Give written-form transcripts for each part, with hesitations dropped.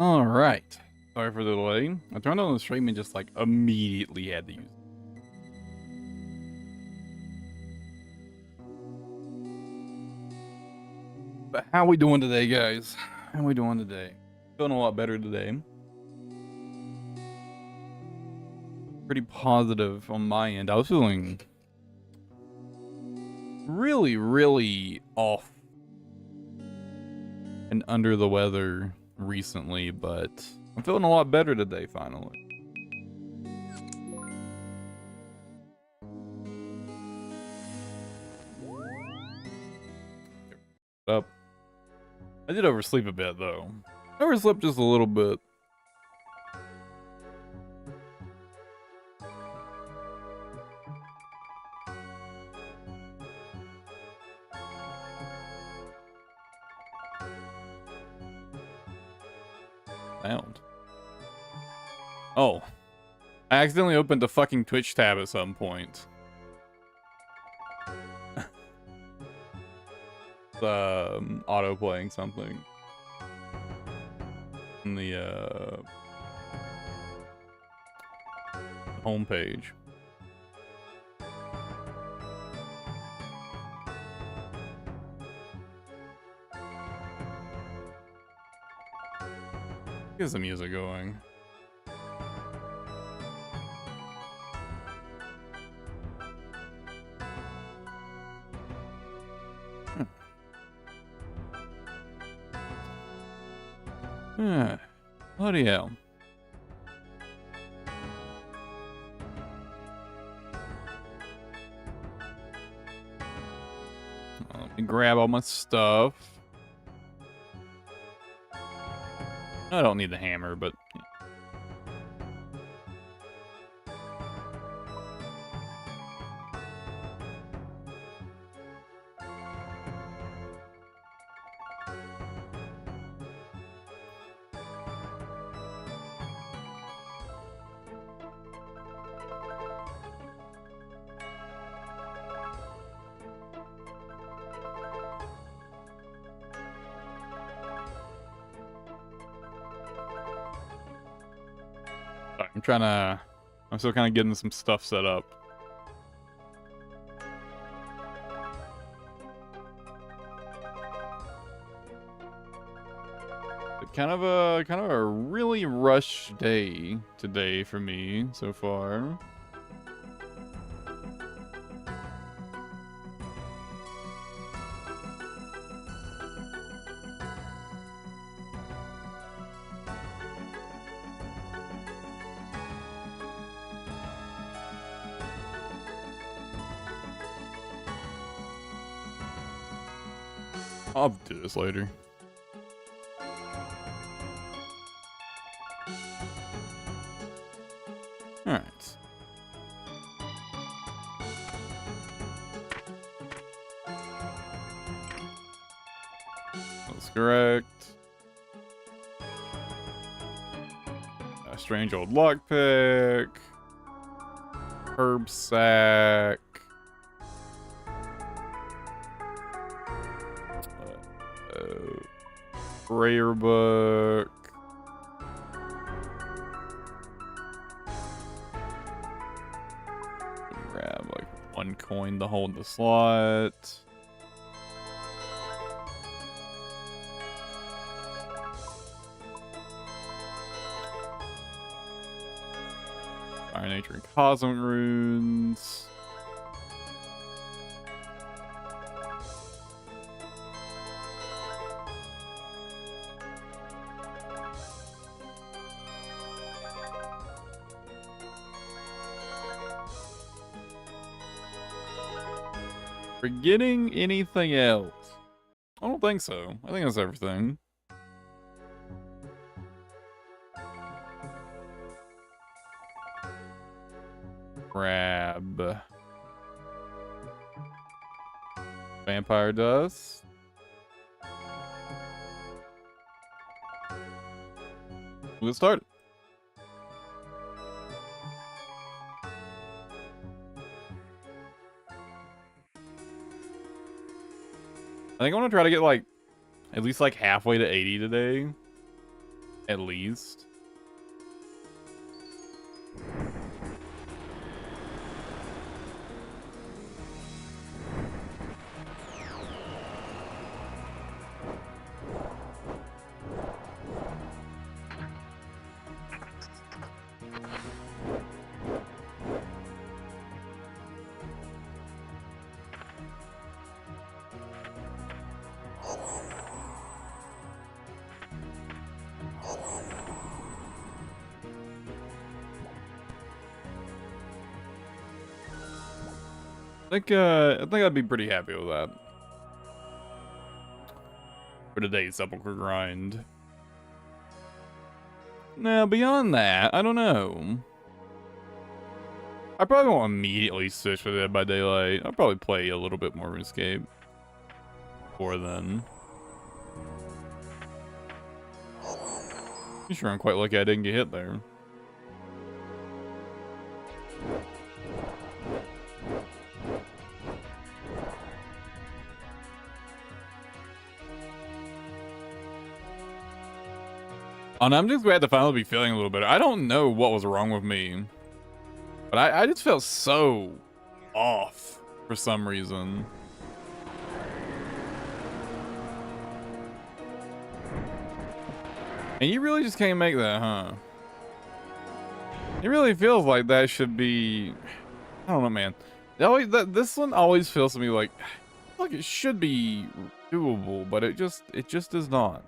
All right. Sorry for the delay. I turned on the stream and just like immediately had to use it. But how we doing today, guys? How we doing today? Feeling a lot better today. Pretty positive on my end. I was feeling really off and under the weather recently, but I'm feeling a lot better today finally. Up. I did oversleep a bit though. I overslept just a little bit. Sound. Oh. I accidentally opened the fucking Twitch tab at some point. Auto playing something in the homepage. Get some music going. Bloody hell. Let me grab all my stuff. I don't need the hammer, but... I'm still kind of getting some stuff set up. But kind of a really rush day today for me so far. I'll do this later. Alright. That's correct. A strange old lockpick. Herb sack. Prayer book. Grab like 1 coin to hold the slot. Fire Nature and Cosmic Runes. Forgetting anything else? I don't think so. I think that's everything. Grab vampire dust. We'll get started. I think I want to try to get like at least like halfway to 80 today. At least. I think I'd be pretty happy with that. For today's sepulchre grind. Now, beyond that, I don't know. I probably won't immediately switch to Dead by Daylight. I'll probably play a little bit more Runescape before then. I'm sure I'm quite lucky I didn't get hit there. And I'm just glad to finally be feeling a little better. I don't know what was wrong with me, but I just felt so off for some reason. And you really just can't make that, huh? It really feels like that should be... I don't know, man. This one always feels to me like it should be doable, but it just is not.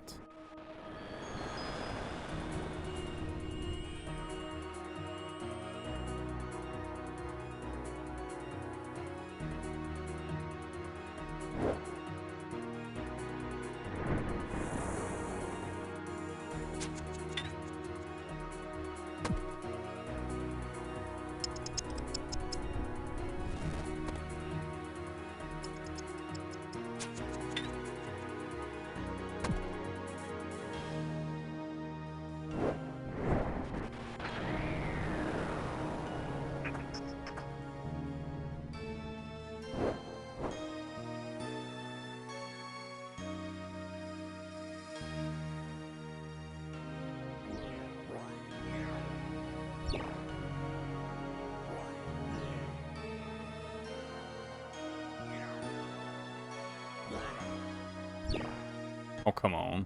Oh, come on.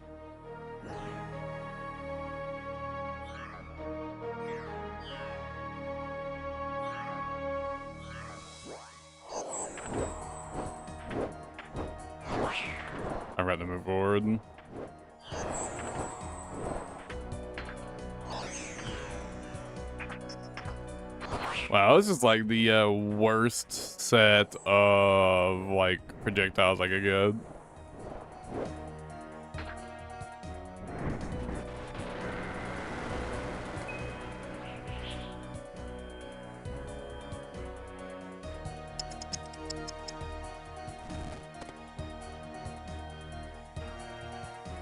I'd rather move forward. Wow, this is like the worst set of like projectiles I could get.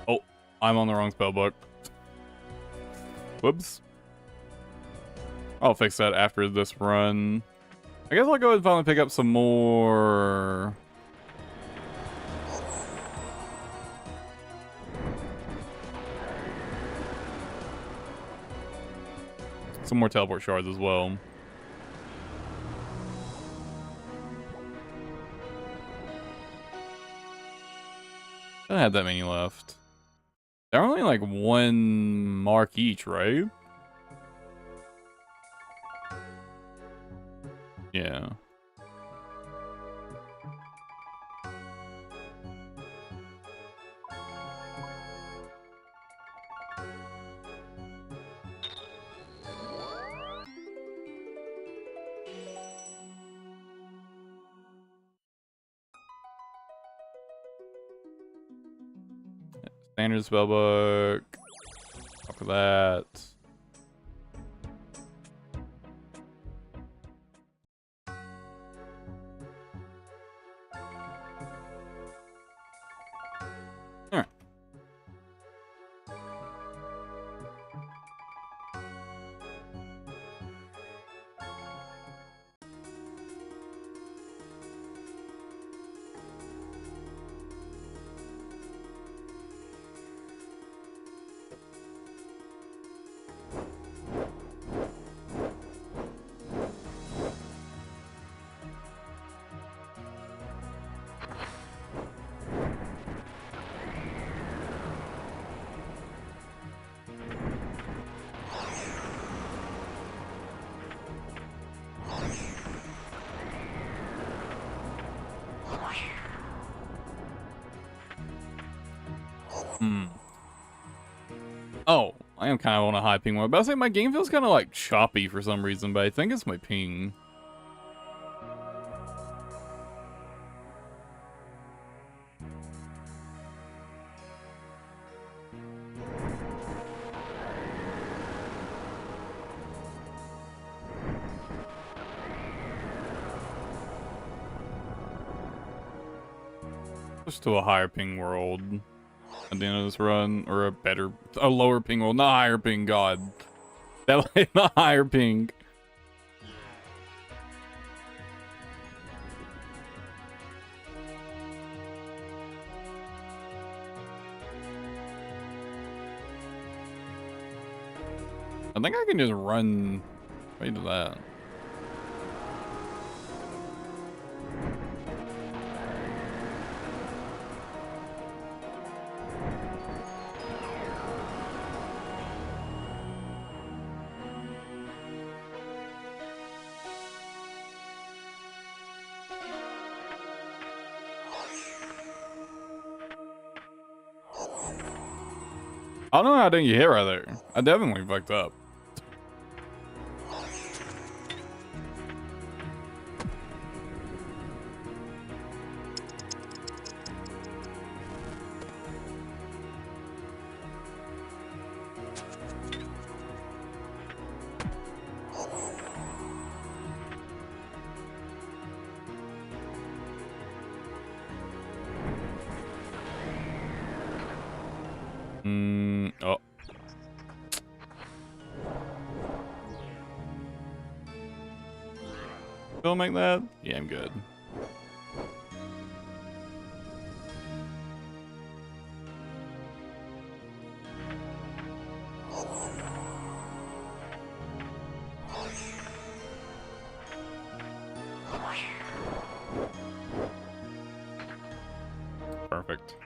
Oh, I'm on the wrong spellbook. Whoops. I'll fix that after this run. I guess I'll go ahead and finally pick up some more... some more teleport shards as well. I don't have that many left. They're only like one mark each, right? Yeah. Standard spellbook. After that. Alright. Hmm. Oh, I am kind of on a high ping one. But I say my game feels kind of like choppy for some reason, but I think it's my ping. Push to a higher ping world at the end of this run, or a lower ping world, not higher ping. God, that way, not higher ping. I think I can just run right to that. I don't know how I didn't get hit right there. I definitely fucked up. Oh. Still make that? Yeah, I'm good. Perfect.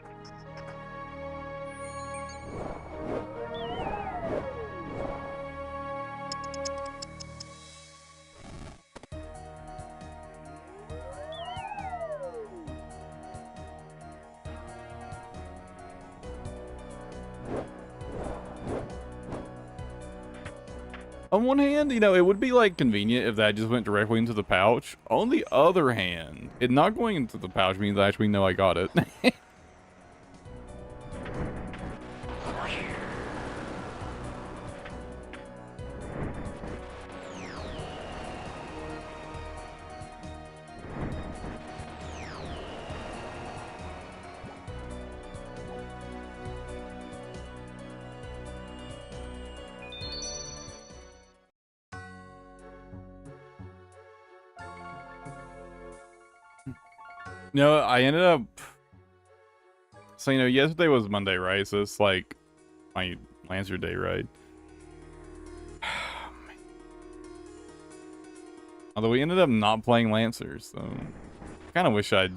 On one hand, you know, it would be like convenient if that just went directly into the pouch. On the other hand, it not going into the pouch means I actually know I got it. No, I ended up. So, you know, yesterday was Monday, right? So it's like my Lancer day, right? Although we ended up not playing Lancers, so I kind of wish I'd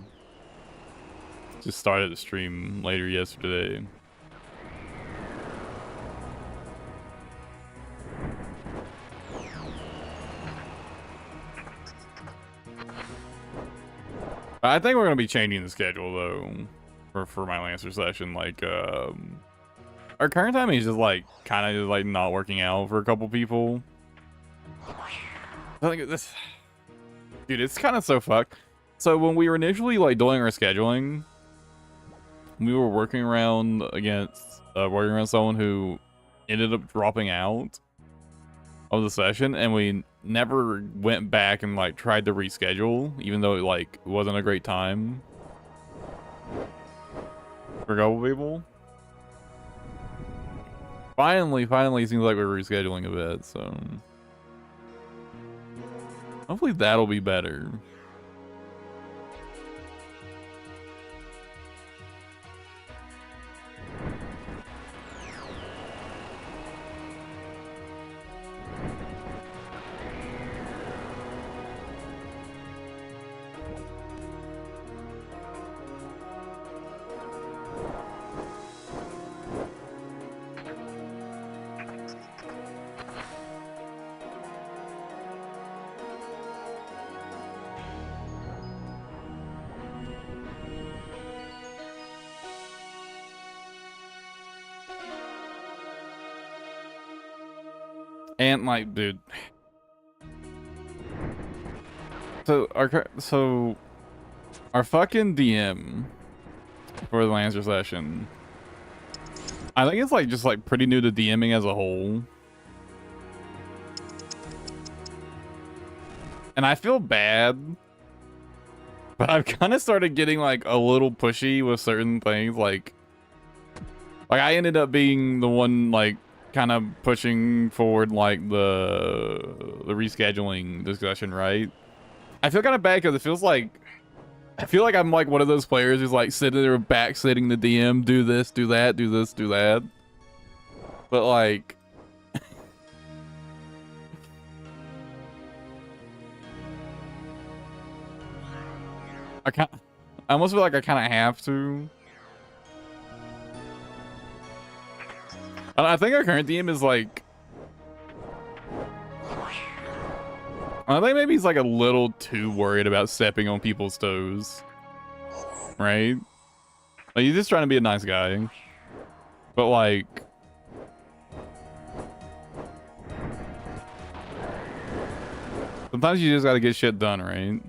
just started the stream later yesterday. I think we're gonna be changing the schedule though for my Lancer session. Like, our current timing is just like kind of like not working out for a couple people. I think this, dude, it's kind of so fucked. So when we were initially like doing our scheduling, we were working around someone who ended up dropping out of the session, and we never went back and like tried to reschedule, even though it like wasn't a great time for a couple people. Finally seems like we're rescheduling a bit, so hopefully that'll be better. And like, dude. So our fucking DM for the Lancer session, I think it's like just like pretty new to DMing as a whole. And I feel bad, but I've kind of started getting like a little pushy with certain things. Like I ended up being the one like kind of pushing forward like the rescheduling discussion, right? I feel kind of bad because it feels like I feel like I'm like one of those players who's like sitting there back sitting the DM, do this, do that, do this, do that. But like I almost feel like I kind of have to. I think our current DM is like, I think maybe he's like a little too worried about stepping on people's toes, right? Like he's just trying to be a nice guy, but like, sometimes you just gotta get shit done, right?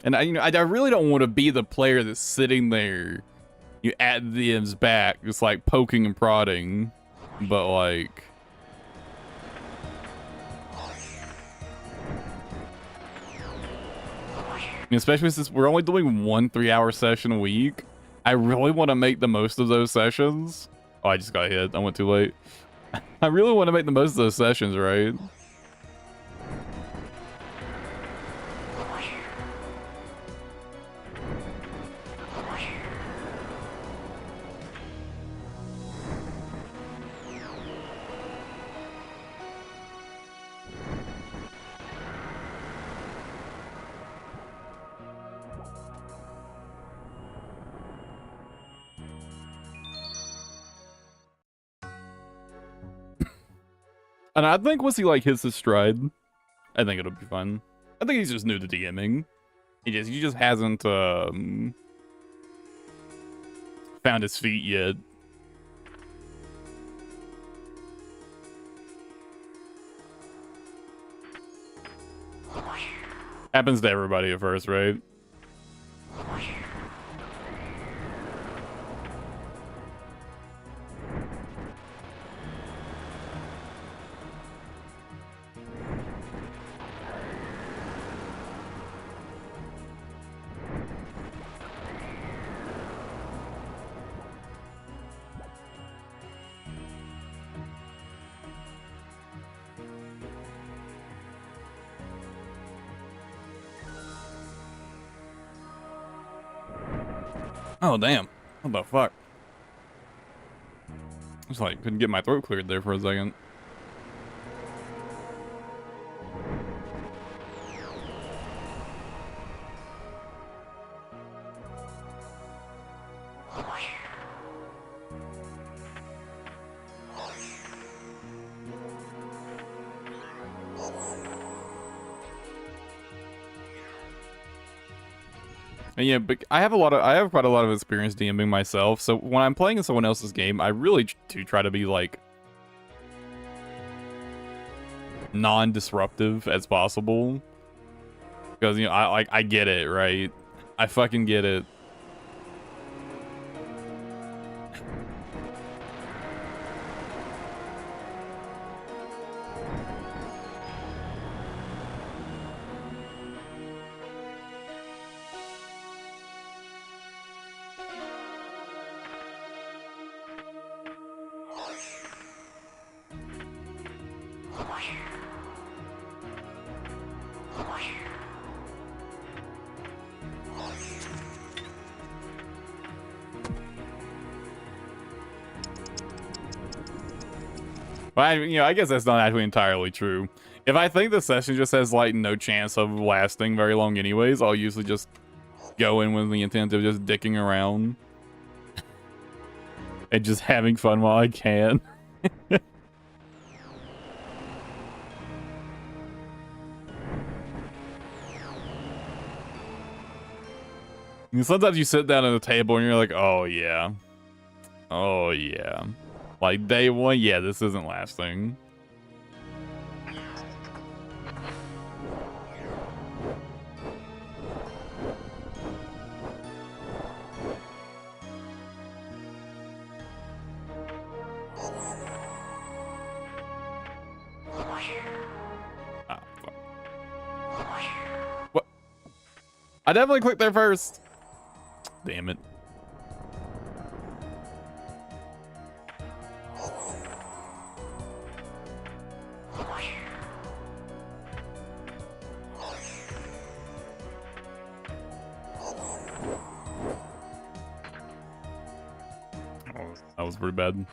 And I really don't want to be the player that's sitting there, at the DM's back, just like poking and prodding, but like, especially since we're only doing 1 3-hour session a week, I really want to make the most of those sessions. Oh, I just got hit. I went too late. I really want to make the most of those sessions, right? And I think once he like hits his stride, I think it'll be fun. I think he's just new to DMing. He just hasn't found his feet yet. Happens to everybody at first, right? Oh, damn. What the fuck? It's like, couldn't get my throat cleared there for a second. And yeah, but I have quite a lot of experience DMing myself. So when I'm playing in someone else's game, I really do try to be like non-disruptive as possible. Because I get it, right? I fucking get it. But I guess that's not actually entirely true. If I think the session just has like no chance of lasting very long anyways, I'll usually just go in with the intent of just dicking around and just having fun while I can. I mean, sometimes you sit down at a table and you're like, oh yeah. Oh yeah. Like day one, yeah, this isn't lasting. Ah, fuck. What? I definitely clicked there first. Damn it. Oh, that was pretty bad.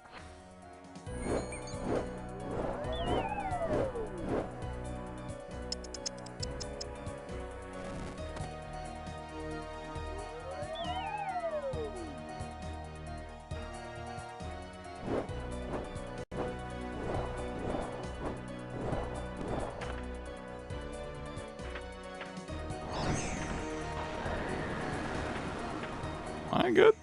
I ain't good.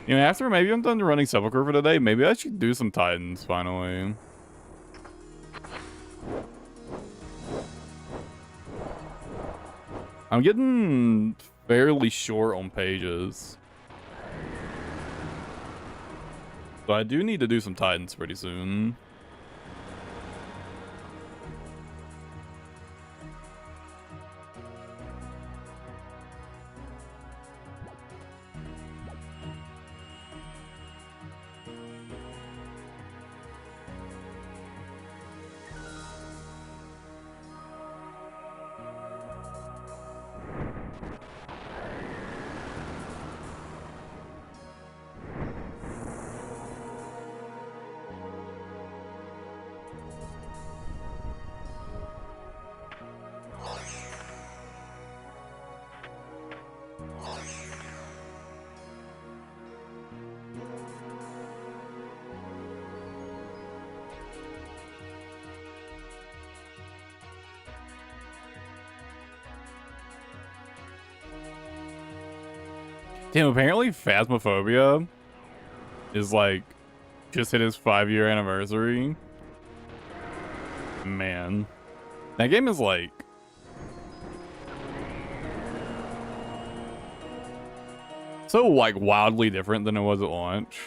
You know, after maybe I'm done running Sepulchre for today, maybe I should do some Titans finally. I'm getting fairly short on pages. So I do need to do some Titans pretty soon. Damn, apparently Phasmophobia is like just hit his 5-year anniversary. Man, that game is like so like wildly different than it was at launch.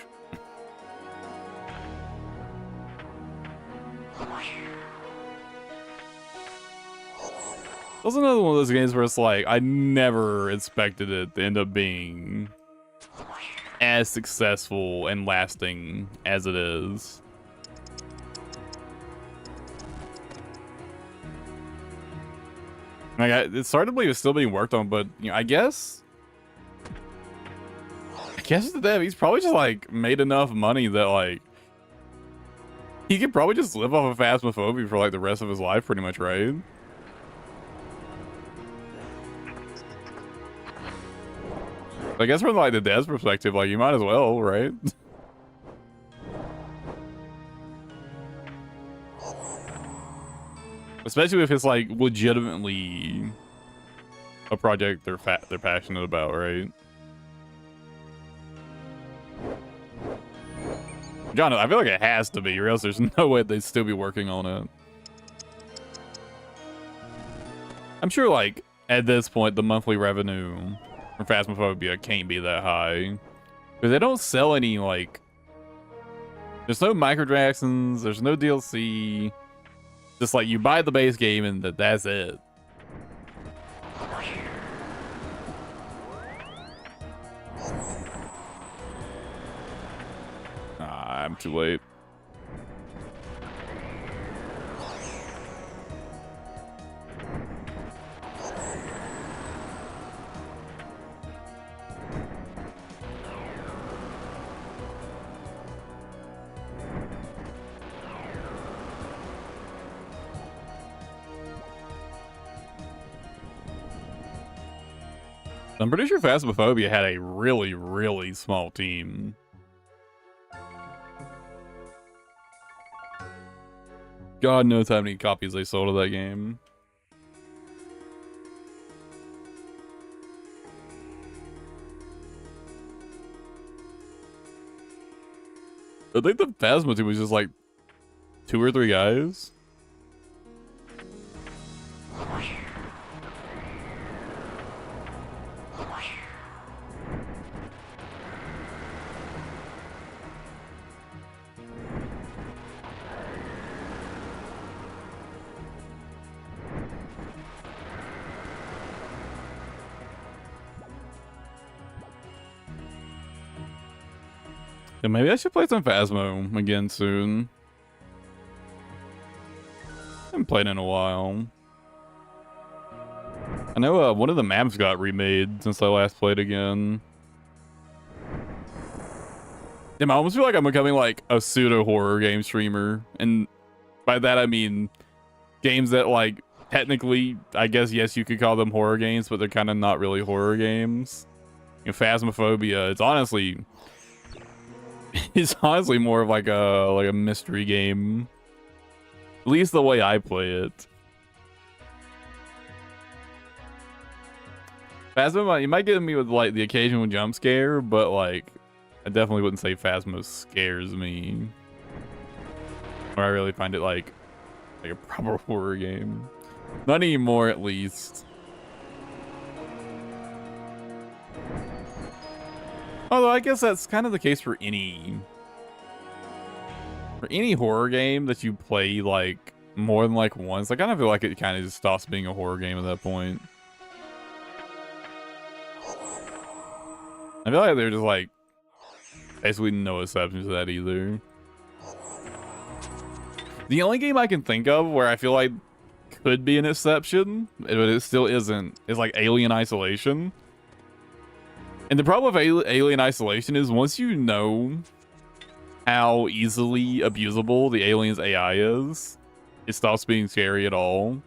It was another one of those games where it's like I never expected it to end up being as successful and lasting as it is. Like it's hard to believe it's still being worked on, but you know, I guess the dev, he's probably just like made enough money that like he could probably just live off of Phasmophobia for like the rest of his life, pretty much, right? I guess from like the dev's perspective, like you might as well, right? Especially if it's like legitimately a project they're passionate about, right? John, I feel like it has to be, or else there's no way they'd still be working on it. I'm sure, like, at this point, the monthly revenue from Phasmophobia can't be that high. Because they don't sell any, like... There's no microtransactions, there's no DLC. Just, like, you buy the base game and that's it. I'm too late. I'm pretty sure Phasmophobia had a really, really small team. God knows how many copies they sold of that game. I think the Phasma team was just like 2 or 3 guys. Yeah, maybe I should play some Phasmo again soon. I haven't played in a while. I know one of the maps got remade since I last played again. Damn, I almost feel like I'm becoming like a pseudo horror game streamer, and by that I mean games that like technically, I guess yes you could call them horror games, but they're kind of not really horror games. You know, Phasmophobia, it's honestly more of like a mystery game. At least the way I play it. Phasmo, you might get me with like the occasional jump scare, but like I definitely wouldn't say Phasmo scares me. Or I really find it like a proper horror game. Not anymore, at least. Although I guess that's kind of the case for any horror game that you play like more than like once. I kind of feel like it kind of just stops being a horror game at that point. I feel like they're just like basically no exceptions to that either. The only game I can think of where I feel like could be an exception, but it still isn't, is like Alien Isolation. And the problem with Alien Isolation is once you know how easily abusable the alien's AI is, it stops being scary at all.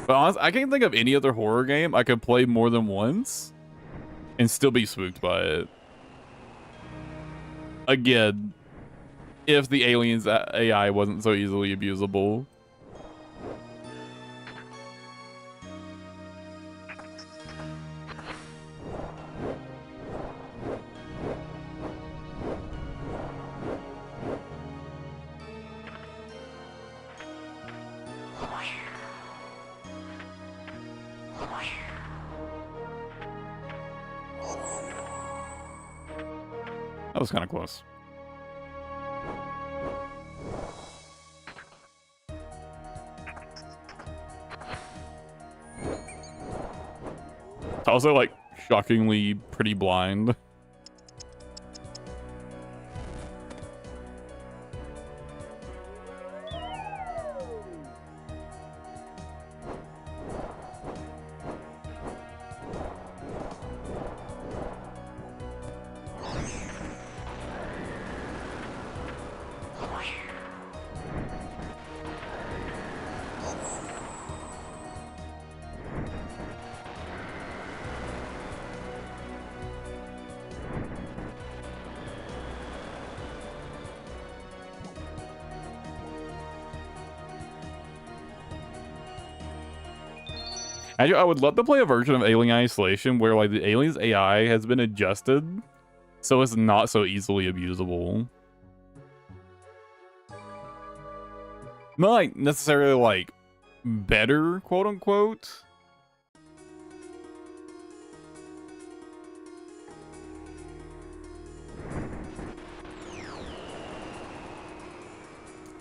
But honestly, I can't think of any other horror game I could play more than once and still be spooked by it. Again, if the alien's AI wasn't so easily abusable. That was kind of close. It's also like shockingly pretty blind. I would love to play a version of Alien Isolation where like the alien's AI has been adjusted so it's not so easily abusable. Not like necessarily like better, quote unquote.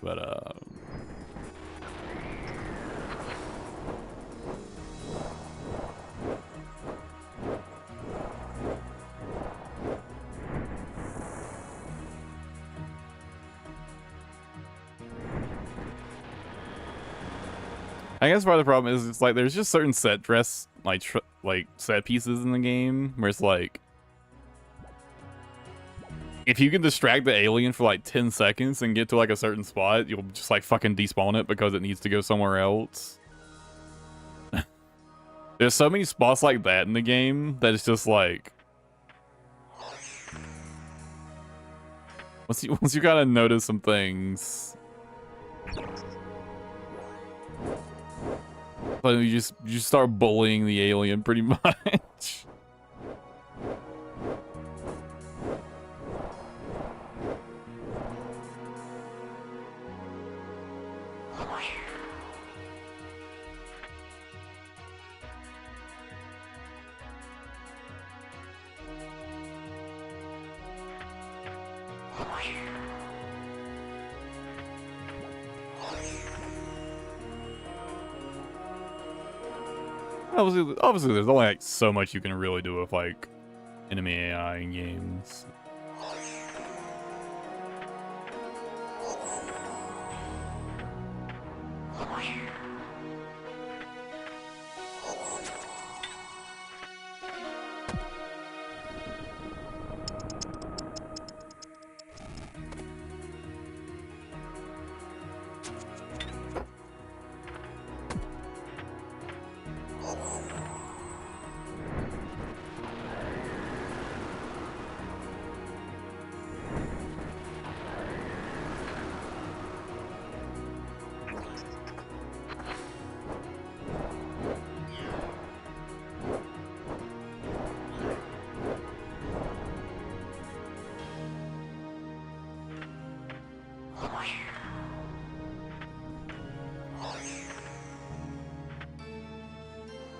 But I guess part of the problem is it's like there's just certain set dress like set pieces in the game where it's like if you can distract the alien for like 10 seconds and get to like a certain spot, you'll just like fucking despawn it because it needs to go somewhere else. There's so many spots like that in the game that it's just like once you gotta notice some things, but you just start bullying the alien pretty much. Obviously, there's only like so much you can really do with like enemy AI in games.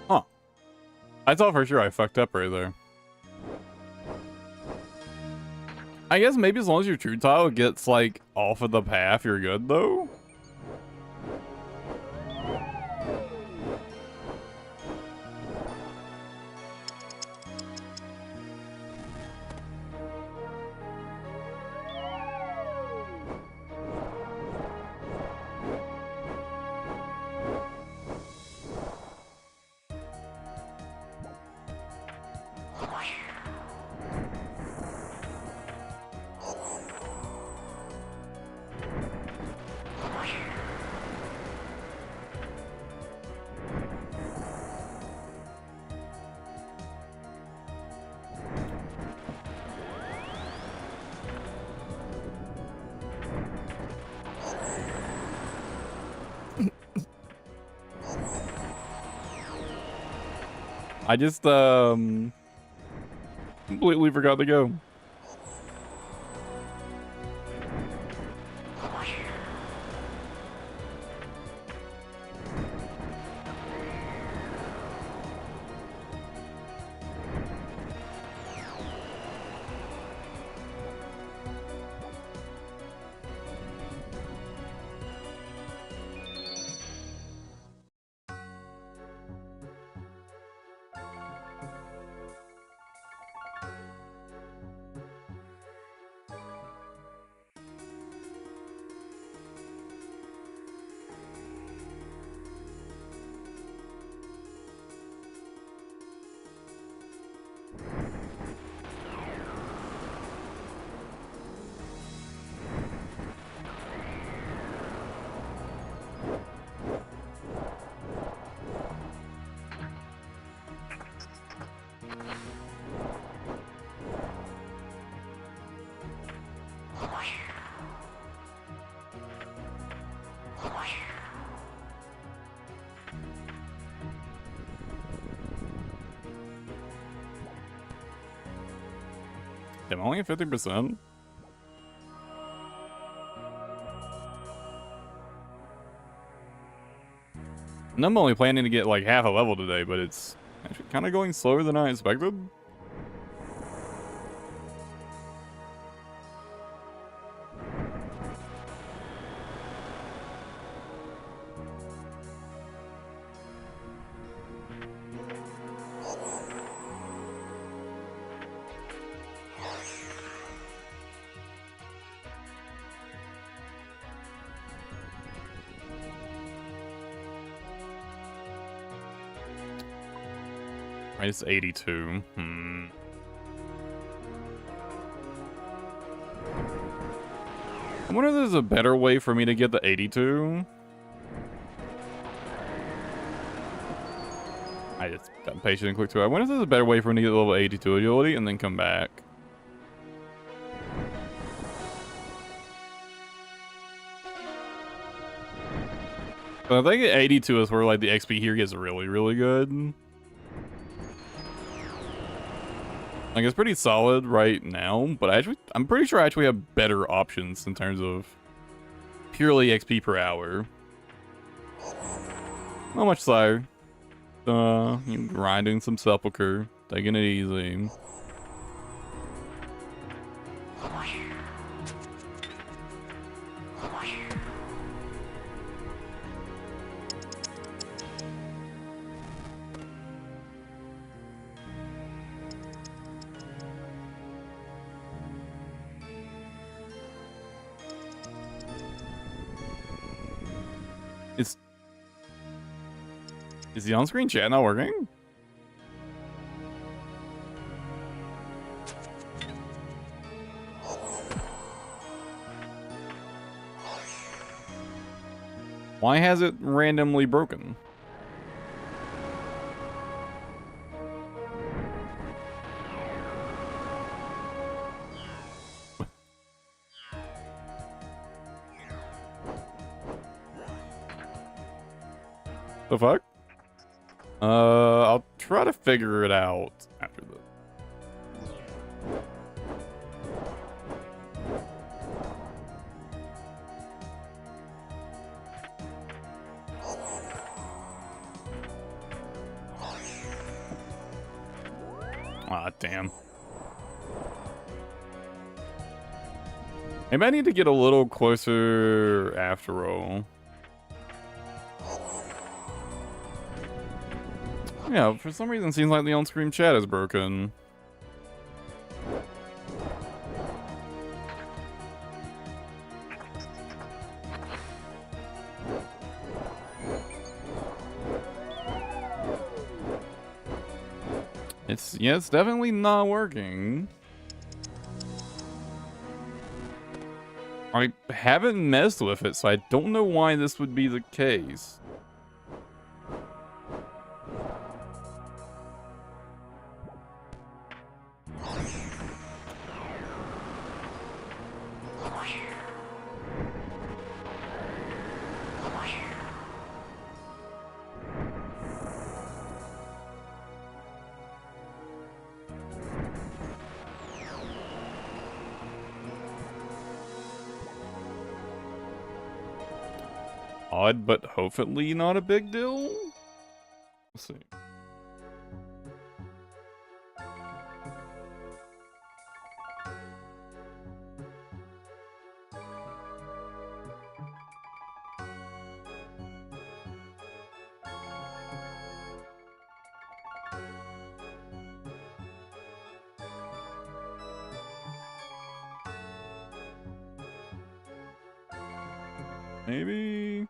Huh. I thought for sure I fucked up right there. I guess maybe as long as your true tile gets like off of the path, you're good though. I just completely forgot to go. I'm only at 50%. And I'm only planning to get like half a level today, but it's actually kind of going slower than I expected. It's 82. I wonder if there's a better way for me to get the 82. I just got impatient and clicked through. I wonder if there's a better way for me to get level 82 agility and then come back. But I think 82 is where like the XP here gets really, really good. Like it's pretty solid right now, but I'm pretty sure I actually have better options in terms of purely XP per hour. Not much so. You grinding some sepulchre, taking it easy. Is the on-screen chat not working? Why has it randomly broken? The fuck? I'll try to figure it out after this. Ah, damn. Maybe I need to get a little closer after all. Yeah, for some reason it seems like the on-screen chat is broken. It's definitely not working. I haven't messed with it, so I don't know why this would be the case. Odd, but hopefully not a big deal. Let's see. Maybe.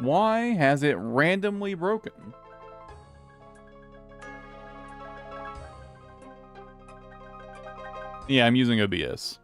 Why has it randomly broken? Yeah, I'm using OBS.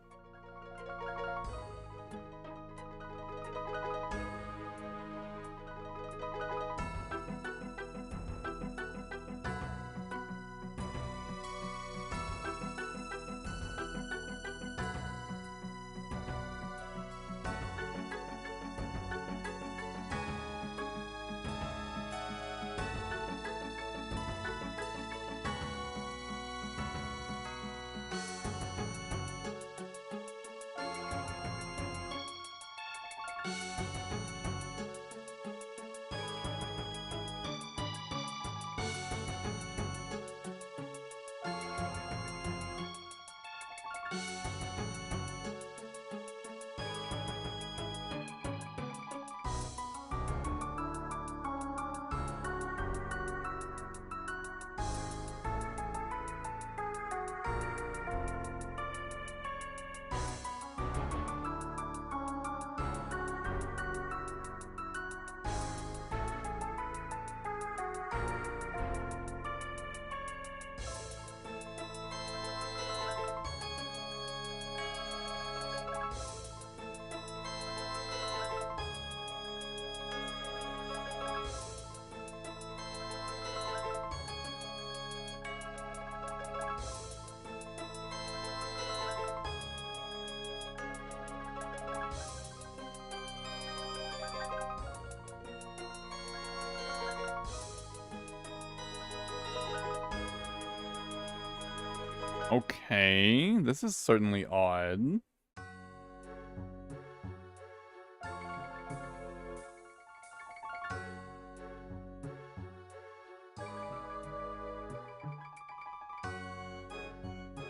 Okay, this is certainly odd.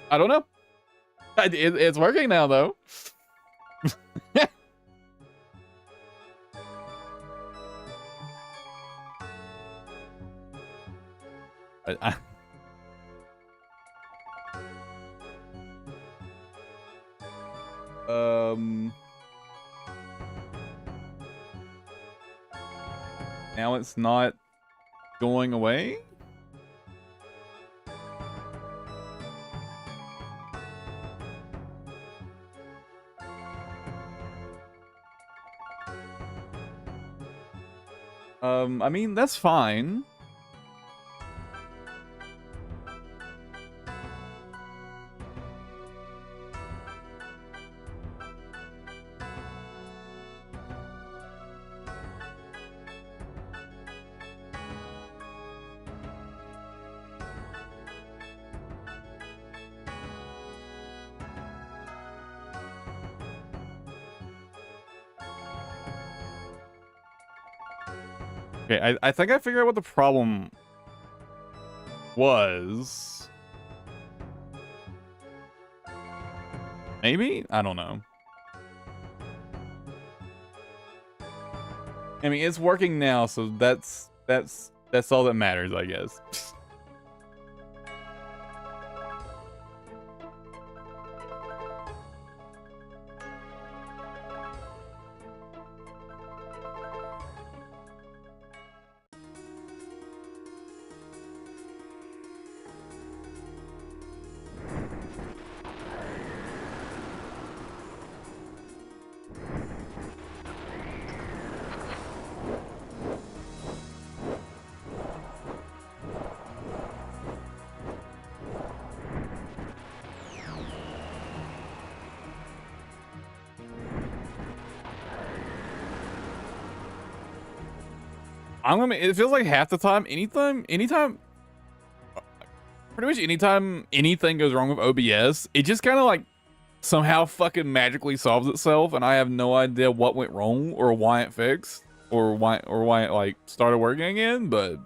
I don't know. It's working now, though. I now it's not going away. I mean, that's fine. Okay, I think I figured out what the problem was. Maybe? I don't know. I mean, it's working now, so that's all that matters, I guess. It feels like half the time, anytime, pretty much anytime anything goes wrong with OBS, it just kind of like somehow fucking magically solves itself, and I have no idea what went wrong or why it fixed or why it like started working again, but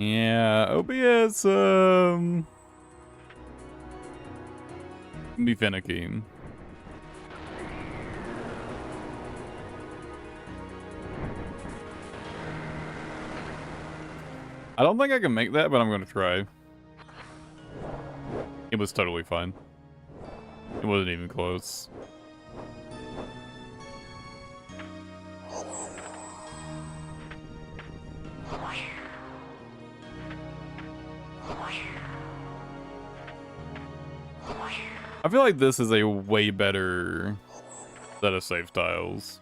Yeah, OBS, can be finicky. I don't think I can make that, but I'm gonna try. It was totally fine. It wasn't even close. I feel like this is a way better set of save tiles.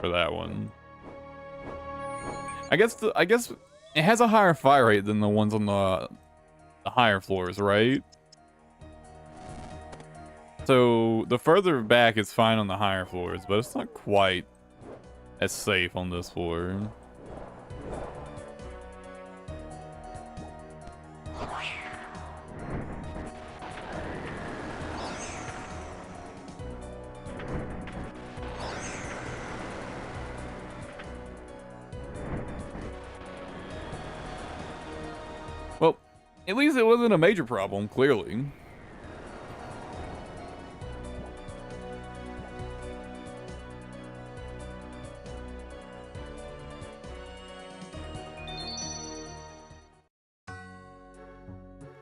For that one. I guess it has a higher fire rate than the ones on the higher floors, right? So the further back is fine on the higher floors, but it's not quite as safe on this floor. Well, at least it wasn't a major problem, clearly.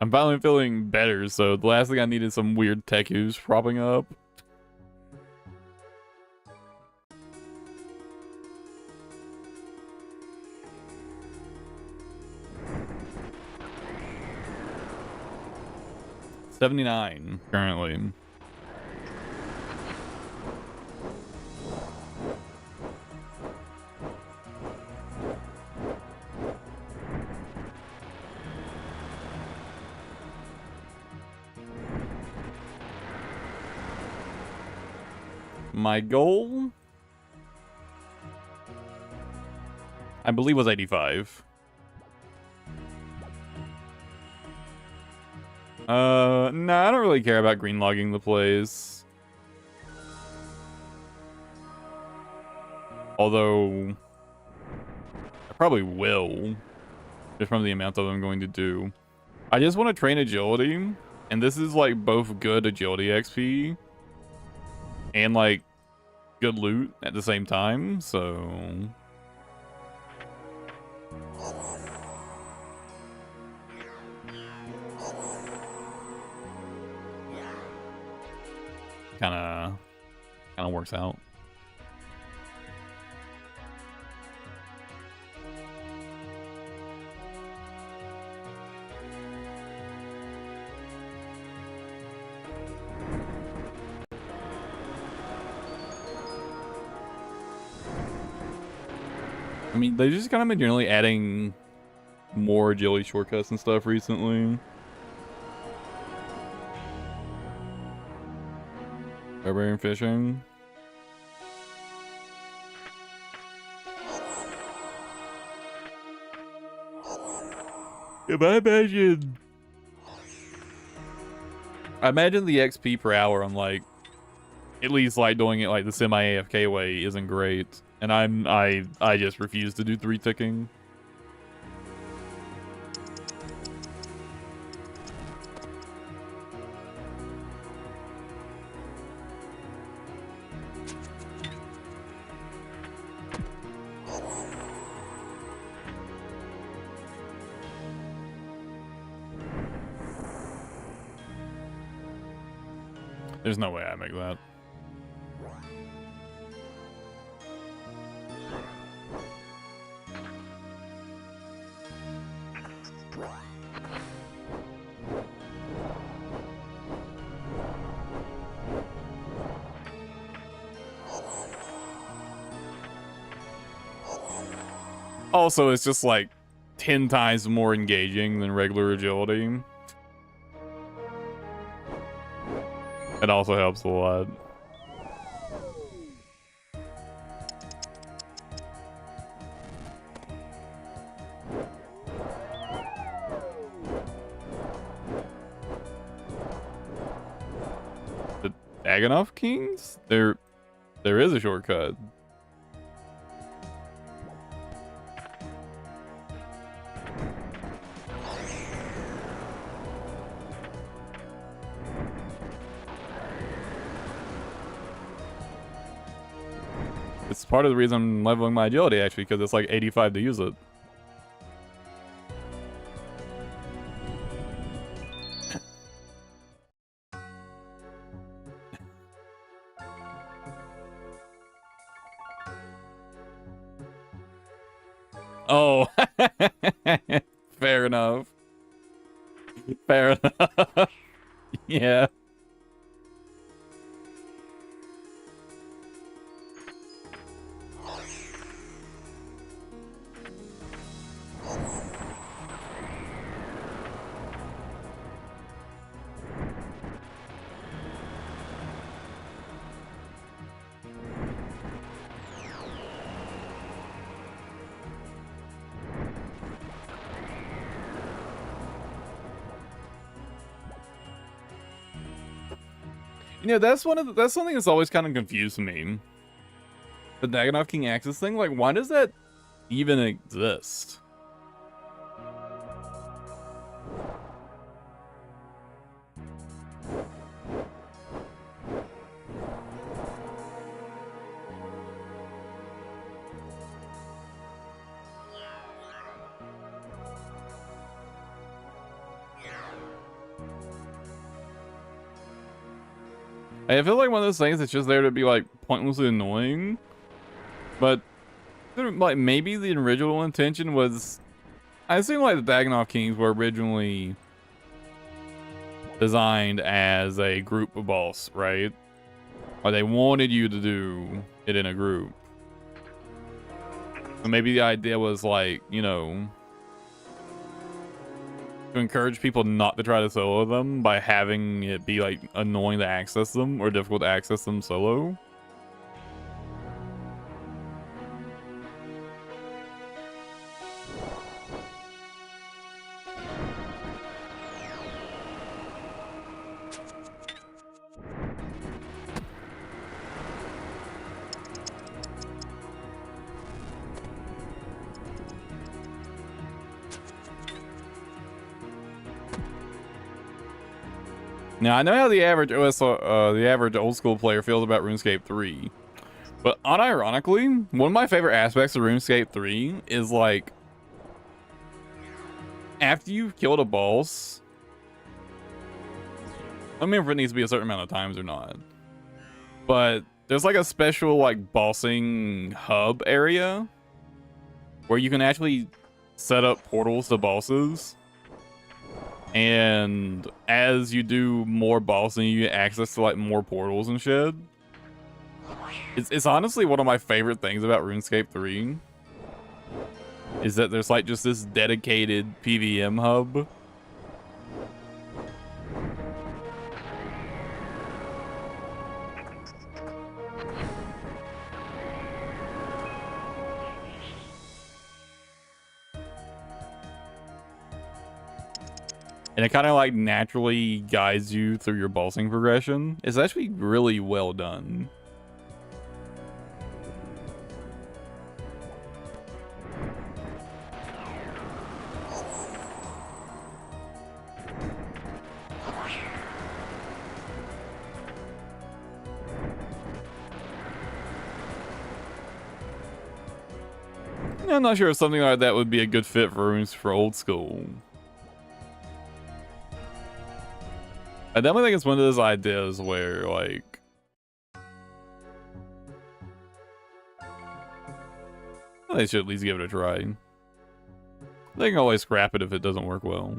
I'm finally feeling better, so the last thing I need is some weird Tekus propping up. $79 currently. My goal, I believe, was 85. Nah, I don't really care about green logging the place. Although, I probably will, just from the amount of I'm going to do. I just want to train agility, and this is like both good agility XP and like good loot at the same time, so kind of works out. I mean, they just kind of been generally adding more agility shortcuts and stuff recently. Barbarian fishing. Yeah, but I imagine the XP per hour on like, at least like doing it like the semi-AFK way isn't great. And I just refuse to do 3 ticking. There's no way I make that. Also, it's just like 10 times more engaging than regular agility. It also helps a lot. The Daganov Kings? They're There is a shortcut. It's part of the reason I'm leveling my agility, actually, because it's like 85 to use it. Oh, fair enough. Fair enough. Yeah. You know, that's something that's always kind of confused me. The Dagannoth King Axis thing, like, why does that even exist? I feel like one of those things that's just there to be like pointlessly annoying, but like maybe the original intention was, I assume like the Dagannoth Kings were originally designed as a group boss, right? Or they wanted you to do it in a group. So maybe the idea was like, you know, to encourage people not to try to solo them by having it be like annoying to access them or difficult to access them solo. Now I know how the average the average old school player feels about RuneScape 3, but unironically, one of my favorite aspects of RuneScape 3 is like after you've killed a boss. I don't remember if it needs to be a certain amount of times or not, but there's like a special like bossing hub area where you can actually set up portals to bosses. And as you do more bossing, you get access to like more portals and shit. It's honestly one of my favorite things about RuneScape 3 is that there's like just this dedicated PVM hub. And it kind of like naturally guides you through your bossing progression. It's actually really well done. I'm not sure if something like that would be a good fit for runes for old school. I definitely think it's one of those ideas where, like, well, they should at least give it a try. They can always scrap it if it doesn't work well.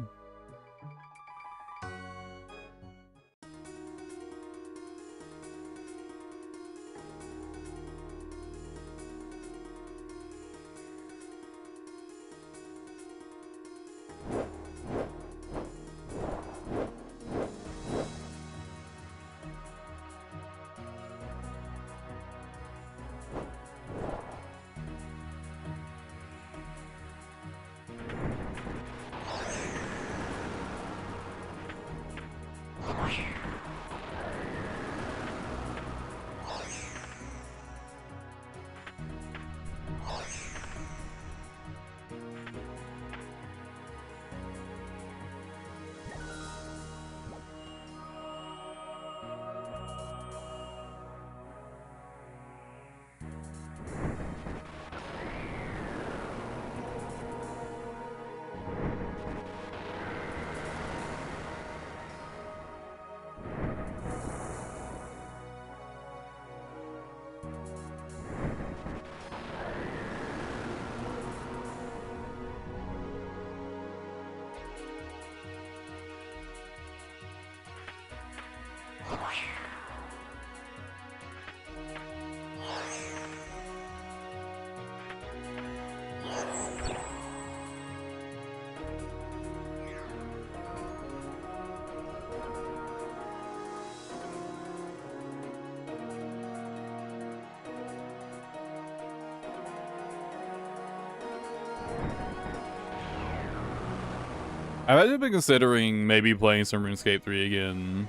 I've actually been considering maybe playing some RuneScape 3 again.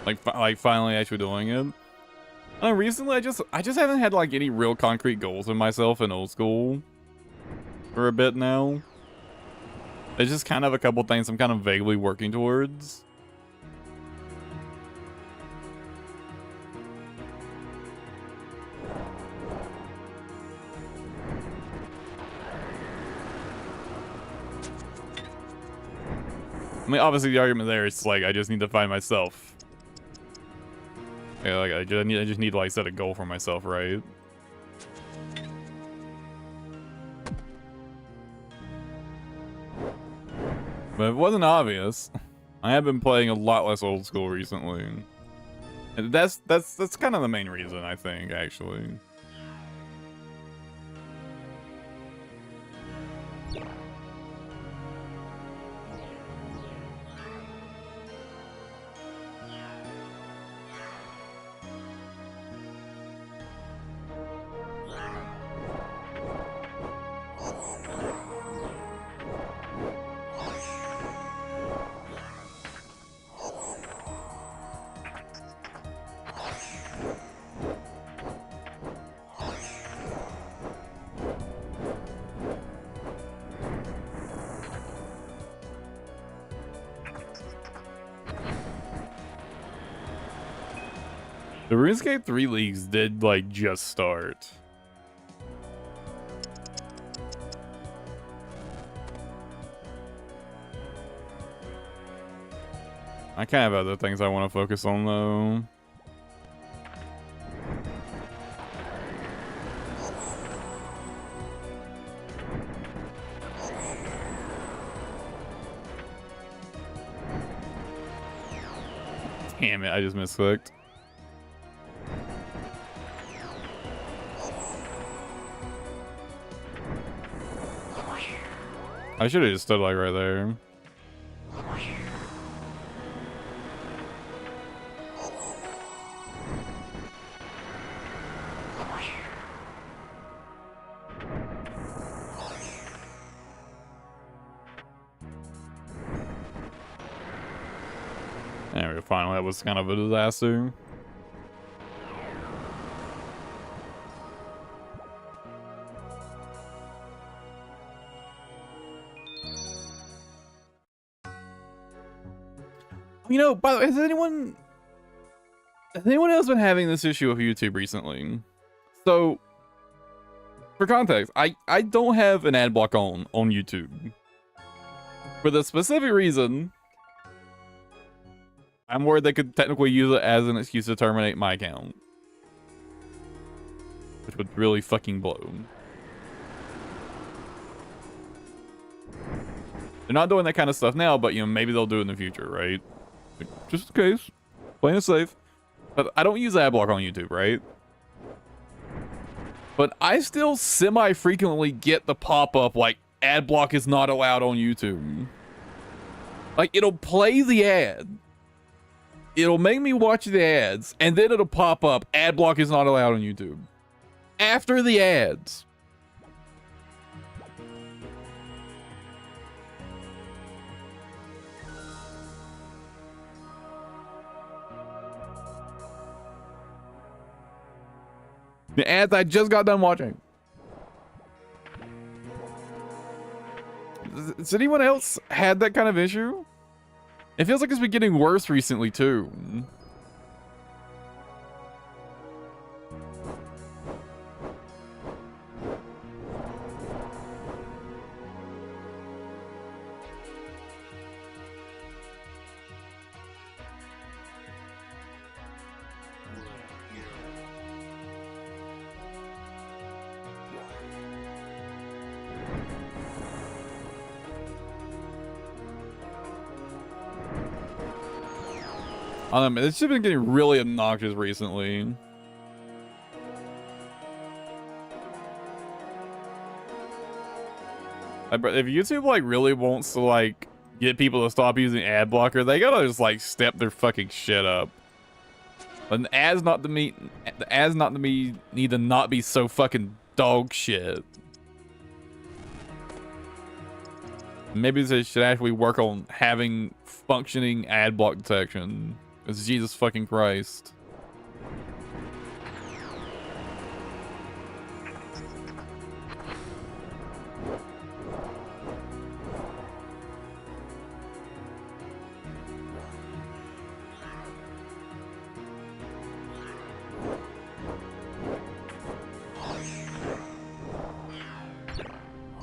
Like finally actually doing it. Recently I just haven't had like any real concrete goals in myself in old school for a bit now. There's just kind of a couple things I'm kind of vaguely working towards. I mean, obviously the argument there is like I just need to find myself. Yeah, like I just need to like set a goal for myself, right? But it wasn't obvious. I have been playing a lot less old school recently. And that's kind of the main reason, I think, actually. The RuneScape 3 leagues did, like, just start. I kind of have other things I want to focus on, though. Damn it, I just misclicked. I should have just stood like right there. There we go, finally, that was kind of a disaster. You know, by the way, has anyone else been having this issue with YouTube recently? So, for context, I don't have an ad block on YouTube. For the specific reason, I'm worried they could technically use it as an excuse to terminate my account. Which would really fucking blow. They're not doing that kind of stuff now, but, you know, maybe they'll do it in the future, right? Just in case. Playing it safe. But I don't use adblock on YouTube, right? But I still semi-frequently get the pop-up like, adblock is not allowed on YouTube. Like, it'll play the ad. It'll make me watch the ads, and then it'll pop up, adblock is not allowed on YouTube. After the ads. The ads I just got done watching. Has anyone else had that kind of issue? It feels like it's been getting worse recently, too. It's just been getting really obnoxious recently. If YouTube like really wants to like get people to stop using ad blocker, they gotta just like step their fucking shit up. And the ads need to not be so fucking dog shit. Maybe they should actually work on having functioning ad block detection. It's Jesus fucking Christ.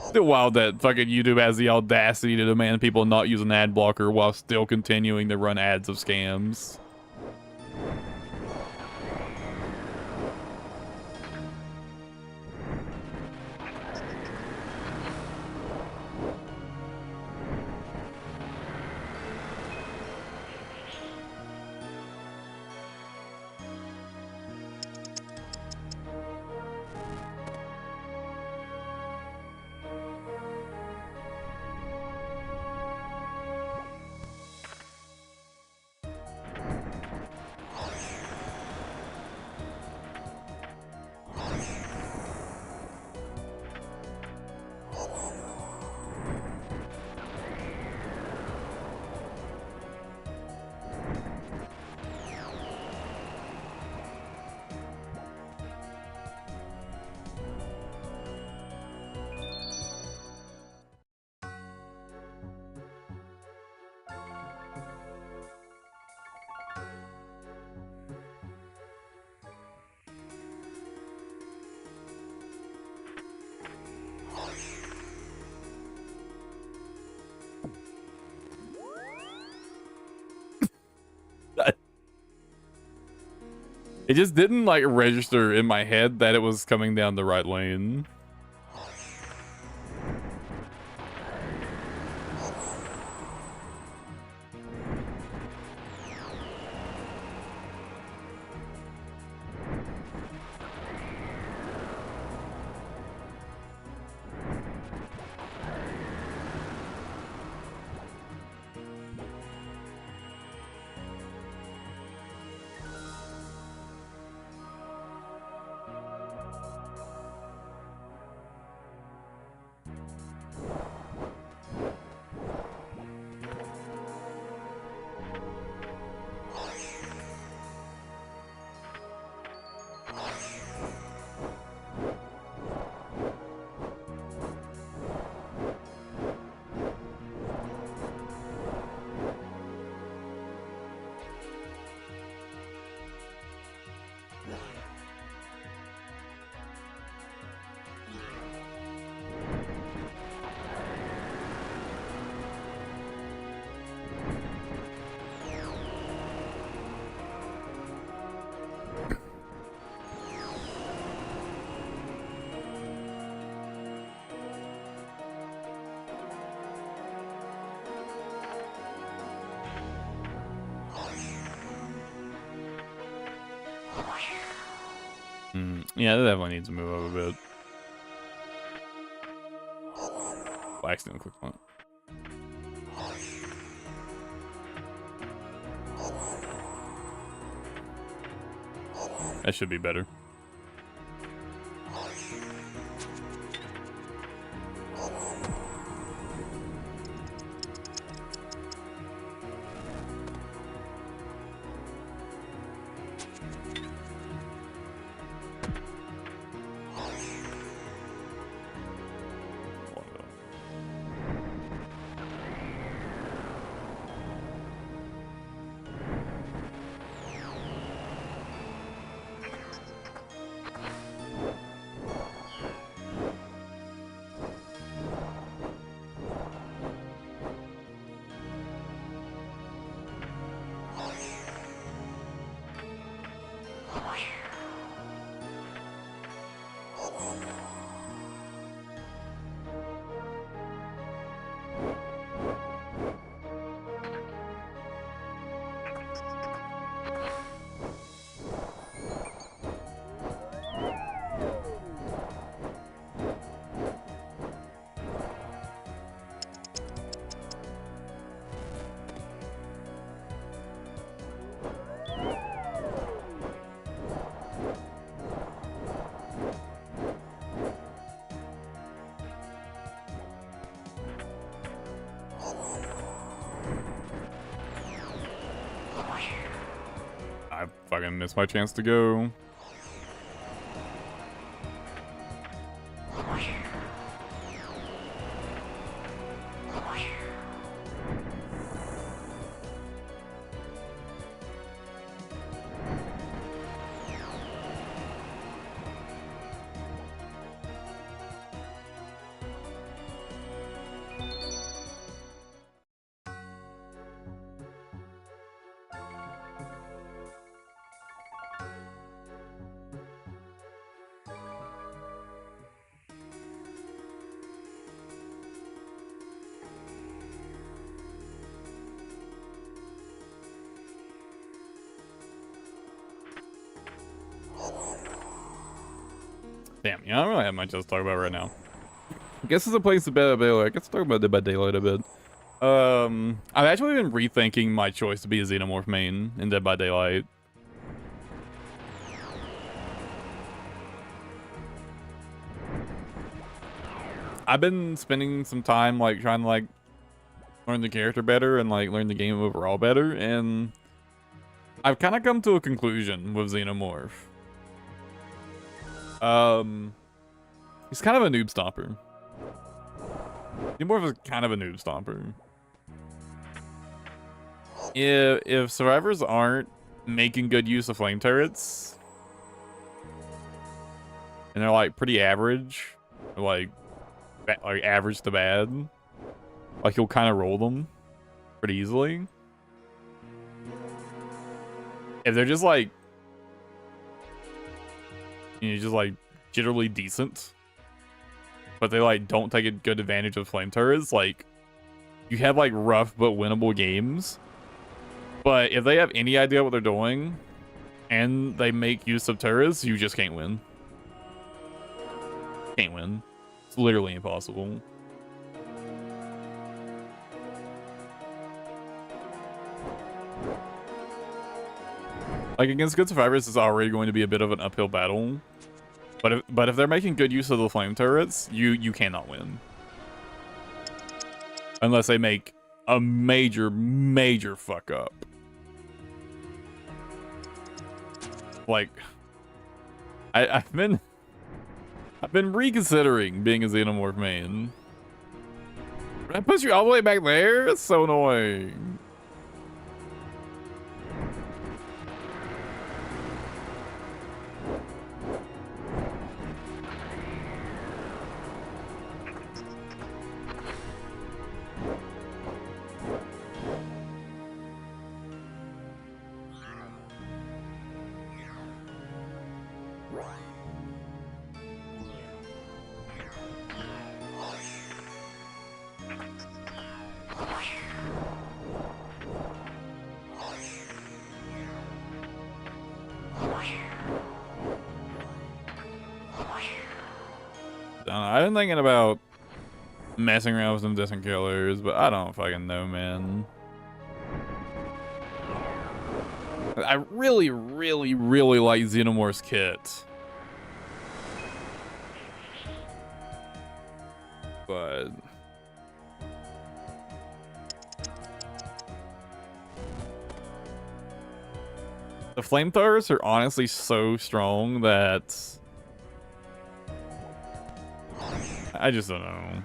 Still wild that fucking YouTube has the audacity to demand people not use an ad blocker while still continuing to run ads of scams. It just didn't like register in my head that it was coming down the right lane. Yeah, that definitely needs to move up a bit. I accidentally clicked on it. That should be better. fucking miss my chance to go. Damn, yeah, I don't really have much else to talk about right now. I guess it's a place to Dead by Daylight. Let's talk about Dead by Daylight a bit. I've actually been rethinking my choice to be a Xenomorph main in Dead by Daylight. I've been spending some time like trying to like learn the character better and like learn the game overall better, and I've kind of come to a conclusion with Xenomorph. He's kind of a noob stomper. Xenomorph is kind of a noob stomper. If survivors aren't making good use of flame turrets, and they're like pretty average, like average to bad, like you'll kind of roll them pretty easily. If they're just like, you know, just like jitterly decent, but they like don't take a good advantage of flame turrets, like you have like rough but winnable games. But if they have any idea what they're doing and they make use of turrets, you just can't win. Can't win. It's literally impossible. Like against good survivors, it's already going to be a bit of an uphill battle. But if they're making good use of the flame turrets, you cannot win. Unless they make a major fuck up. Like I've been reconsidering being a Xenomorph main. That puts you all the way back there? It's so annoying. I've been thinking about messing around with some distant killers, but I don't fucking know, man. I really like Xenomorph's kit. But the flamethrowers are honestly so strong that I just don't know.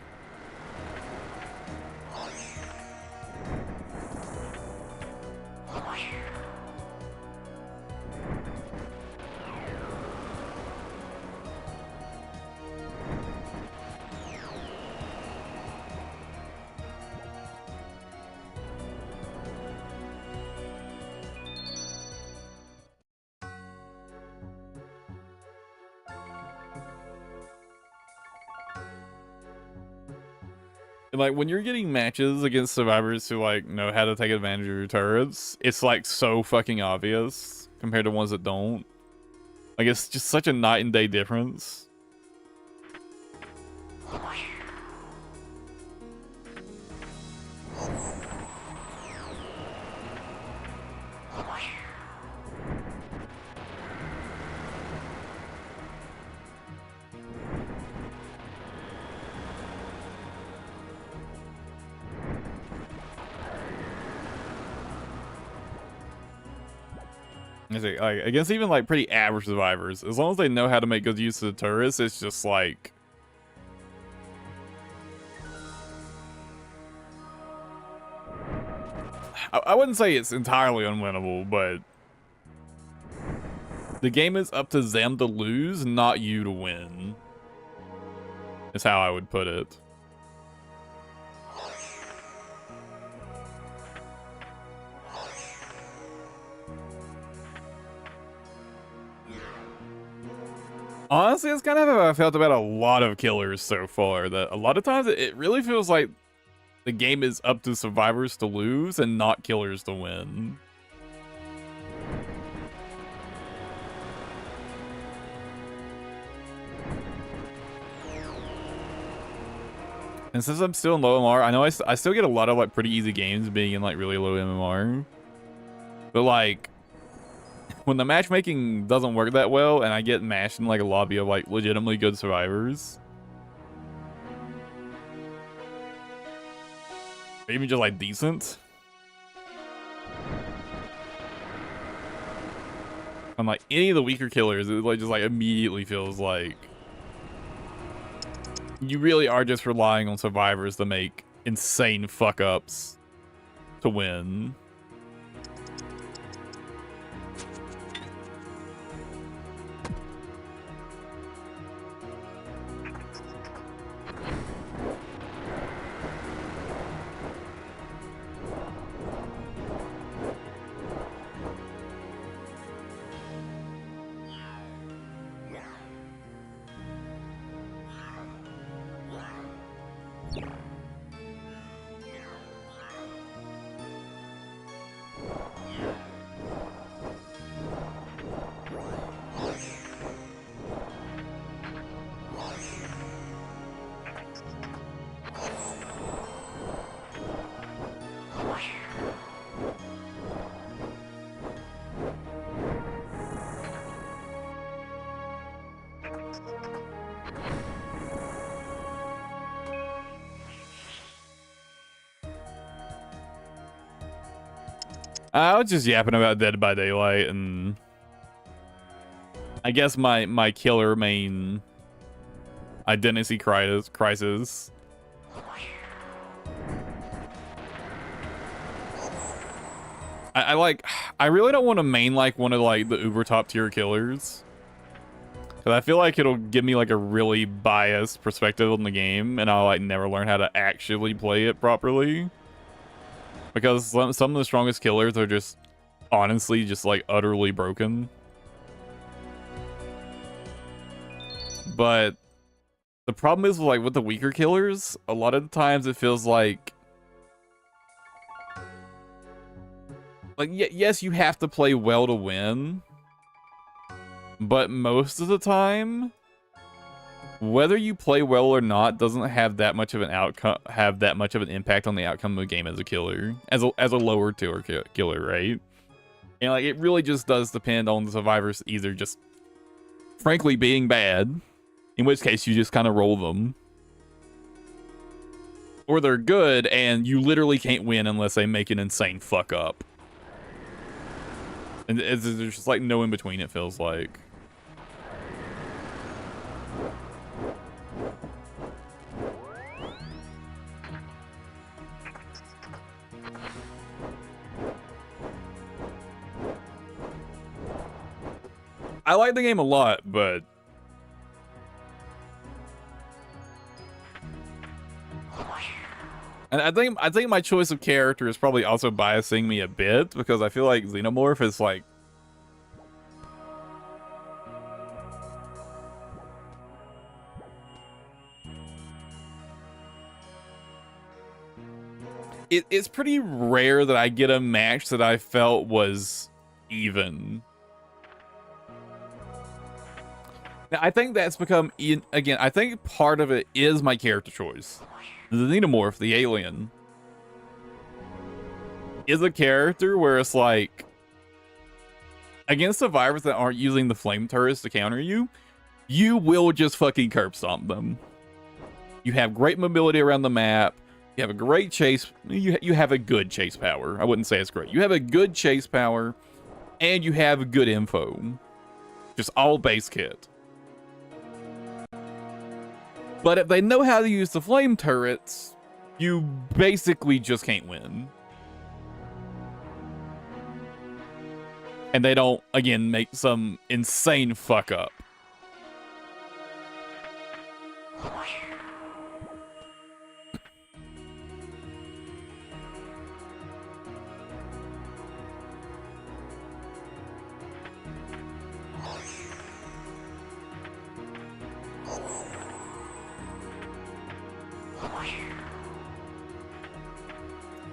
Like when you're getting matches against survivors who like know how to take advantage of your turrets, it's like so fucking obvious compared to ones that don't. Like it's just such a night and day difference. I say, like, against even like pretty average survivors, as long as they know how to make good use of the turrets, it's just like I wouldn't say it's entirely unwinnable, but the game is up to them to lose, not you to win. Is how I would put it. Honestly, it's kind of how I felt about a lot of killers so far. That a lot of times it really feels like the game is up to survivors to lose and not killers to win. And since I'm still in low MMR, I know I still get a lot of like pretty easy games being in like really low MMR. But like, when the matchmaking doesn't work that well and I get mashed in like a lobby of like legitimately good survivors, or even just like decent, on like any of the weaker killers, it like just like immediately feels like you really are just relying on survivors to make insane fuck ups to win. I was just yapping about Dead by Daylight, and I guess my killer main identity crisis. I really don't want to main like one of like the uber top tier killers, because I feel like it'll give me like a really biased perspective on the game, and I'll like never learn how to actually play it properly. Because some of the strongest killers are just honestly just like utterly broken. But the problem is like with the weaker killers, a lot of the times it feels like yes, you have to play well to win, but most of the time, whether you play well or not doesn't have that much of an impact on the outcome of the game as a killer, as a lower tier killer, right? And like it really just does depend on the survivors either just frankly being bad, in which case you just kind of roll them, or they're good and you literally can't win unless they make an insane fuck up. And there's just like no in between, it feels like. I like the game a lot, but and I think my choice of character is probably also biasing me a bit, because I feel like Xenomorph is like it's pretty rare that I get a match that I felt was even. Now, I think that's become, again, I think part of it is my character choice. The Xenomorph, the alien, is a character where it's like, against survivors that aren't using the flame turrets to counter you, you will just fucking curb stomp them. You have great mobility around the map. You have a great chase. You have a good chase power. I wouldn't say it's great. You have a good chase power. and you have good info. Just all base kit. But if they know how to use the flame turrets, you basically just can't win. And they don't, again, make some insane fuck up.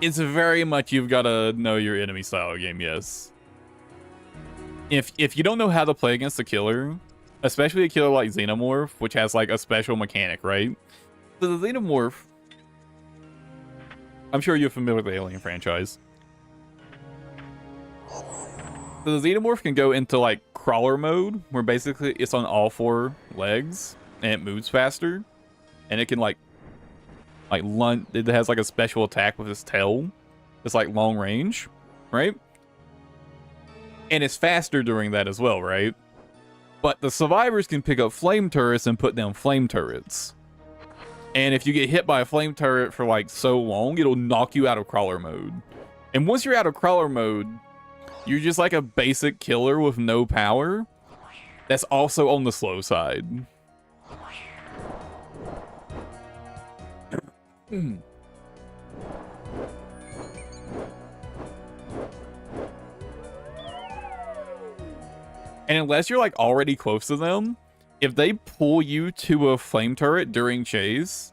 It's very much you've got to know your enemy style game, yes. If you don't know how to play against a killer, especially a killer like Xenomorph, which has like a special mechanic, right? So the Xenomorph, I'm sure you're familiar with the Alien franchise. So the Xenomorph can go into like crawler mode, where basically it's on all 4 legs and it moves faster, and it can like lunge. It has like a special attack with its tail. It's like long range, right? And it's faster during that as well, right? But the survivors can pick up flame turrets and put down flame turrets. And if you get hit by a flame turret for like so long, it'll knock you out of crawler mode. And once you're out of crawler mode, you're just like a basic killer with no power. That's also on the slow side. And unless you're like already close to them, if they pull you to a flame turret during chase,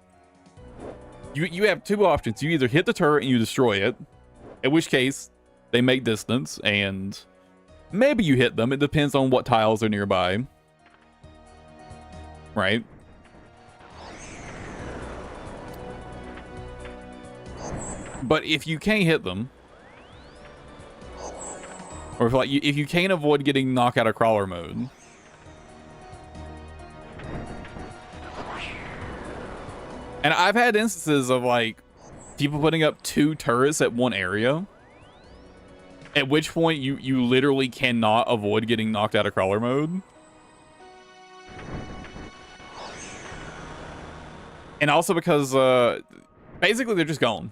you have 2 options. You either hit the turret and you destroy it, in which case they make distance, and maybe you hit them. It depends on what tiles are nearby, right? But if you can't hit them, or if you can't avoid getting knocked out of crawler mode, and I've had instances of like people putting up 2 turrets at one area, at which point you literally cannot avoid getting knocked out of crawler mode. And also because basically they're just gone.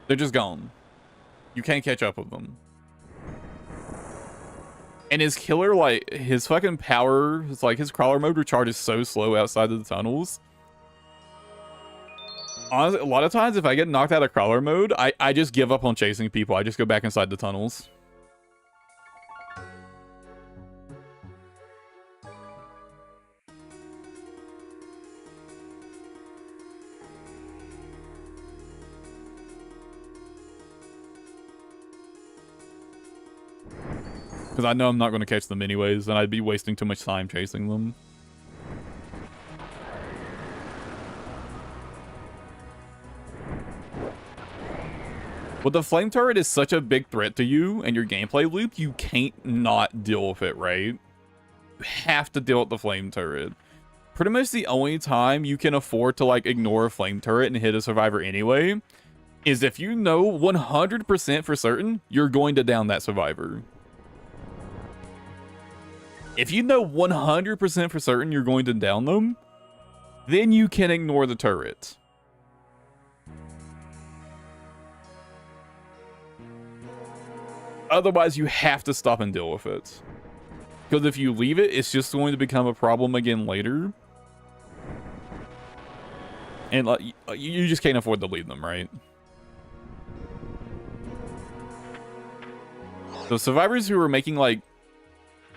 They're just gone. You can't catch up with them. And his killer, like, his fucking power, it's like his crawler mode recharge is so slow outside of the tunnels. Honestly, a lot of times if I get knocked out of crawler mode, I just give up on chasing people. I just go back inside the tunnels. Because I know I'm not going to catch them anyways, and I'd be wasting too much time chasing them. But the flame turret is such a big threat to you and your gameplay loop, you can't not deal with it, right? You have to deal with the flame turret. Pretty much the only time you can afford to like ignore a flame turret and hit a survivor anyway is if you know 100% for certain you're going to down that survivor. If you know 100% for certain you're going to down them, then you can ignore the turret. Otherwise, you have to stop and deal with it. Because if you leave it, it's just going to become a problem again later. And you just can't afford to leave them, right? The survivors who are making like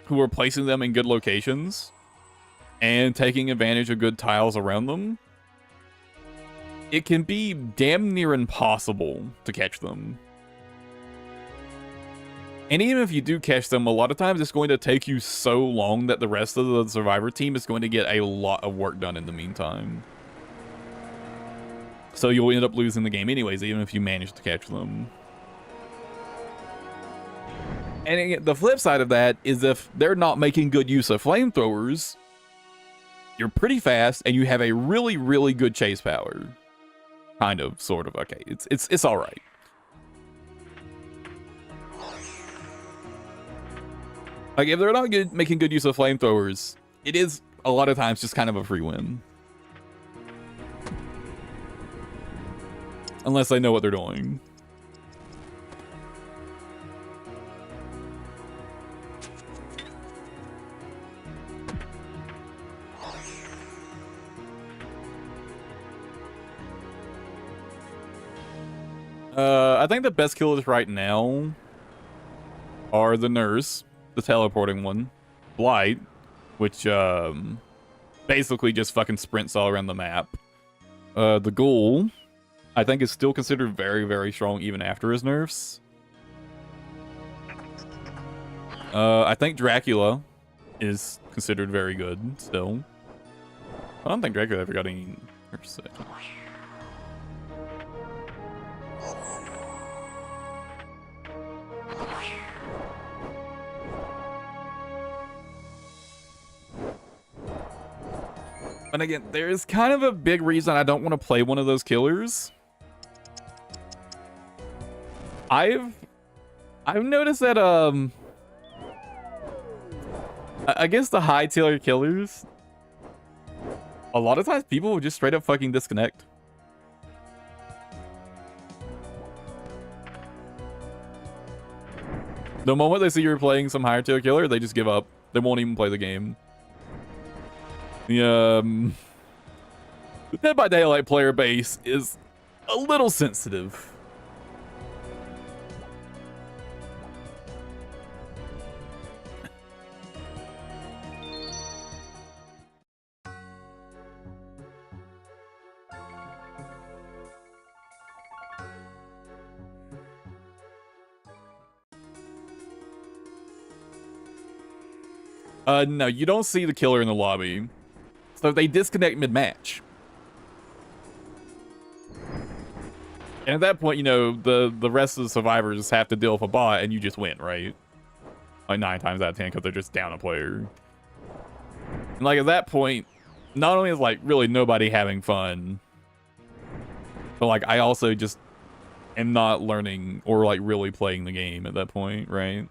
who are placing them in good locations and taking advantage of good tiles around them, it can be damn near impossible to catch them. And even if you do catch them, a lot of times it's going to take you so long that the rest of the survivor team is going to get a lot of work done in the meantime. So you'll end up losing the game anyways, even if you manage to catch them. And again, the flip side of that is if they're not making good use of flamethrowers, you're pretty fast and you have a really, really good chase power. Kind of, sort of. Okay, it's all right. Like, if they're not good, making good use of flamethrowers, it is a lot of times just kind of a free win. Unless they know what they're doing. I think the best killers right now are the nurse, the teleporting one, Blight, which basically just fucking sprints all around the map. The ghoul, I think, is still considered very, very strong even after his nerfs. I think Dracula is considered very good still. I don't think Dracula ever got any nerfs. And again, there's kind of a big reason I don't want to play one of those killers. I've noticed that I guess the high tier killers, a lot of times people will just straight up fucking disconnect. The moment they see you're playing some higher tier killer, they just give up. They won't even play the game. The Dead by Daylight player base is a little sensitive. No, you don't see the killer in the lobby. So they disconnect mid-match. And at that point, you know, the rest of the survivors have to deal with a bot and you just win, right? Like 9 times out of 10 because they're just down a player. And like at that point, not only is like really nobody having fun, but like I also just am not learning or like really playing the game at that point, right?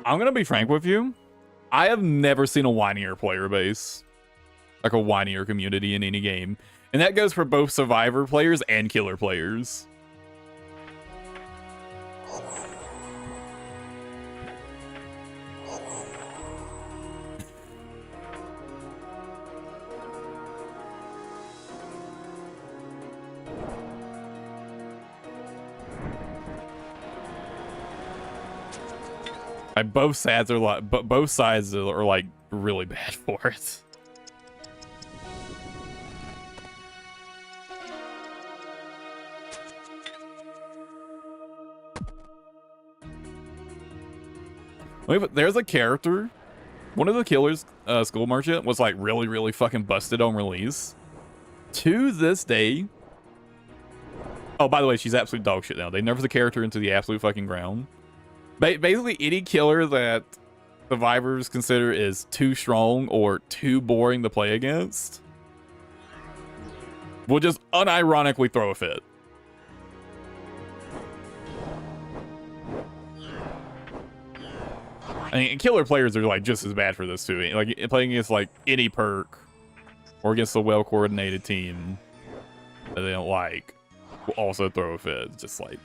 I'm gonna be frank with you. I have never seen a whinier player base. Like a whinier community in any game. And that goes for both survivor players and killer players. Like both sides are like really bad for it. Wait, there's a character. One of the killers, School Merchant, was like really fucking busted on release. To this day. Oh, by the way, she's absolute dog shit now. They nerfed the character into the absolute fucking ground. Basically, any killer that survivors consider is too strong or too boring to play against will just unironically throw a fit. I mean, killer players are like just as bad for this too. Like playing against like any perk or against a well-coordinated team that they don't like will also throw a fit. It's just like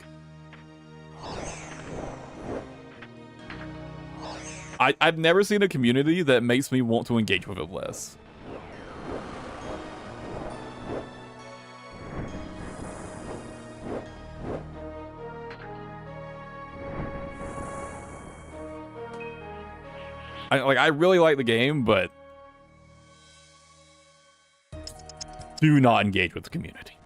I've never seen a community that makes me want to engage with it less. I really like the game, but do not engage with the community.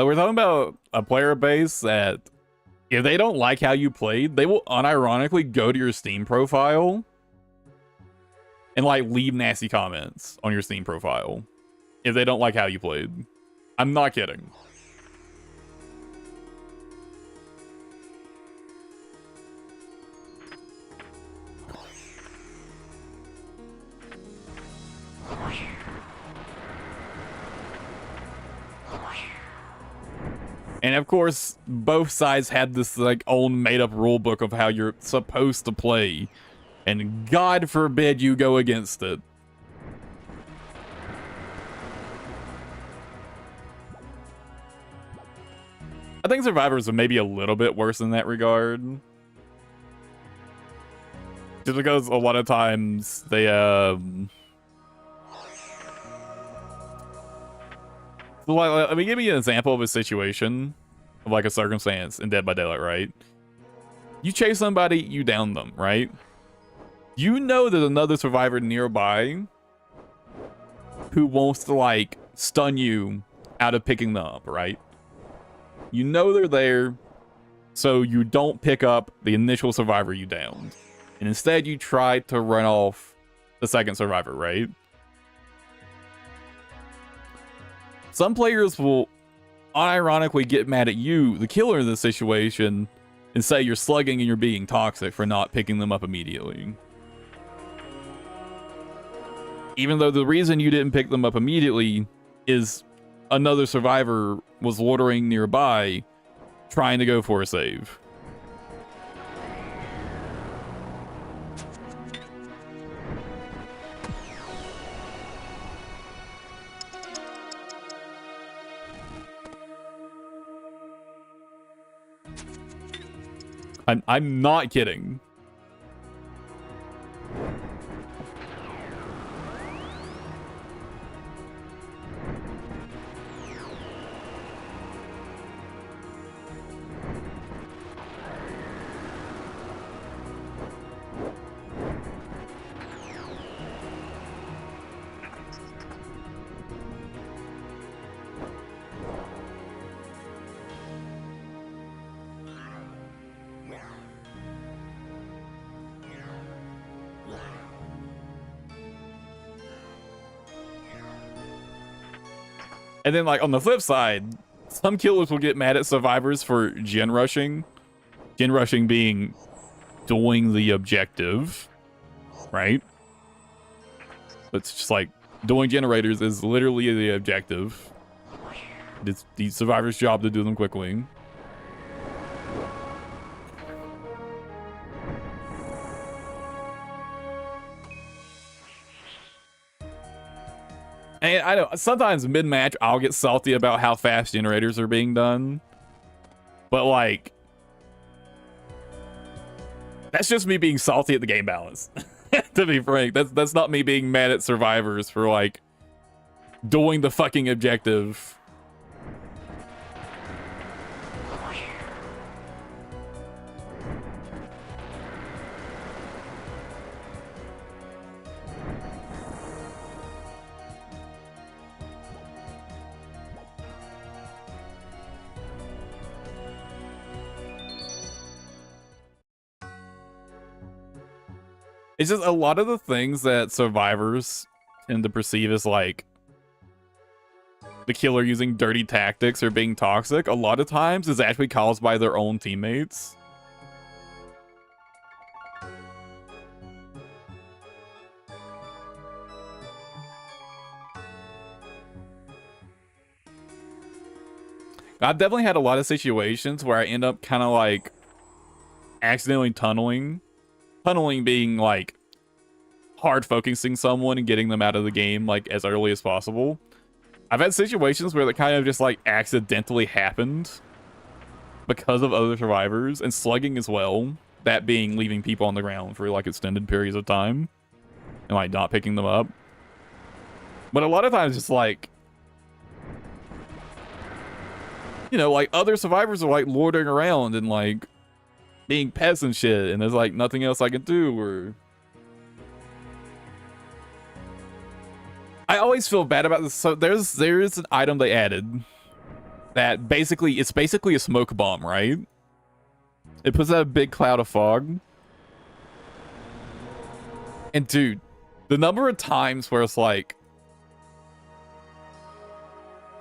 But we're talking about a player base that if they don't like how you played, they will unironically go to your Steam profile and like leave nasty comments on your Steam profile if they don't like how you played. I'm not kidding. And of course, both sides had this like own made-up rule book of how you're supposed to play, and God forbid you go against it. I think Survivors are maybe a little bit worse in that regard. Just because a lot of times they, So like, let me give you an example of a situation, of like a circumstance in Dead by Daylight, right? You chase somebody, you down them, right? You know there's another survivor nearby who wants to like stun you out of picking them up, right? You know they're there, so you don't pick up the initial survivor you downed. And instead you try to run off the second survivor, right? Some players will unironically get mad at you, the killer in this situation, and say you're slugging and you're being toxic for not picking them up immediately. Even though the reason you didn't pick them up immediately is another survivor was loitering nearby trying to go for a save. I'm not kidding. And then, like, on the flip side, some killers will get mad at survivors for gen rushing. Gen rushing being doing the objective, right? It's just like doing generators is literally the objective. It's the survivor's job to do them quickly. And I know sometimes mid-match I'll get salty about how fast generators are being done. But like, that's just me being salty at the game balance. To be frank, that's not me being mad at survivors for like doing the fucking objective. It's just a lot of the things that survivors tend to perceive as like the killer using dirty tactics or being toxic, a lot of times is actually caused by their own teammates. I've definitely had a lot of situations where I end up kind of like accidentally tunneling. Tunneling being like hard focusing someone and getting them out of the game like as early as possible. I've had situations where that kind of just like accidentally happened because of other survivors, and slugging as well. That being leaving people on the ground for like extended periods of time and like not picking them up. But a lot of times it's like, you know, like other survivors are like loitering around and like being pets and shit, and there's like nothing else I can do. Or I always feel bad about this. So there is an item they added that basically, it's basically a smoke bomb, right? It puts out a big cloud of fog. And dude, the number of times where it's like,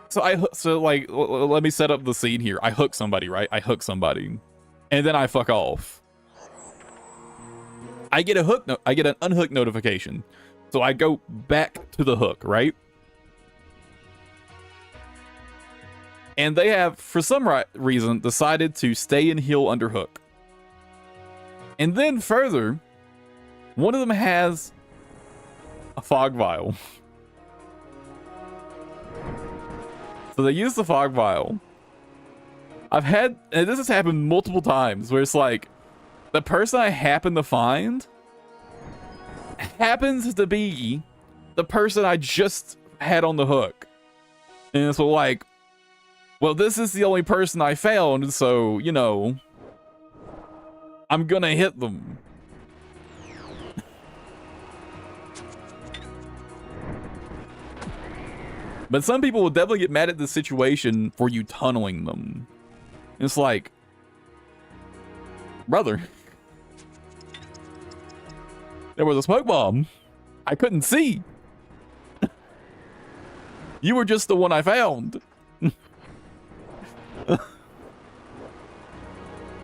so like, let me set up the scene here. I hook somebody, right? I hook somebody, and then I fuck off. I get I get an unhook notification. So I go back to the hook, right? And they have, for some reason, decided to stay and heal under hook. And then further, one of them has a fog vial. So they use the fog vial. I've had, and this has happened multiple times, where it's like, the person I happen to find happens to be the person I just had on the hook. And so like, well, this is the only person I found, so, you know, I'm gonna hit them. But some people will definitely get mad at the situation for you tunneling them. It's like, brother, there was a smoke bomb. I couldn't see. You were just the one I found.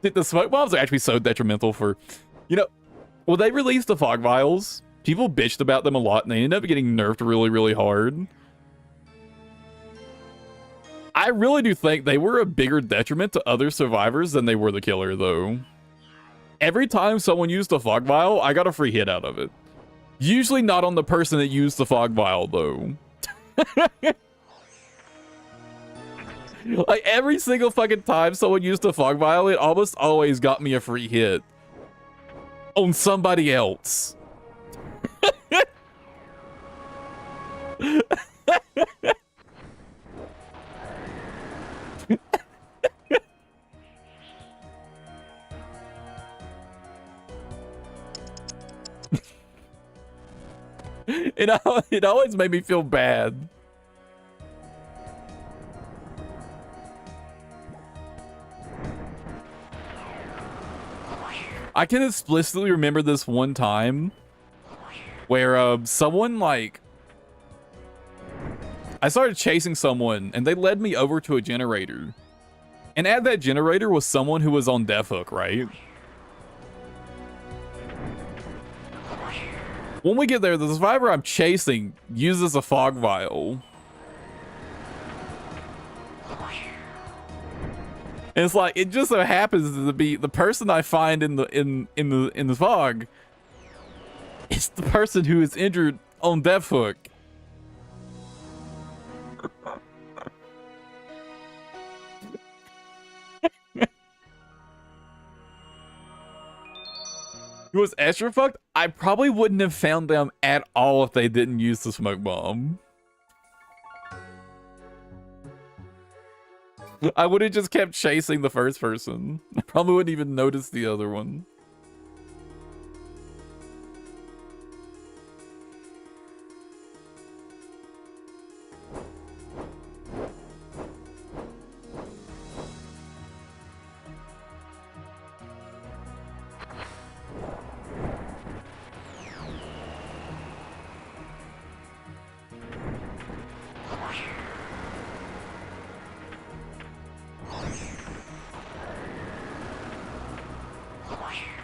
The smoke bombs are actually so detrimental for, you know, well, they released the fog vials. People bitched about them a lot, and they ended up getting nerfed really, really hard. I really do think they were a bigger detriment to other survivors than they were the killer, though. Every time someone used a fog vial, I got a free hit out of it. Usually not on the person that used the fog vial, though. Like, every single fucking time someone used a fog vial, it almost always got me a free hit. On somebody else. It always made me feel bad. I can explicitly remember this one time where someone, like, I started chasing someone and they led me over to a generator. And at that generator was someone who was on death hook, right? When we get there, the survivor I'm chasing uses a fog vial. And it's like, it just so happens to be the person I find in the fog. It's the person who is injured on death hook. Who was extra fucked? I probably wouldn't have found them at all if they didn't use the smoke bomb. I would have just kept chasing the first person. I probably wouldn't even notice the other one.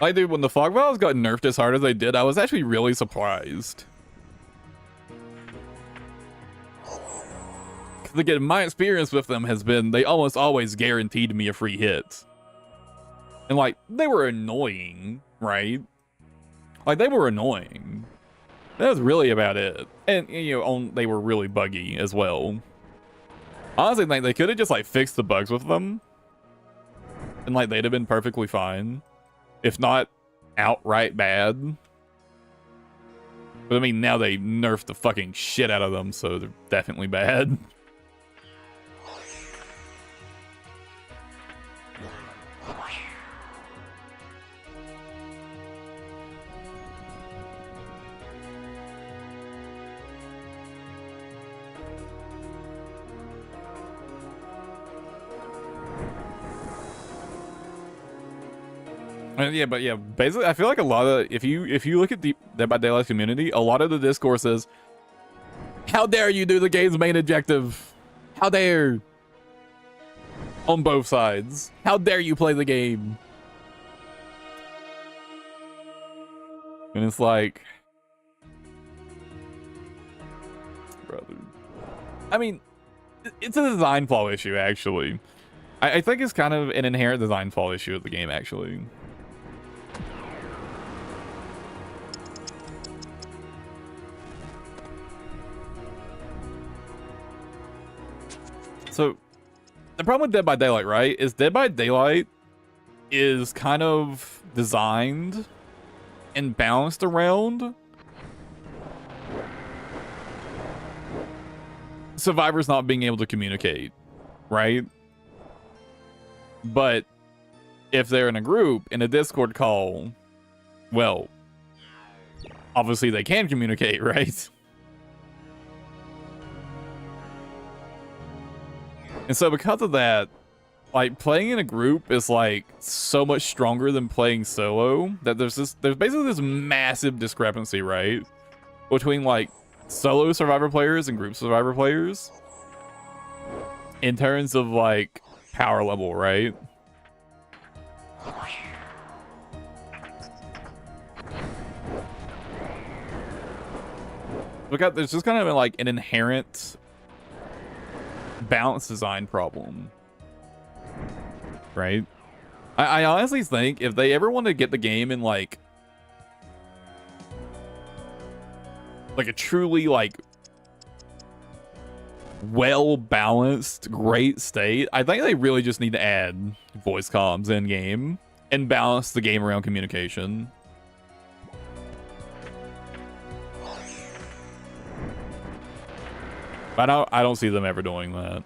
Like, dude, when the fog vials got nerfed as hard as they did, I was actually really surprised. Because again, my experience with them has been they almost always guaranteed me a free hit. And like, they were annoying, right? Like, they were annoying. That was really about it. And, you know, they were really buggy as well. Honestly, like, they could have just, like, fixed the bugs with them. And, like, they'd have been perfectly fine. If not outright bad. But I mean, now they nerfed the fucking shit out of them, so they're definitely bad. Yeah, but yeah, basically, I feel like a lot of if you look at the Dead by Daylight community, a lot of the discourse is, "How dare you do the game's main objective? How dare!" On both sides, how dare you play the game? And it's like, brother. I mean, it's a design flaw issue, actually. I think it's kind of an inherent design flaw issue of the game, actually. So, the problem with Dead by Daylight, right, is Dead by Daylight is kind of designed and balanced around survivors not being able to communicate, right? But if they're in a group, in a Discord call, well, obviously they can communicate, right? And so because of that, like, playing in a group is like so much stronger than playing solo that there's basically this massive discrepancy, right? Between like solo survivor players and group survivor players in terms of like power level, right? Look at, there's just kind of like an inherent balance design problem, right? I honestly think if they ever want to get the game in like a truly like well balanced great state, I think they really just need to add voice comms in game and balance the game around communication. I don't see them ever doing that.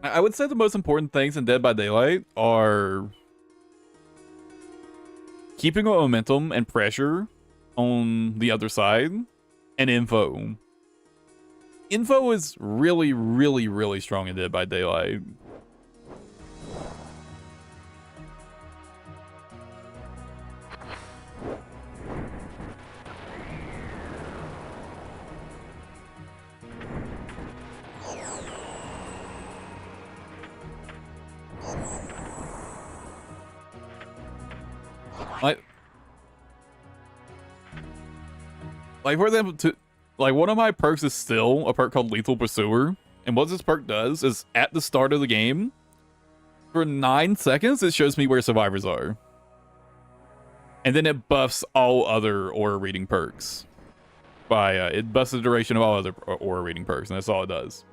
I would say the most important things in Dead by Daylight are keeping momentum and pressure on the other side, and info. Info is really, really, really strong in Dead by Daylight. Like for example, like one of my perks is still a perk called Lethal Pursuer, and what this perk does is at the start of the game, for 9 seconds, it shows me where survivors are, and then it buffs all other aura reading perks. It buffs the duration of all other aura reading perks, and that's all it does.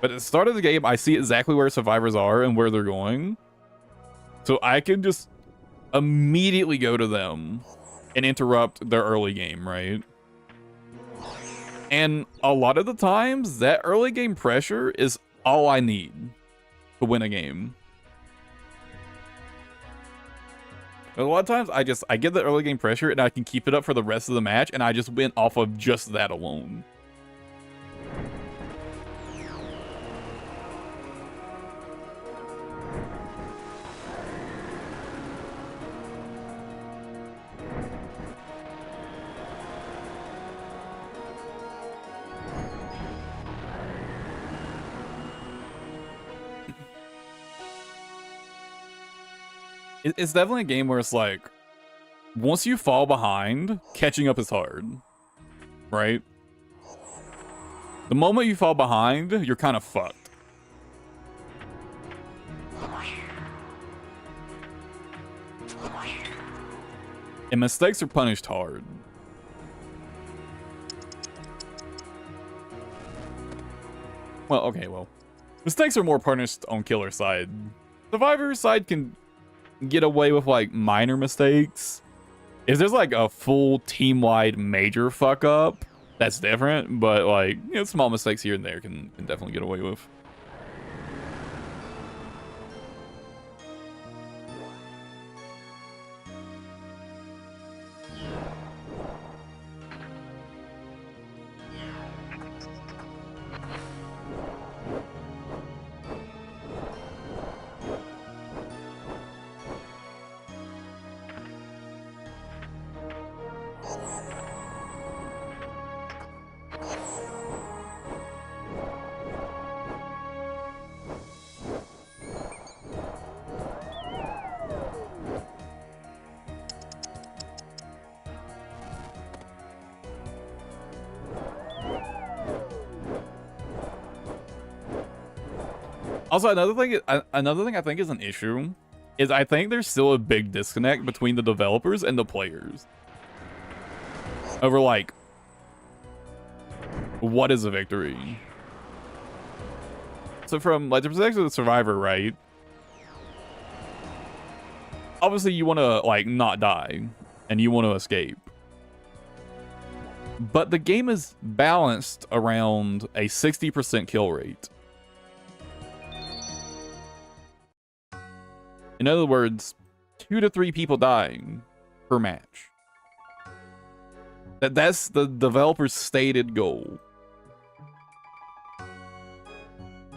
But at the start of the game, I see exactly where survivors are and where they're going, so I can just immediately go to them and interrupt their early game, right? And a lot of the times, that early game pressure is all I need to win a game. A lot of times, I get the early game pressure and I can keep it up for the rest of the match, and I just win off of just that alone. It's definitely a game where it's like, once you fall behind, catching up is hard, right? The moment you fall behind, you're kind of fucked. And mistakes are punished hard. Well, okay, well. Mistakes are more punished on killer side. Survivor side can get away with like minor mistakes. If there's like a full team-wide major fuck up, that's different. But like, you know, small mistakes here and there can definitely get away with. Also, another thing I think is an issue is I think there's still a big disconnect between the developers and the players over like what is a victory. So from like the perspective of the survivor, right? Obviously, you want to like not die and you want to escape. But the game is balanced around a 60% kill rate. In other words, 2 to 3 people dying per match. That's the developer's stated goal.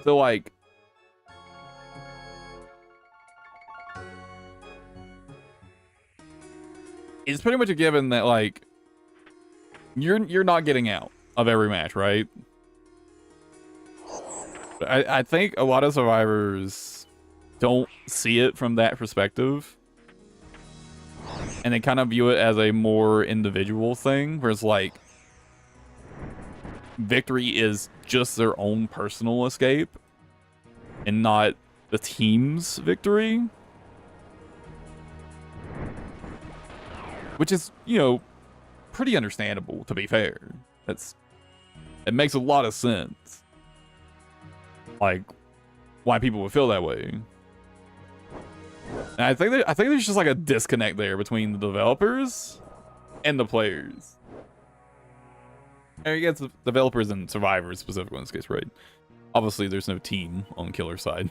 So like, it's pretty much a given that like you're not getting out of every match, right? But I think a lot of survivors don't see it from that perspective, and they kind of view it as a more individual thing, whereas like victory is just their own personal escape and not the team's victory, which is, you know, pretty understandable, to be fair. It makes a lot of sense, like why people would feel that way. And I think there's just like a disconnect there between the developers and the players. I guess the developers and survivors specifically in this case, right? Obviously, there's no team on killer side.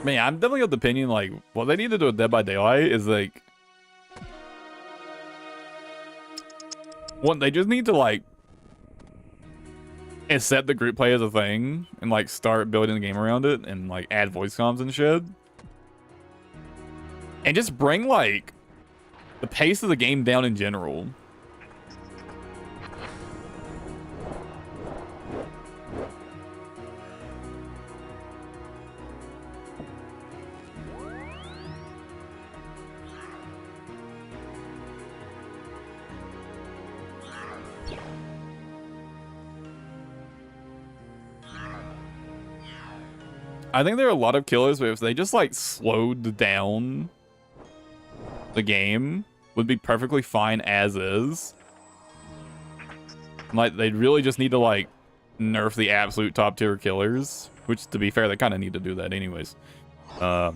Man, I'm definitely of the opinion, like, what they need to do with Dead by Daylight is, like, one, they just need to, like, accept the group play as a thing and, like, start building the game around it and, like, add voice comms and shit. And just bring, like, the pace of the game down in general. I think there are a lot of killers where if they just like slowed down the game, would be perfectly fine as is. Like they really just need to like nerf the absolute top tier killers, which to be fair, they kind of need to do that anyways. But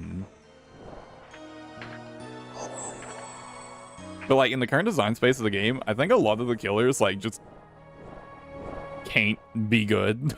like in the current design space of the game, I think a lot of the killers like just can't be good.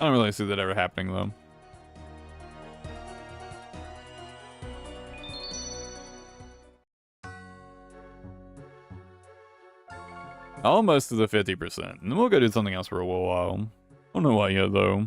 I don't really see that ever happening, though. Almost to the 50%. And then we'll go do something else for a little while. I don't know why yet, though.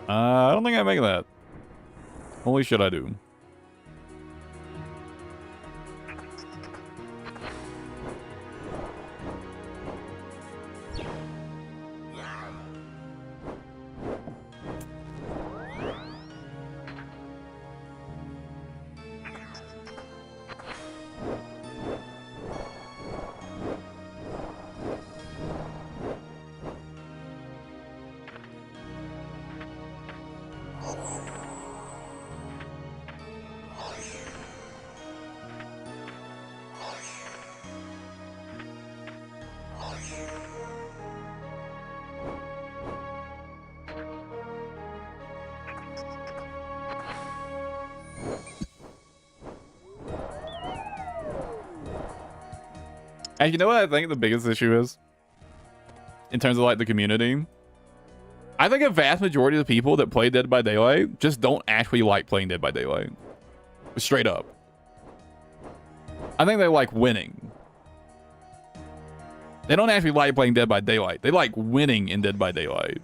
I don't think I make that. Holy shit, I do. And you know what I think the biggest issue is? In terms of like the community? I think a vast majority of the people that play Dead by Daylight just don't actually like playing Dead by Daylight. Straight up. I think they like winning. They don't actually like playing Dead by Daylight. They like winning in Dead by Daylight.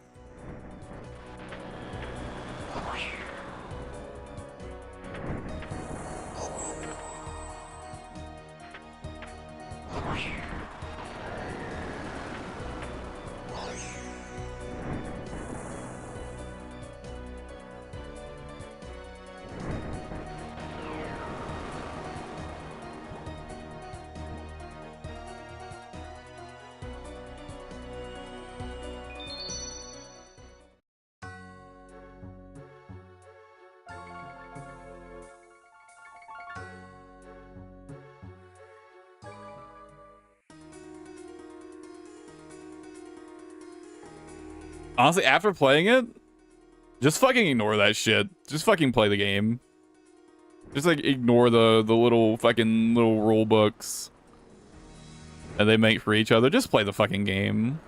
Honestly, after playing it, just fucking ignore that shit. Just fucking play the game. Just like ignore the little fucking little rule books that they make for each other. Just play the fucking game.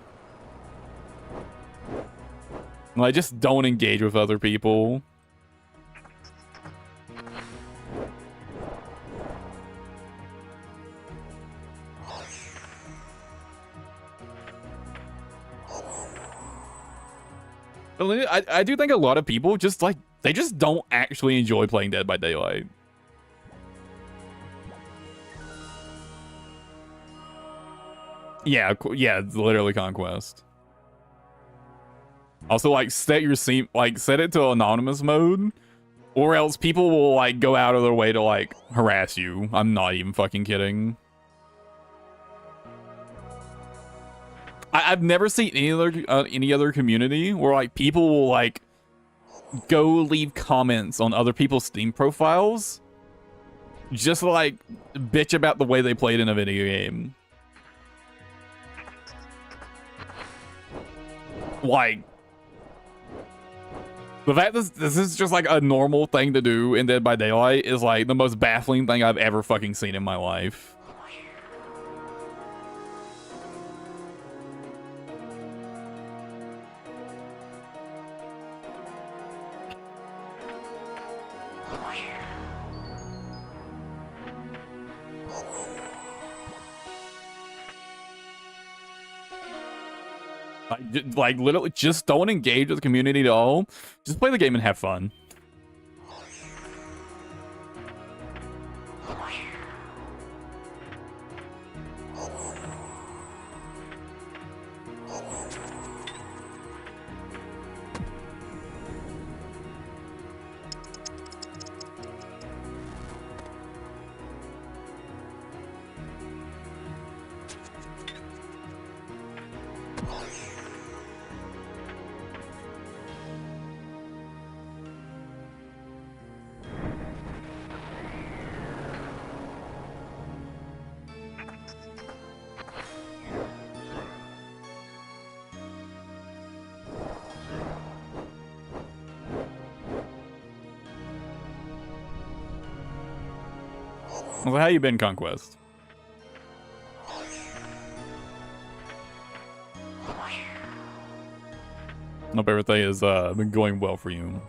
Like, just don't engage with other people. I do think a lot of people just like, they just don't actually enjoy playing Dead by Daylight. Yeah, yeah, it's literally conquest. Also, like, set your scene, like, set it to anonymous mode, or else people will, like, go out of their way to, like, harass you. I'm not even fucking kidding. I've never seen any other community where, like, people will, like, go leave comments on other people's Steam profiles just to, like, bitch about the way they played in a video game. Like, the fact that this is just like a normal thing to do in Dead by Daylight is like the most baffling thing I've ever fucking seen in my life. Like literally just don't engage with the community at all. Just play the game and have fun. Well, how you been, Conquest? Hope everything has been going well for you.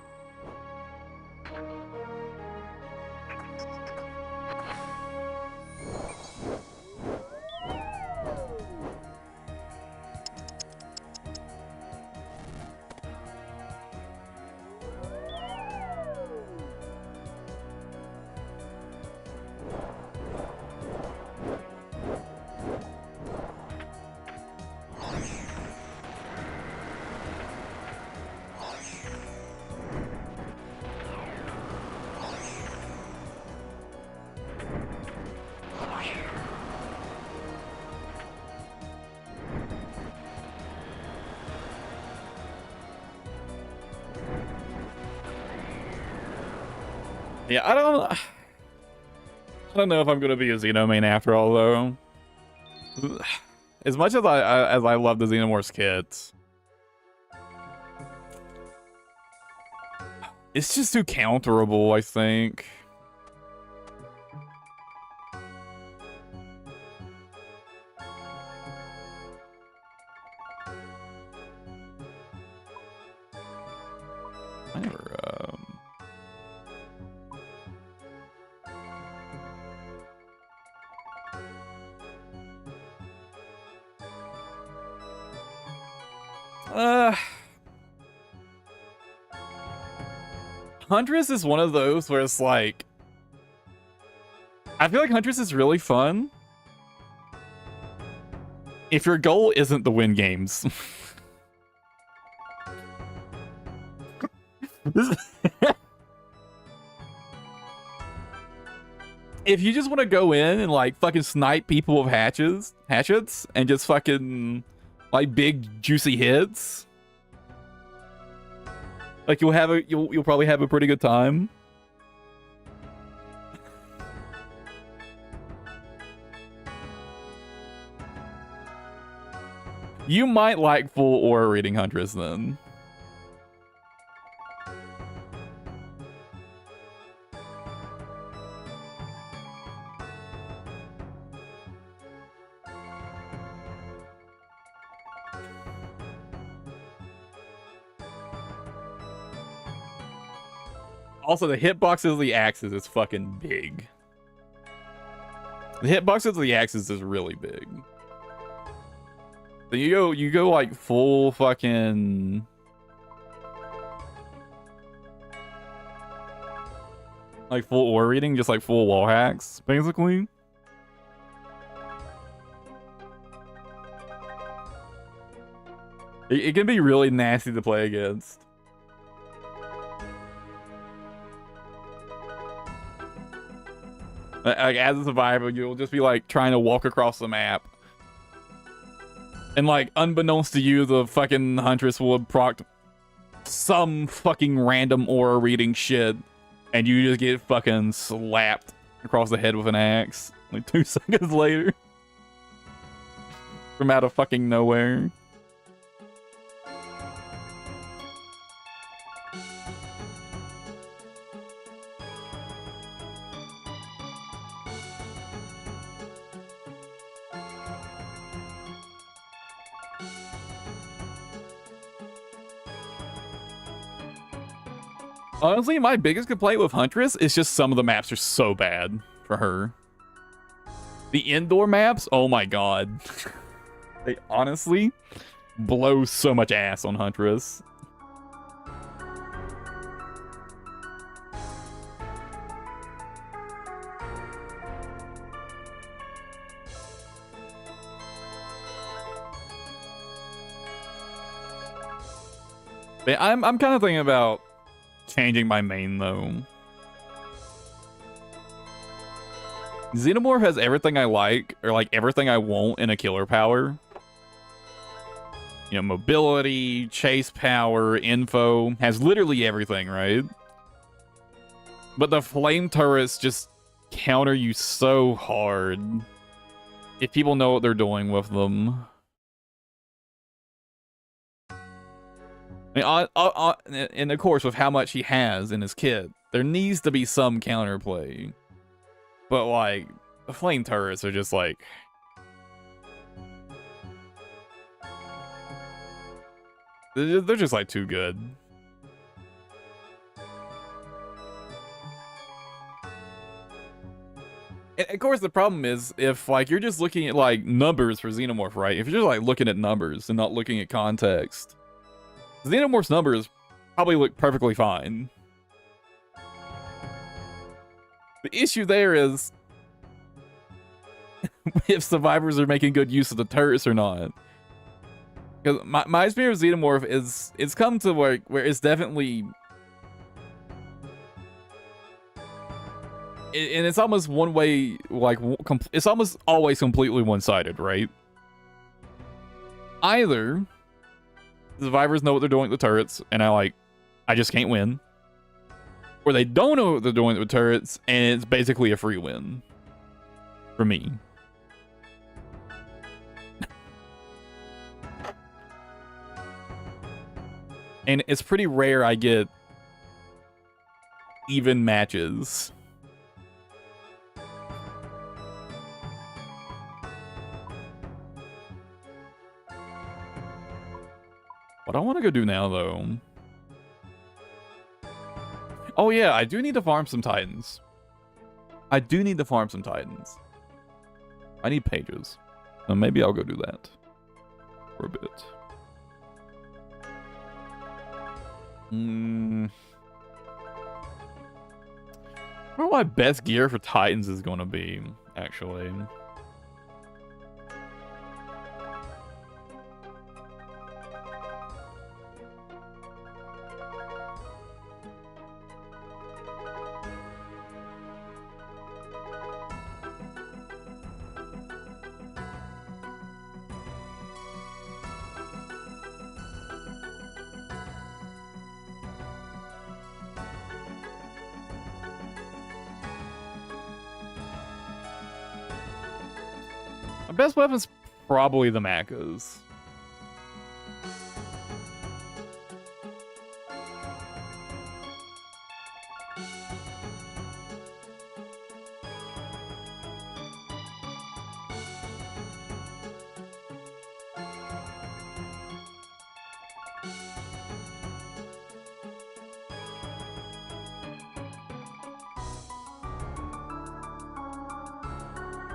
Yeah, I don't know if I'm gonna be a Xeno main after all, though. As much as I love the Xenomorphs kits, it's just too counterable, I think. I never, Huntress is one of those where it's like, I feel like Huntress is really fun if your goal isn't to win games. If you just want to go in and like fucking snipe people with hatchets and just fucking like big juicy hits, like you'll probably have a pretty good time. You might like full aura reading Huntress then. Also, the hitboxes of the axes is fucking big. The hitboxes of the axes is really big. So you go like full fucking like full aura reading, just like full wall hacks, basically. It can be really nasty to play against. Like, as a survivor, you'll just be, like, trying to walk across the map. And, like, unbeknownst to you, the fucking Huntress will have procced some fucking random aura reading shit. And you just get fucking slapped across the head with an axe. Like, 2 seconds later. From out of fucking nowhere. Honestly, my biggest complaint with Huntress is just some of the maps are so bad for her. The indoor maps, oh my god. They honestly blow so much ass on Huntress. But I'm kind of thinking about changing my main, though. Xenomorph has everything I like, or like everything I want in a killer power. You know, mobility, chase power, info, has literally everything, right? But the flame turrets just counter you so hard if people know what they're doing with them. I mean, and of course, with how much he has in his kit, there needs to be some counterplay. But, like, the flame turrets are just, like... They're just, like, too good. And, of course, the problem is, if, like, you're just looking at, like, numbers for Xenomorph, right? If you're just, like, looking at numbers and not looking at context... Xenomorph's numbers probably look perfectly fine. The issue there is if survivors are making good use of the turrets or not. Because my experience with Xenomorph is it's come to where it's definitely... And it's almost one way, like, it's almost always completely one-sided, right? Either... survivors know what they're doing with the turrets, and I just can't win. Or they don't know what they're doing with the turrets, and it's basically a free win. For me. And it's pretty rare I get even matches. What I want to go do now, though... Oh yeah, I do need to farm some Titans. I do need to farm some Titans. I need pages. So maybe I'll go do that. For a bit. I don't know what my best gear for Titans is going to be, actually. My best weapon's probably the Macas.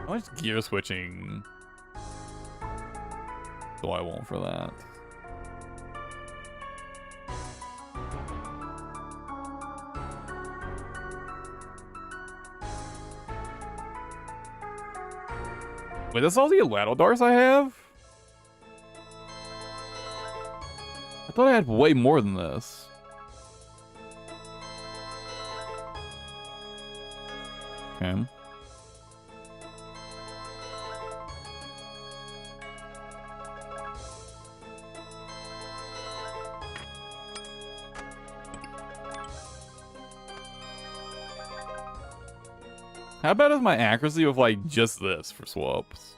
How much gear switching do I want for that? Wait, that's all the Elato darts I have? thought I had way more than this. Okay. How about is my accuracy with like just this for swaps?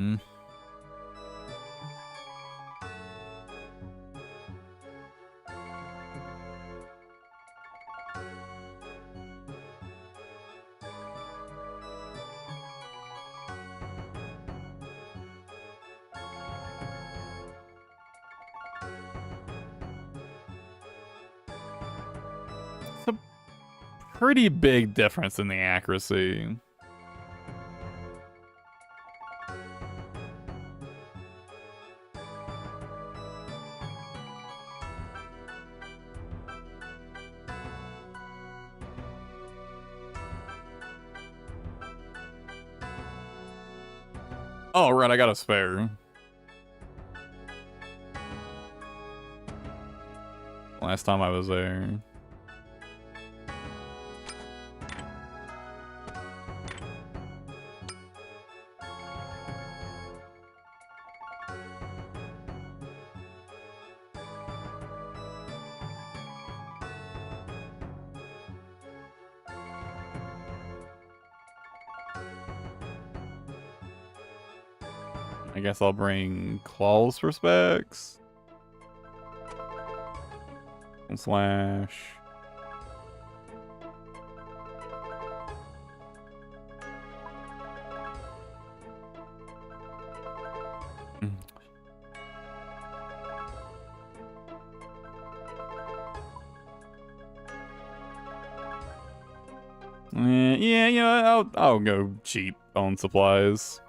Hmm. It's a pretty big difference in the accuracy. Oh, right, I got a spare. Last time I was there. I guess I'll bring claws for specs. Slash. Yeah, I'll go cheap on supplies.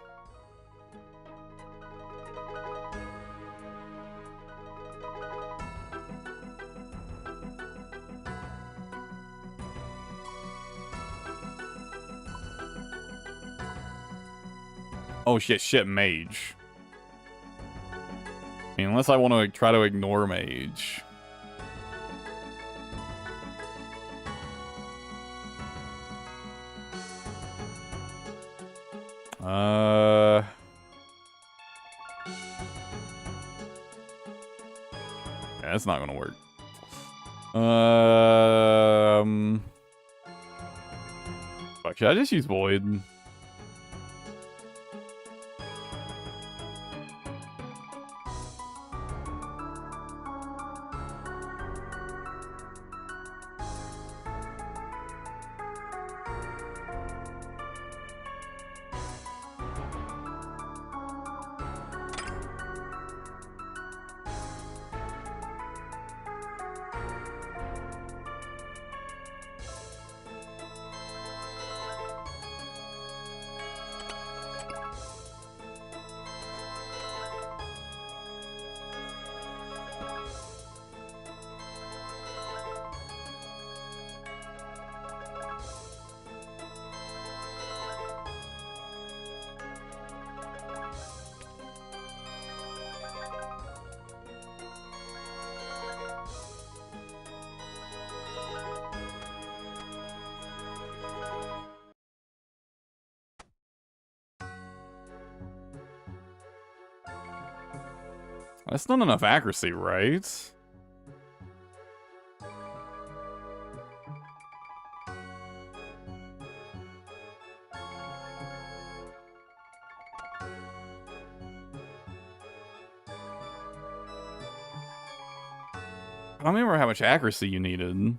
Oh shit, mage. I mean, unless I want to try to ignore mage. Yeah, that's not gonna work. Fuck, should I just use void? That's not enough accuracy, right? I don't remember how much accuracy you needed.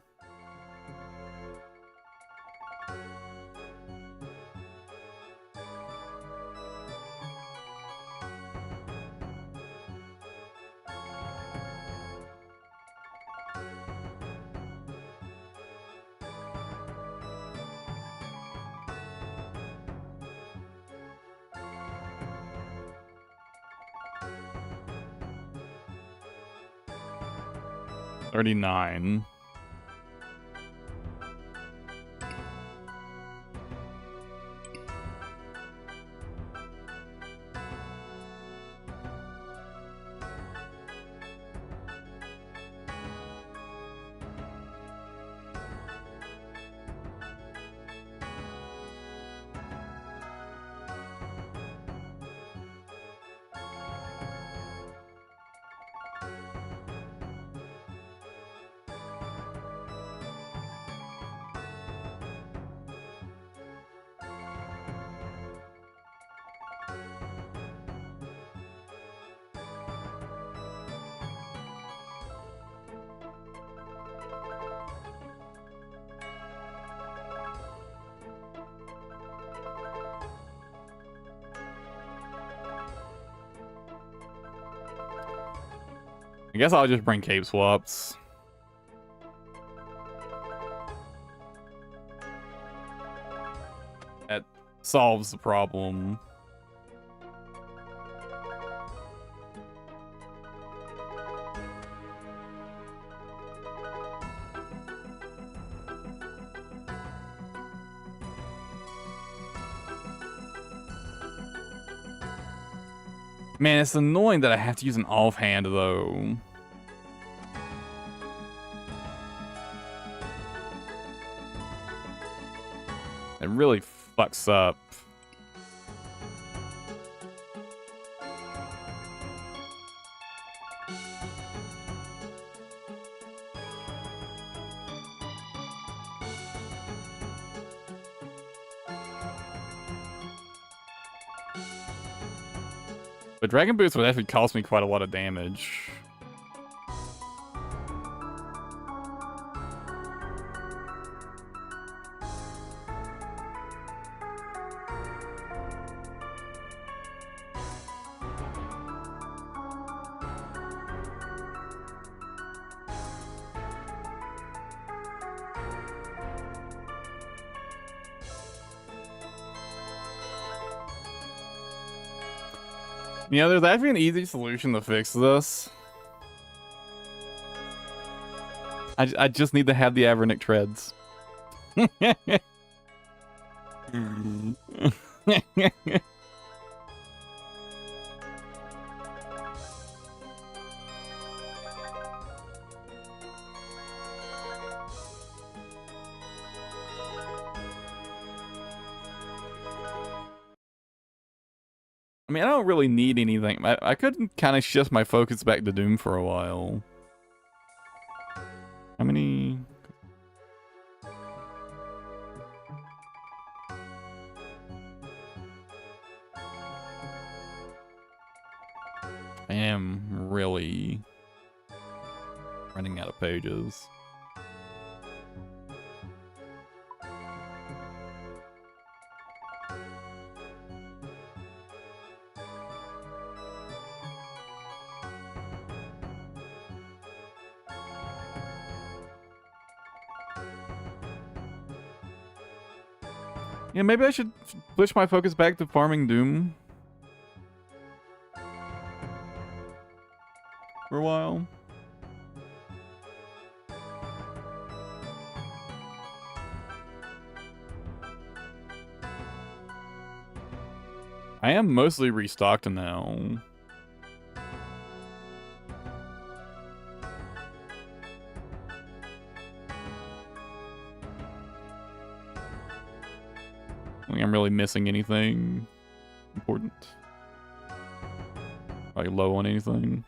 39. I guess I'll just bring cape swaps. That solves the problem. Man, it's annoying that I have to use an offhand, though. It really fucks up. But Dragon Boots would actually cost me quite a lot of damage. You know, there's actually an easy solution to fix this. I just need to have the Avernic treads. I mean, I don't really need anything. I could kind of shift my focus back to Doom for a while. How many? I am really running out of pages. Yeah, maybe I should push my focus back to farming Doom for a while. I am mostly restocked now. I don't think I'm really missing anything important. Like low on anything.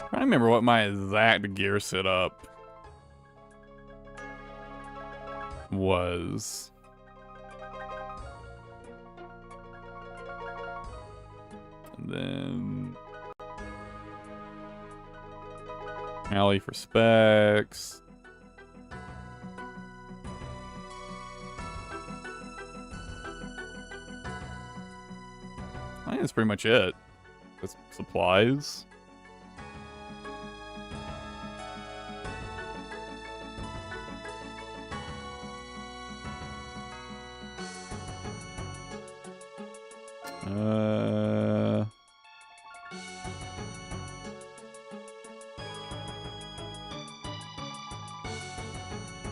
I remember what my exact gear setup was. And then Alley for specs. I think that's pretty much it. That's supplies.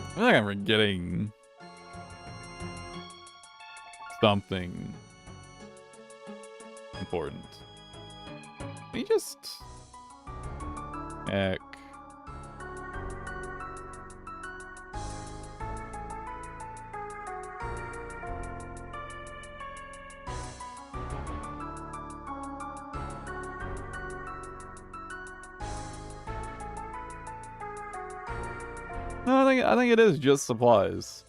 I feel like I'm forgetting something important. Let me just check. No, I think it is just supplies.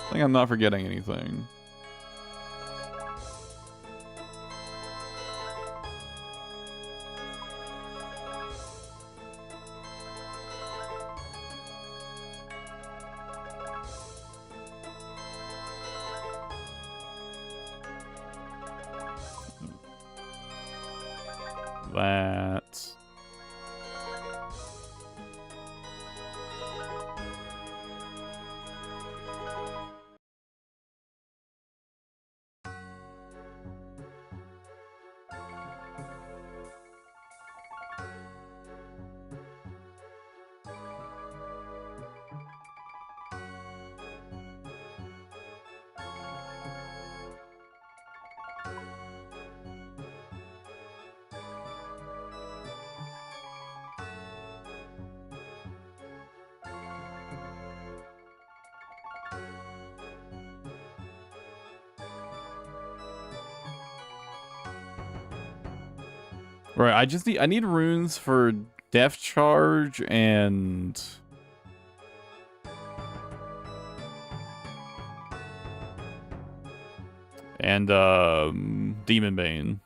I think I'm not forgetting anything. That. Right, I need runes for Death Charge and Demon Bane.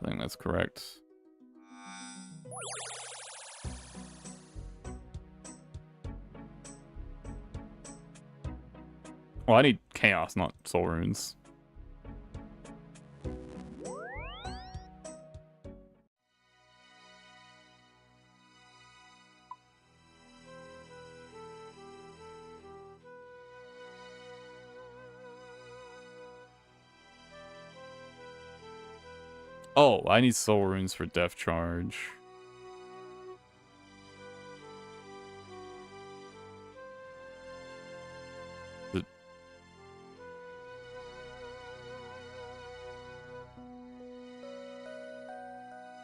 I think that's correct. Well, I need chaos, not soul runes. Oh, I need soul runes for Death Charge.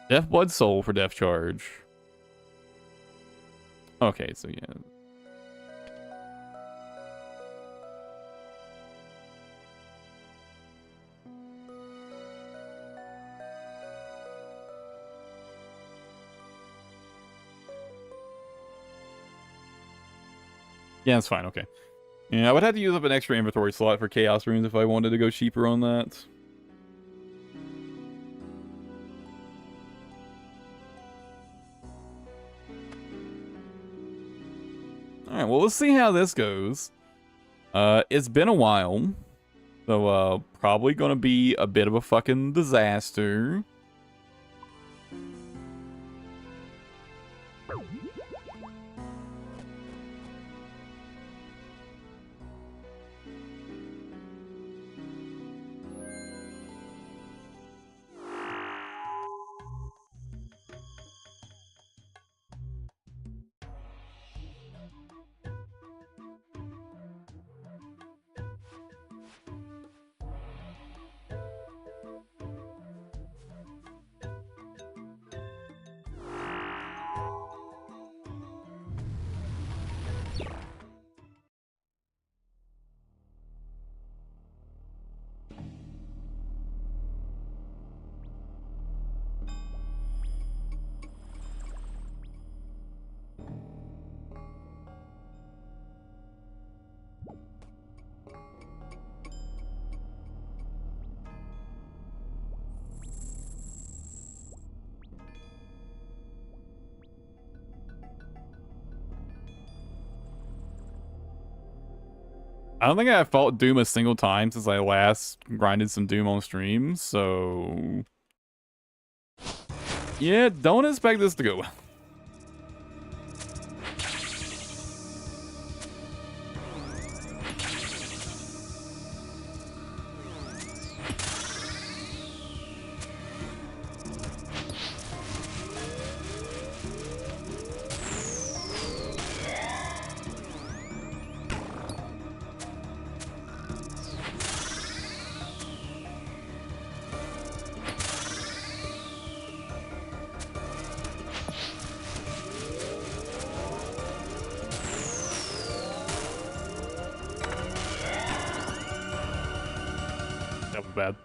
Death Blood Soul for Death Charge. Okay, so yeah. Yeah, that's fine, okay. Yeah, I would have to use up an extra inventory slot for Chaos Runes if I wanted to go cheaper on that. Alright, well, let's see how this goes. It's been a while. So, probably gonna be a bit of a fucking disaster. I don't think I fought Doom a single time since I last grinded some Doom on stream, so... Yeah, don't expect this to go well. That was bad.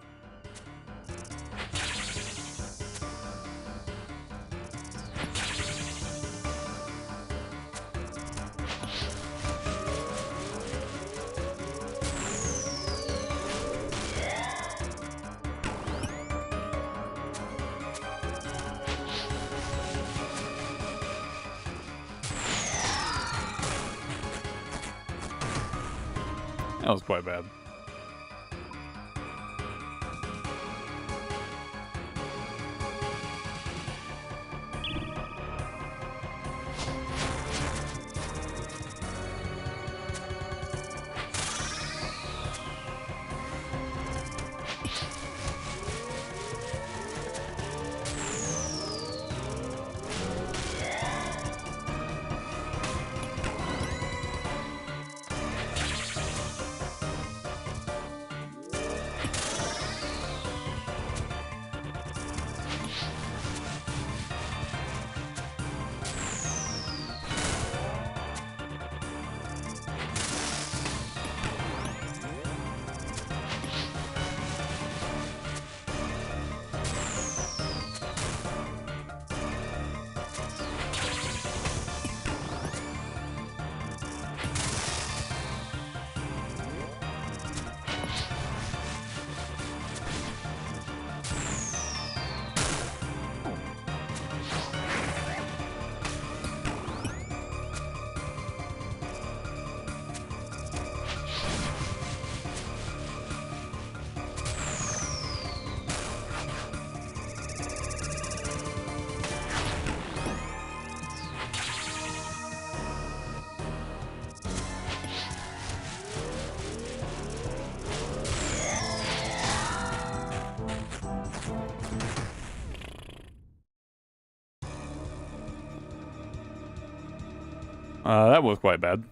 That was quite bad. That was quite bad.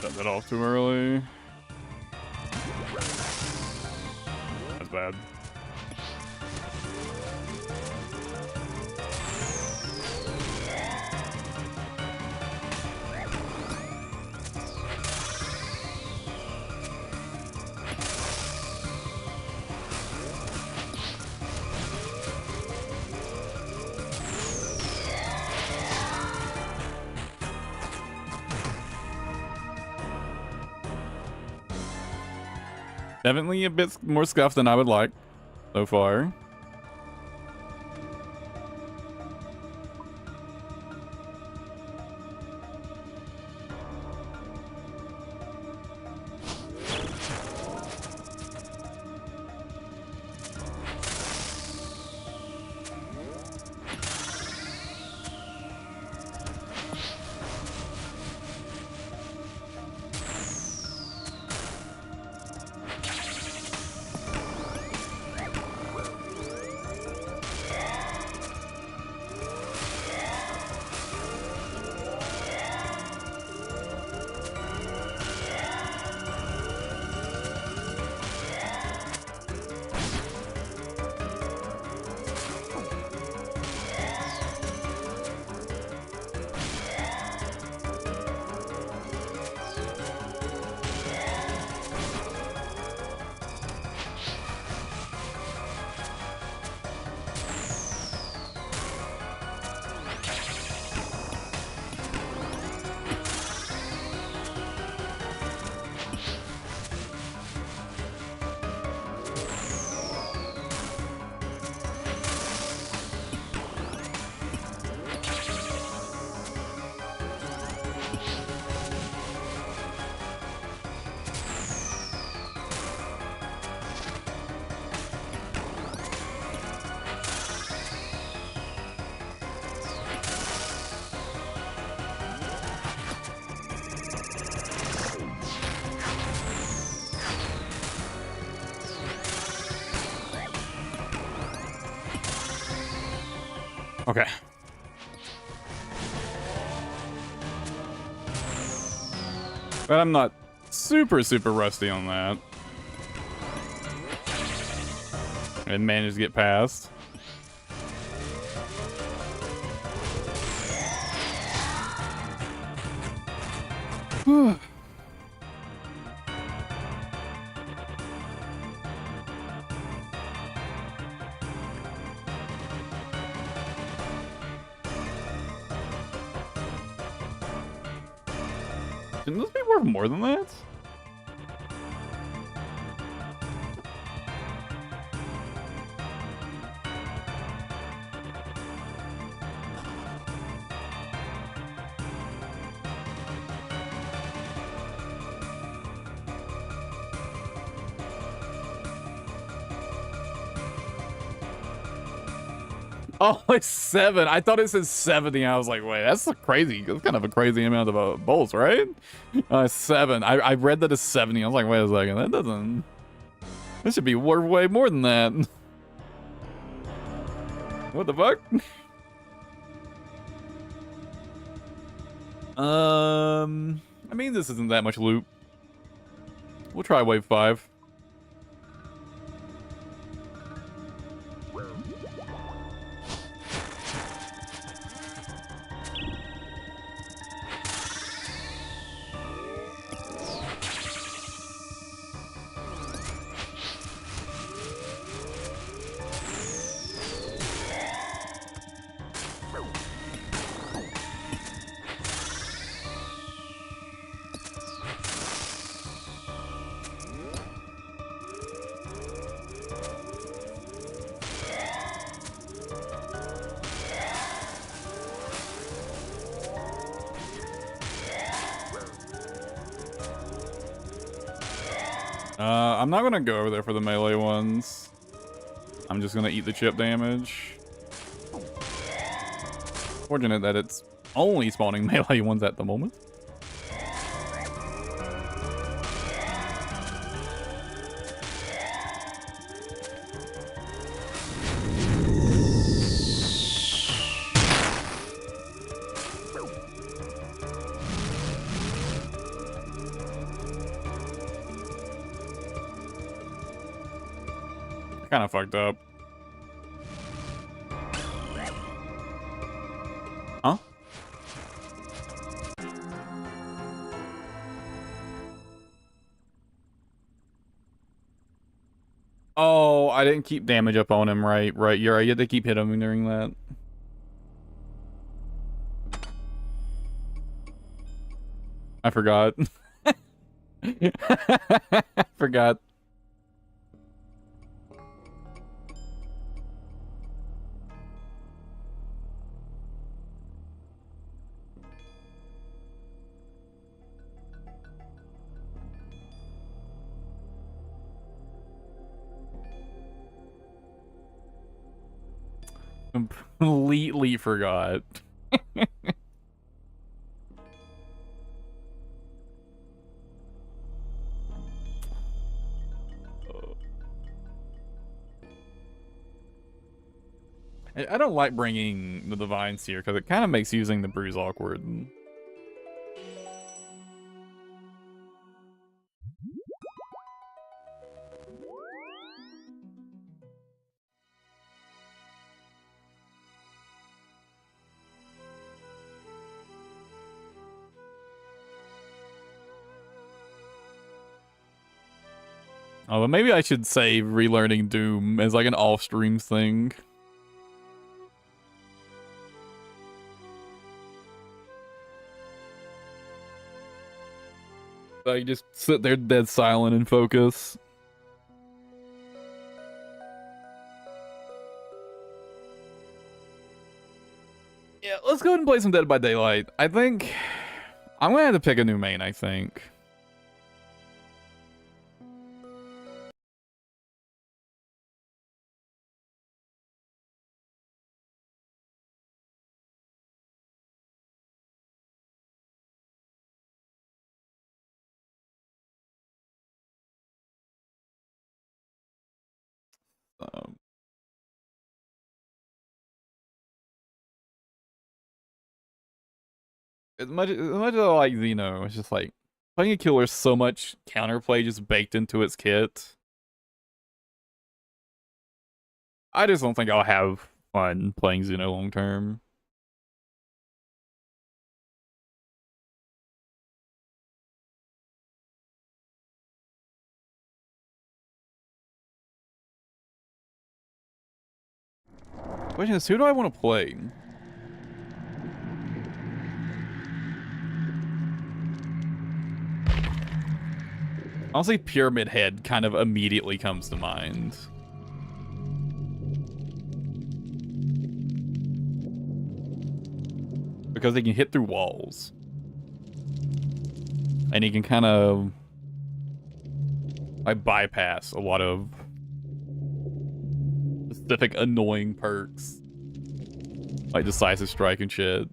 Cut that off too early. bad. Definitely a bit more scuffed than I would like so far. Okay. But I'm not super rusty on that. And managed to get past. Whew. Shouldn't this be worth more than that? Oh, it's 7. I thought it said 70. I was like, wait, that's crazy. That's kind of a crazy amount of bolts, right? 7. I read that as 70. I was like, wait a second. That doesn't... This should be worth way more than that. What the fuck? I mean, this isn't that much loot. We'll try wave 5. I'm not gonna go over there for the melee ones. I'm just gonna eat the chip damage. Fortunate that it's only spawning melee ones at the moment. Kind of fucked up. Huh? Oh, I didn't keep damage up on him, right? Right, you're right. You had to keep hitting him during that. I forgot. I forgot. Completely forgot. I don't like bringing the divines here because it kind of makes using the bruise awkward. Oh, but maybe I should save relearning Doom as like an off-stream thing. Like, just sit there dead silent and focus. Yeah, let's go ahead and play some Dead by Daylight. I think I'm gonna have to pick a new main, I think. As much as I like Xeno, it's just like playing a killer so much counterplay just baked into its kit. I just don't think I'll have fun playing Xeno long term. Question is, who do I want to play? Honestly, Pyramid Head kind of immediately comes to mind. Because he can hit through walls. And he can kind of like bypass a lot of specific annoying perks. Like Decisive Strike and shit.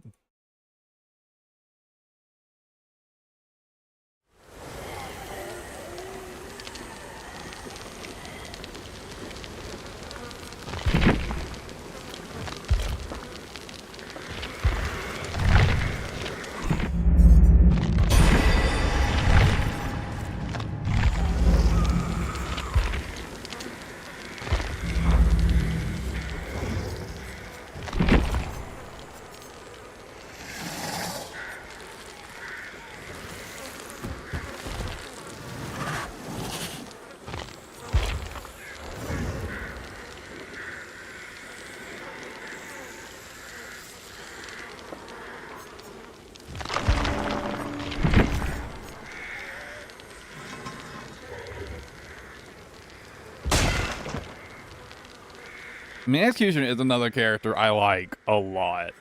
I mean, Executioner is another character I like a lot.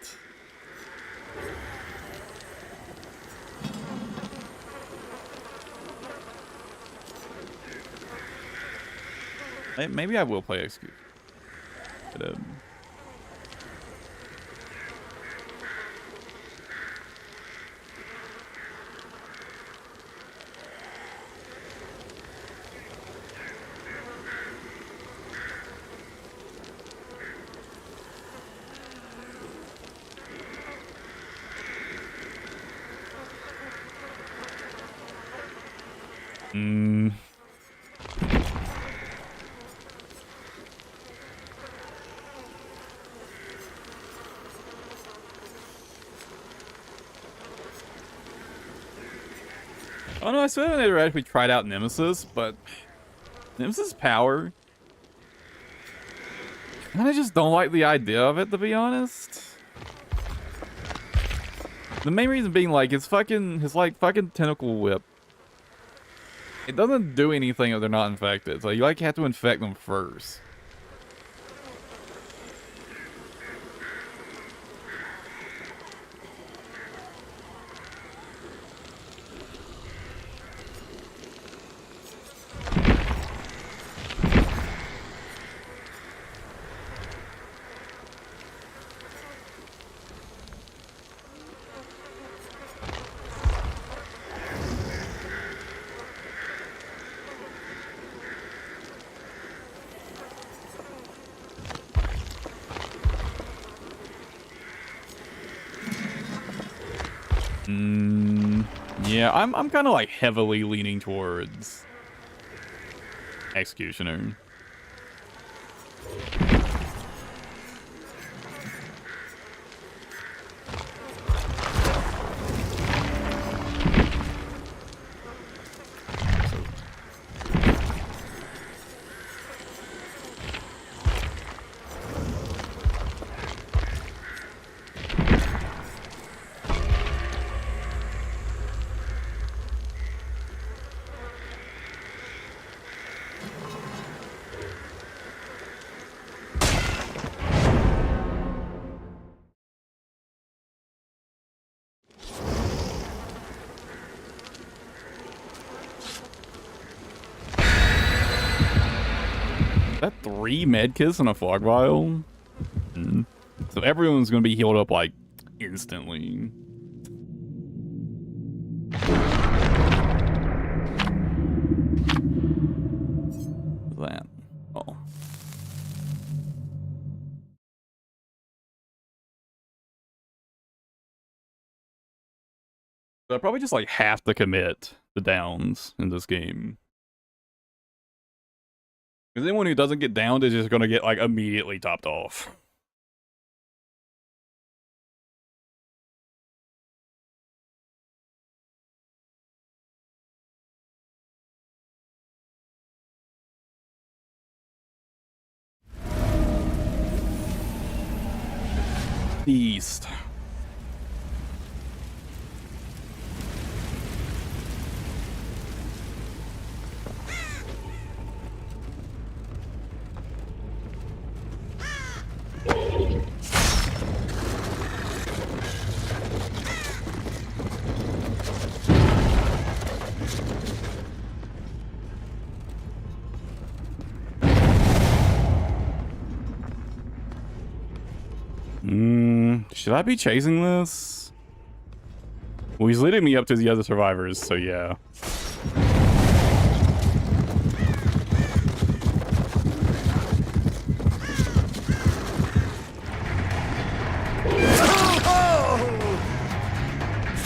Maybe I will play Executioner. But, Oh no, I still haven't ever actually tried out Nemesis, but Nemesis power, I just don't like the idea of it, to be honest. The main reason being, like, his fucking tentacle whip. It doesn't do anything if they're not infected, so you like have to infect them first. Yeah, I'm kind of like heavily leaning towards Executioner. That 3 medkits and a fog vial? So everyone's gonna be healed up like instantly. That. Oh. So I probably just like have to commit the downs in this game. Because anyone who doesn't get downed is just gonna get like immediately topped off. Beast. Should I be chasing this? Well, he's leading me up to the other survivors, so yeah.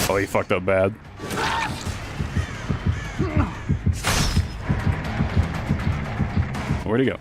Oh, he fucked up bad. Where'd he go?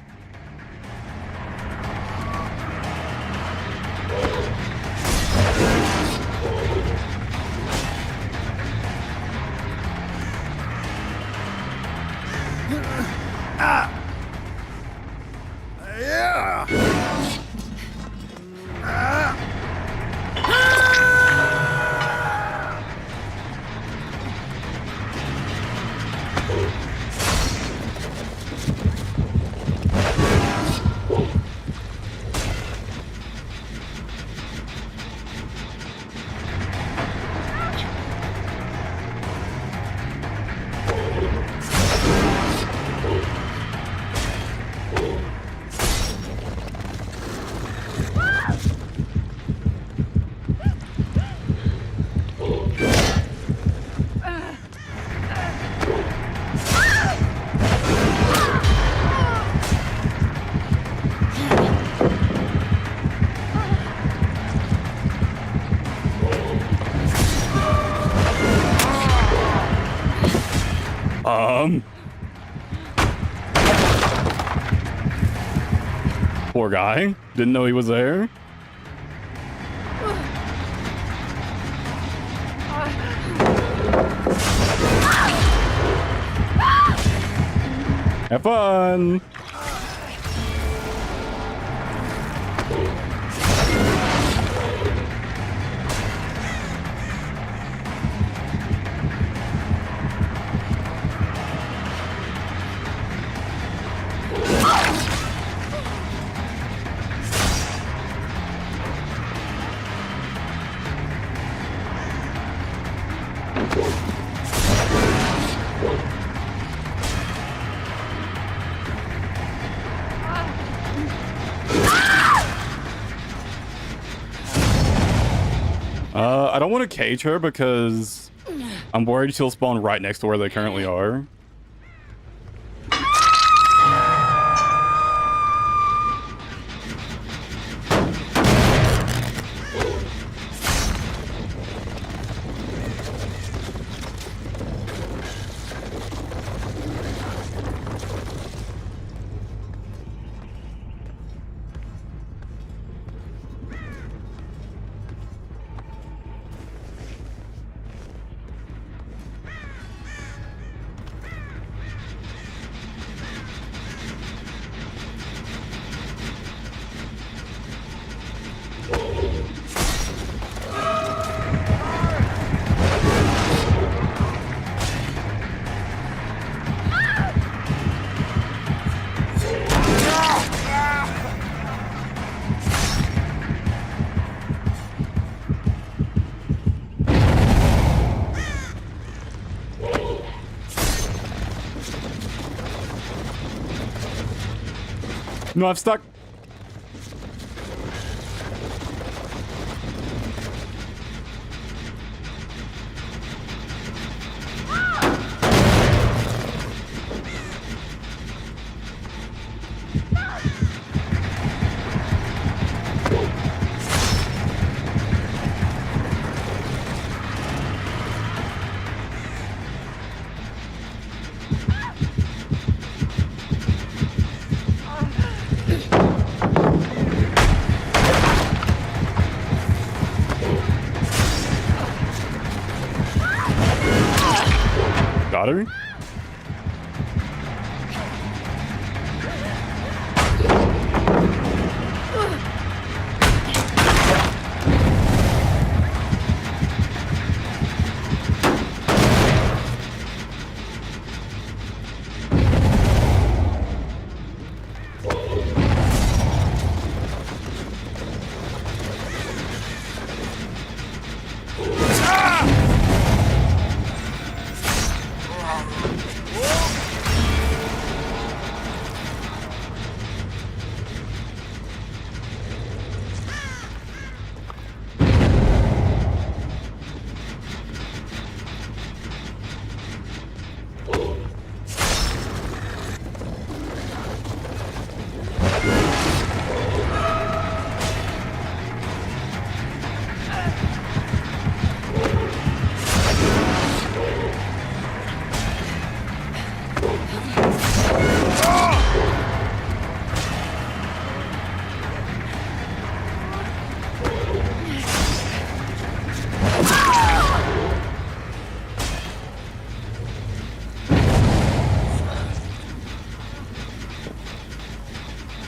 Poor guy. Didn't know he was there. Have fun. I don't want to cage her because I'm worried she'll spawn right next to where they currently are. No, I'm stuck. Got her?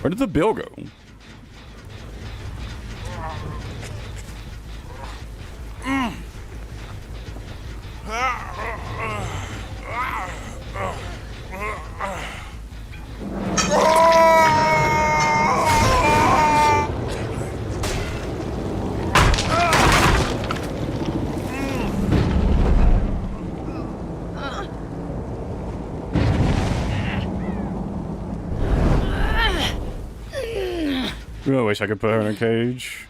Where did the bill go? I wish I could put her in a cage.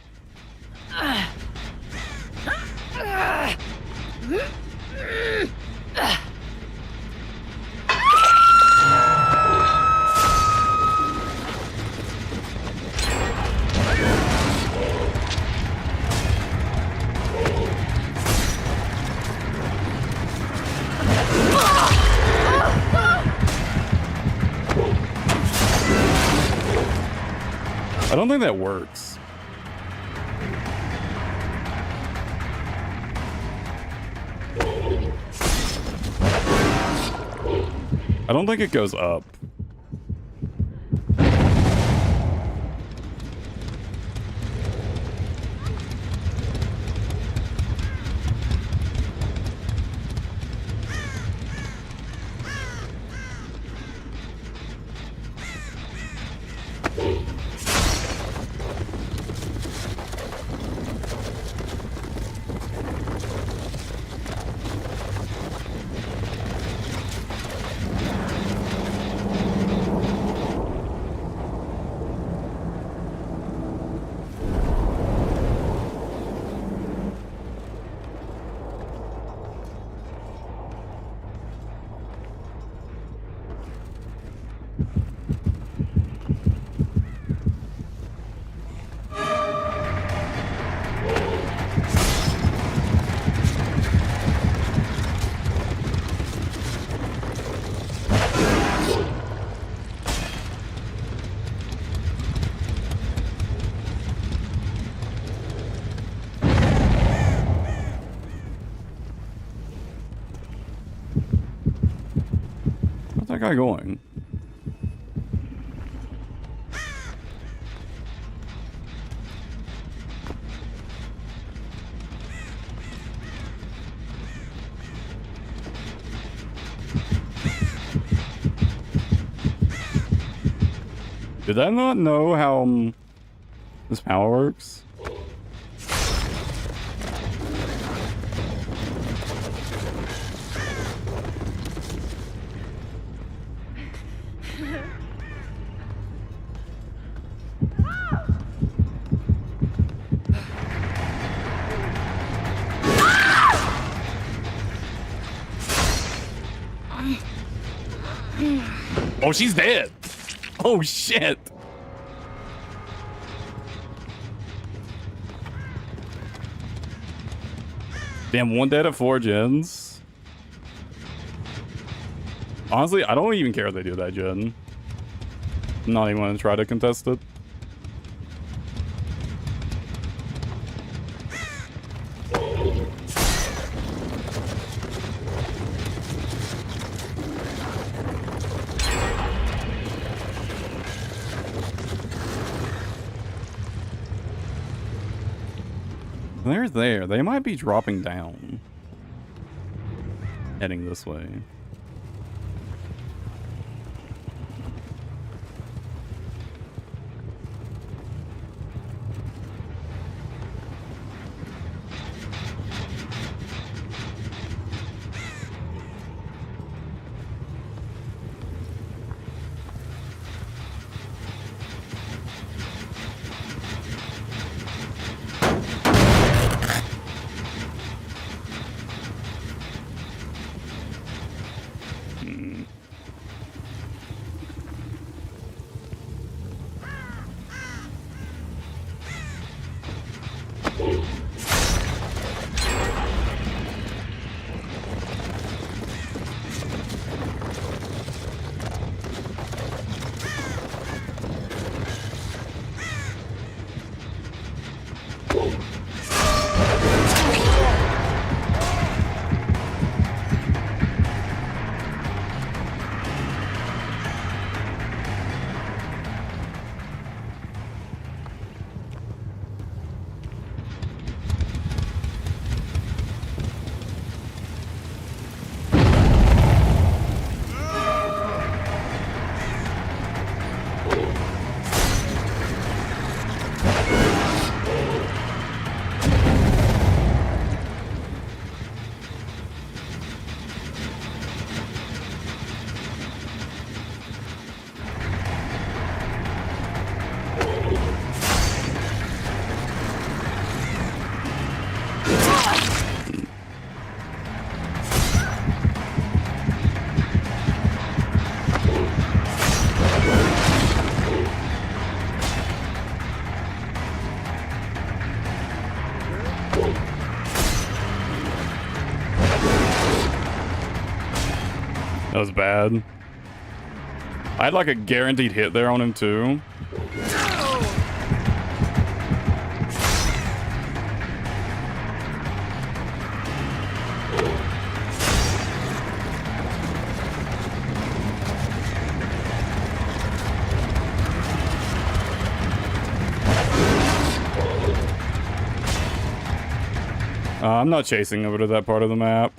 I don't think that works. I don't think it goes up. guy going? Did I not know how this power works? Oh, she's dead. Oh, shit. Damn, 1 dead at 4 gens. Honestly, I don't even care if they do that gen. I'm not even going to try to contest it. They're there. They might be dropping down. Heading this way. That was bad. I had like a guaranteed hit there on him too. I'm not chasing over to that part of the map.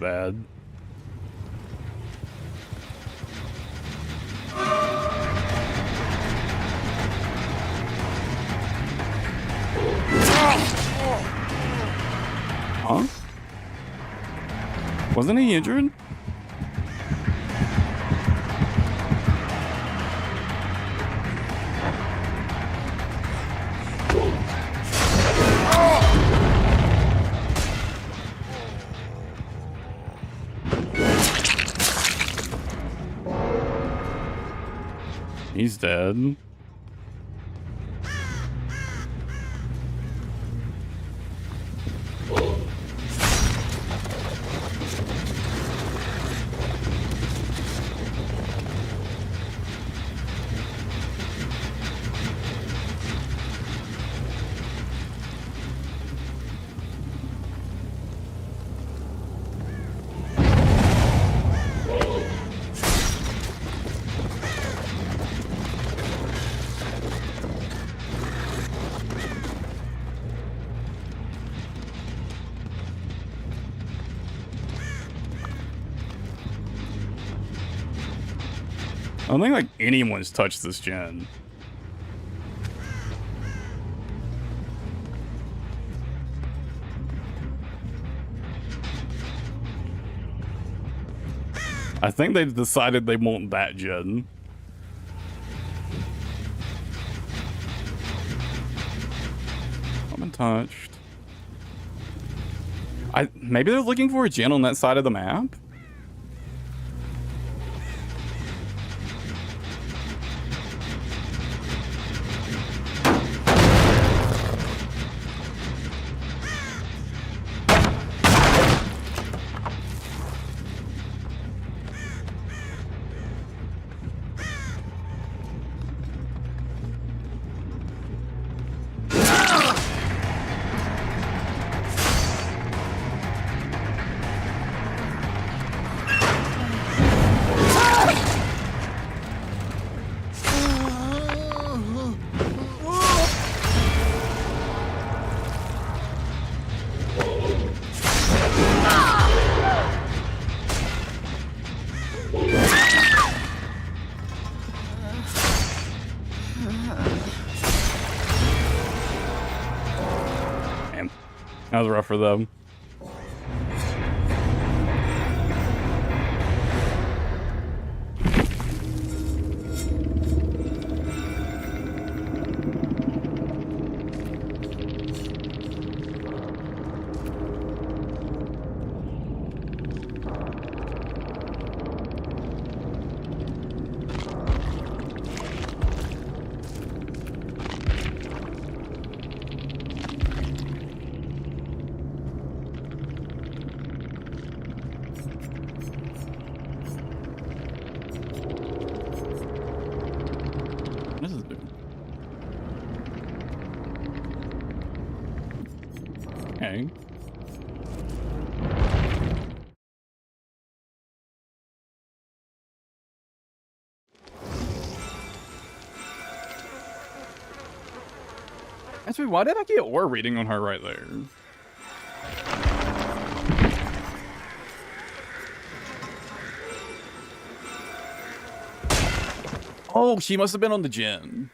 bad. Huh? Wasn't he injured? He's dead. I don't think like anyone's touched this gen. I think they've decided they want that gen. I've been touched. Maybe they're looking for a gen on that side of the map? That was rough for them. Okay. Actually, why did I get ore reading on her right there? Oh, she must have been on the gen.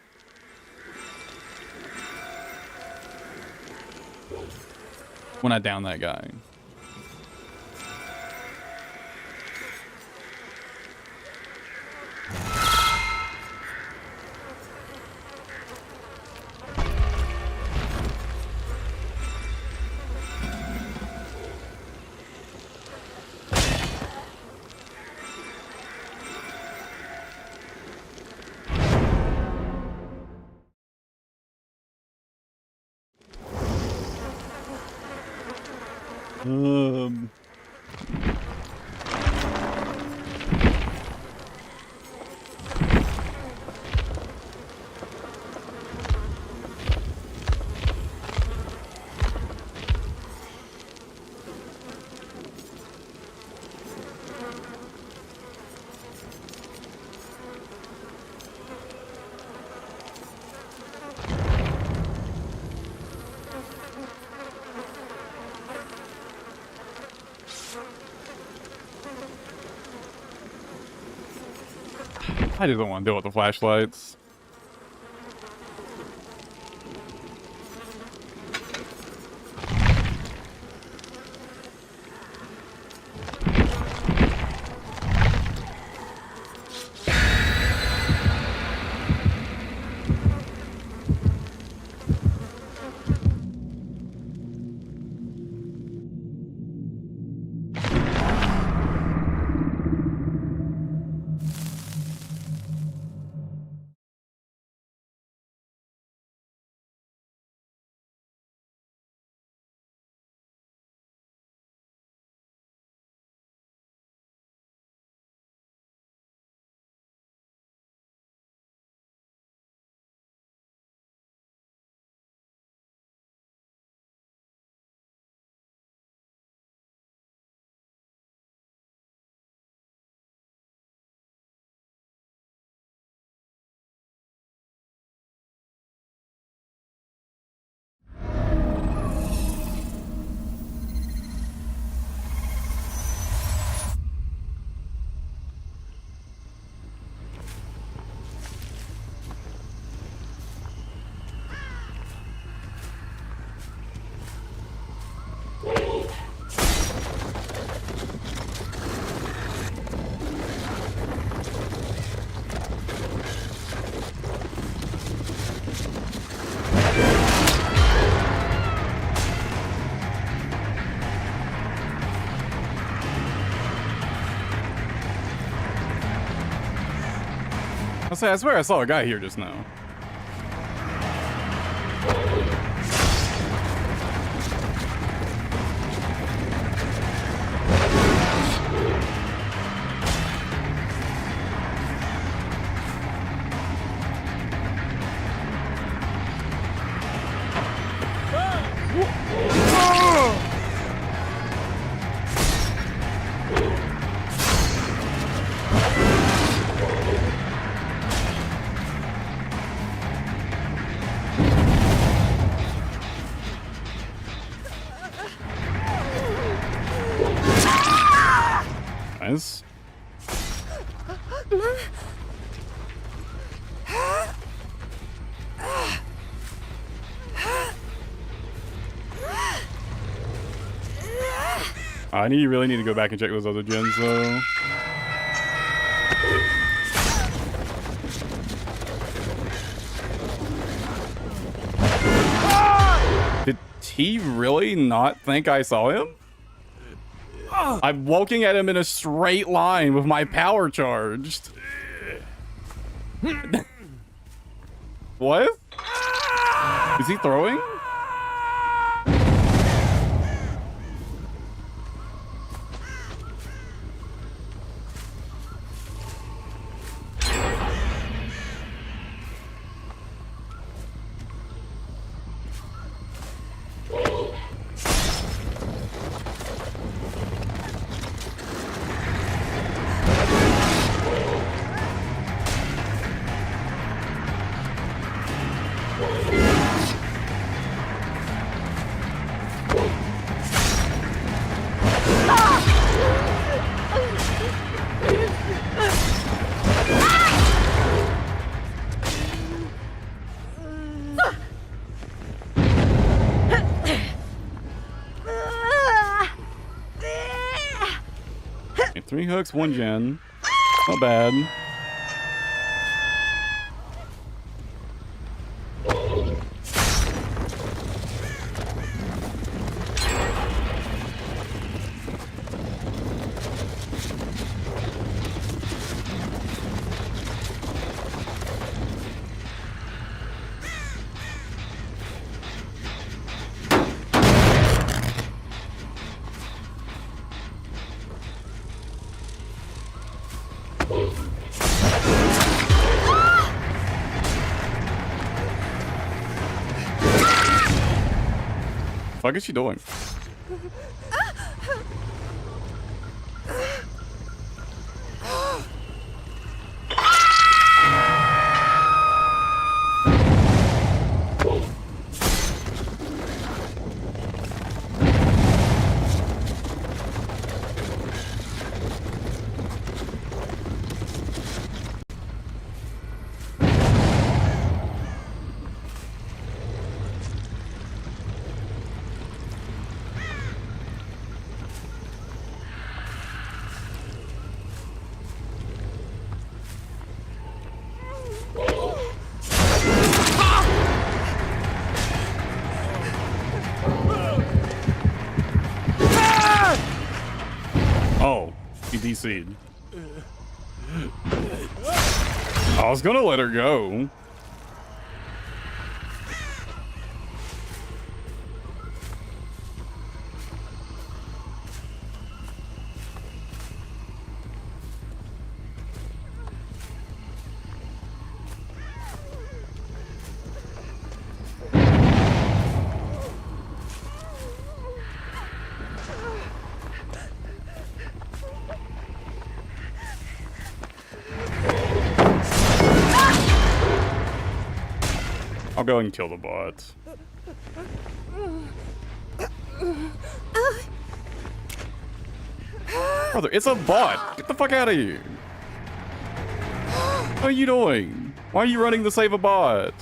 When I downed that guy. I just don't want to deal with the flashlights. I swear I saw a guy here just now. Nice. Really need to go back and check those other gens though. Did he really not think I saw him? I'm walking at him in a straight line with my power charged. What? Is he throwing? Okay, 3 hooks, 1 gen. Not bad. What is she doing? DC'd. I was gonna let her go. I'll go and kill the bot. Brother, it's a bot. Get the fuck out of here. What are you doing? Why are you running to save a bot?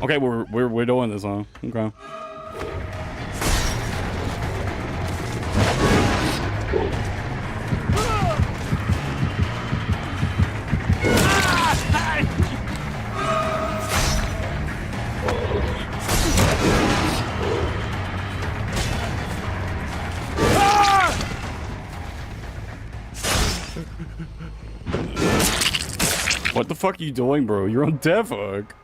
Okay, we're doing this, huh? Okay. What the fuck are you doing, bro? You're on death hook.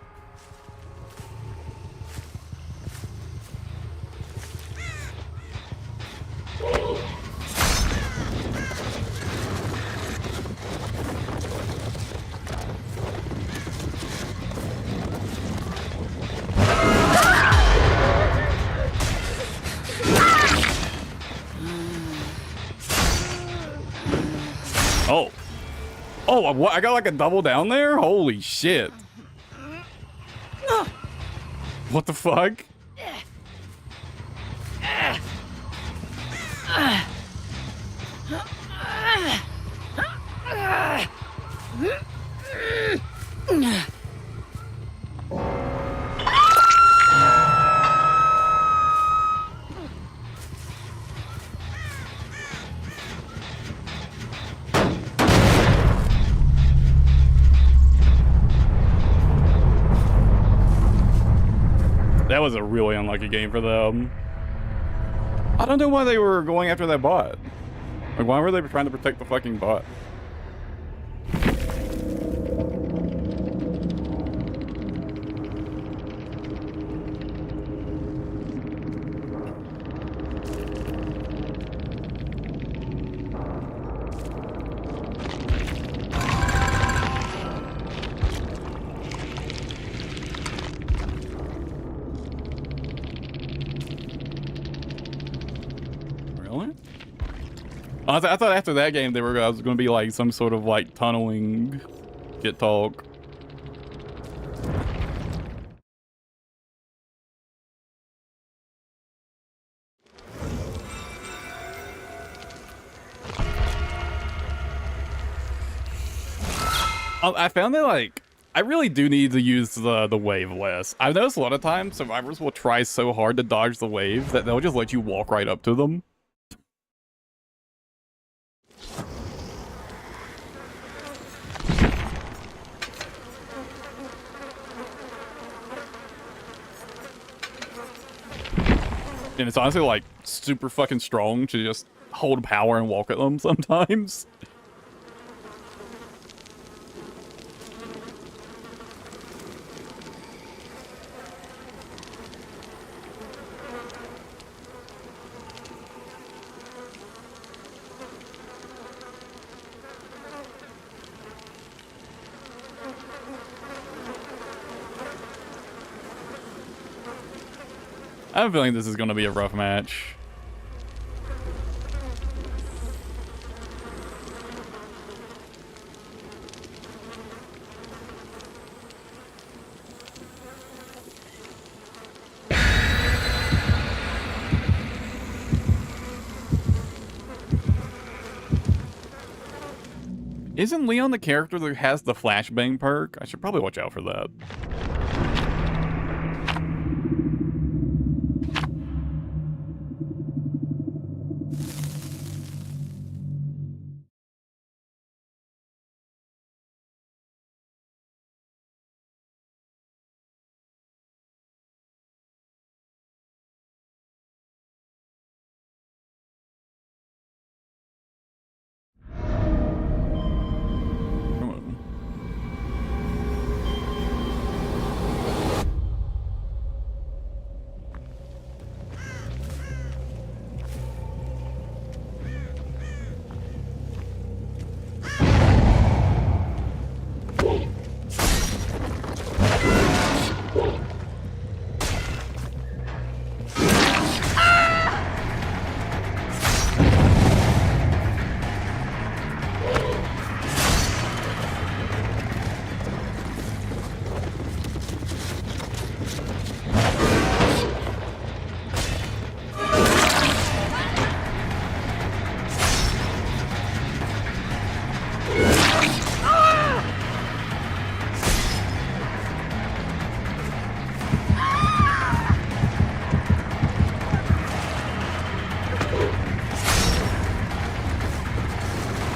Oh. Oh, what? I got like a double down there? Holy shit. What the fuck? That was a really unlucky game for them. I don't know why they were going after that bot. Like, why were they trying to protect the fucking bot? I thought after that game there was going to be like some sort of like tunneling shit talk. I found that like I really do need to use the wave less. I've noticed a lot of times survivors will try so hard to dodge the wave that they'll just let you walk right up to them. And it's honestly like super fucking strong to just hold power and walk at them sometimes. I have a feeling this is going to be a rough match. Isn't Leon the character that has the flashbang perk? I should probably watch out for that.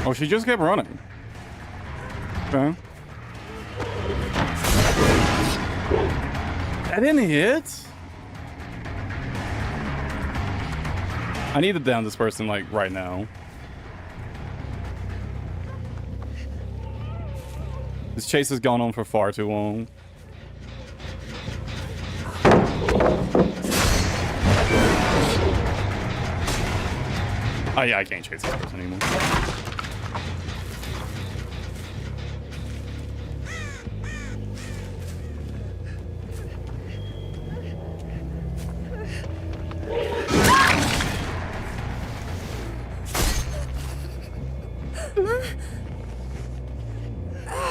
Oh, she just kept running. Okay. That didn't hit? I need to down this person, like, right now. This chase has gone on for far too long. Oh yeah, I can't chase this person anymore.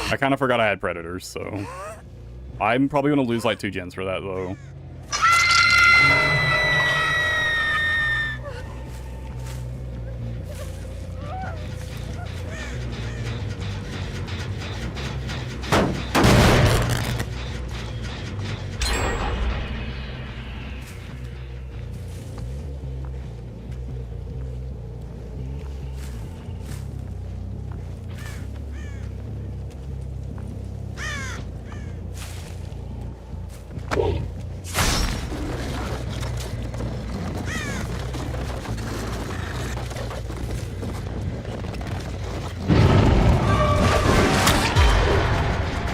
I kind of forgot I had predators, so I'm probably gonna lose like 2 gens for that though.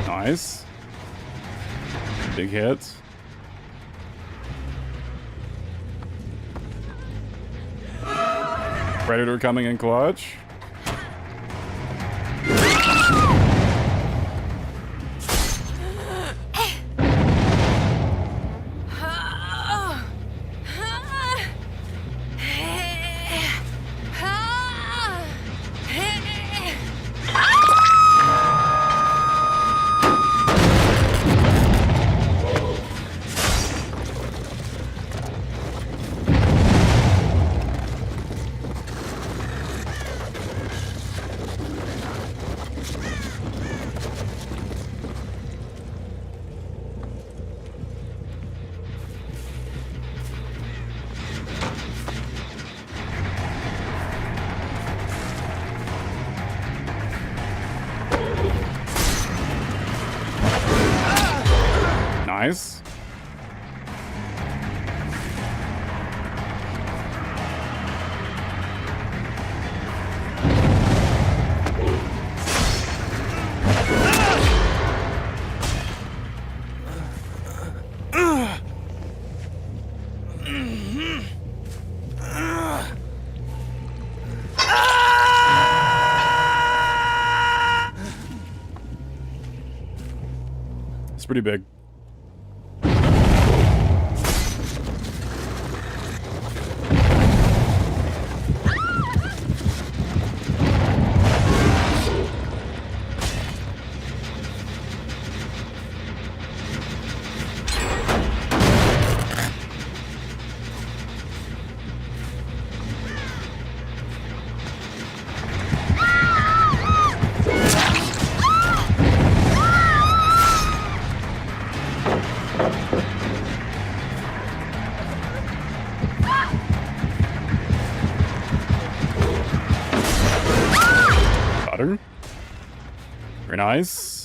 Nice. Big hit. Predator coming in clutch. Nice. It's pretty big. Got her. Very nice.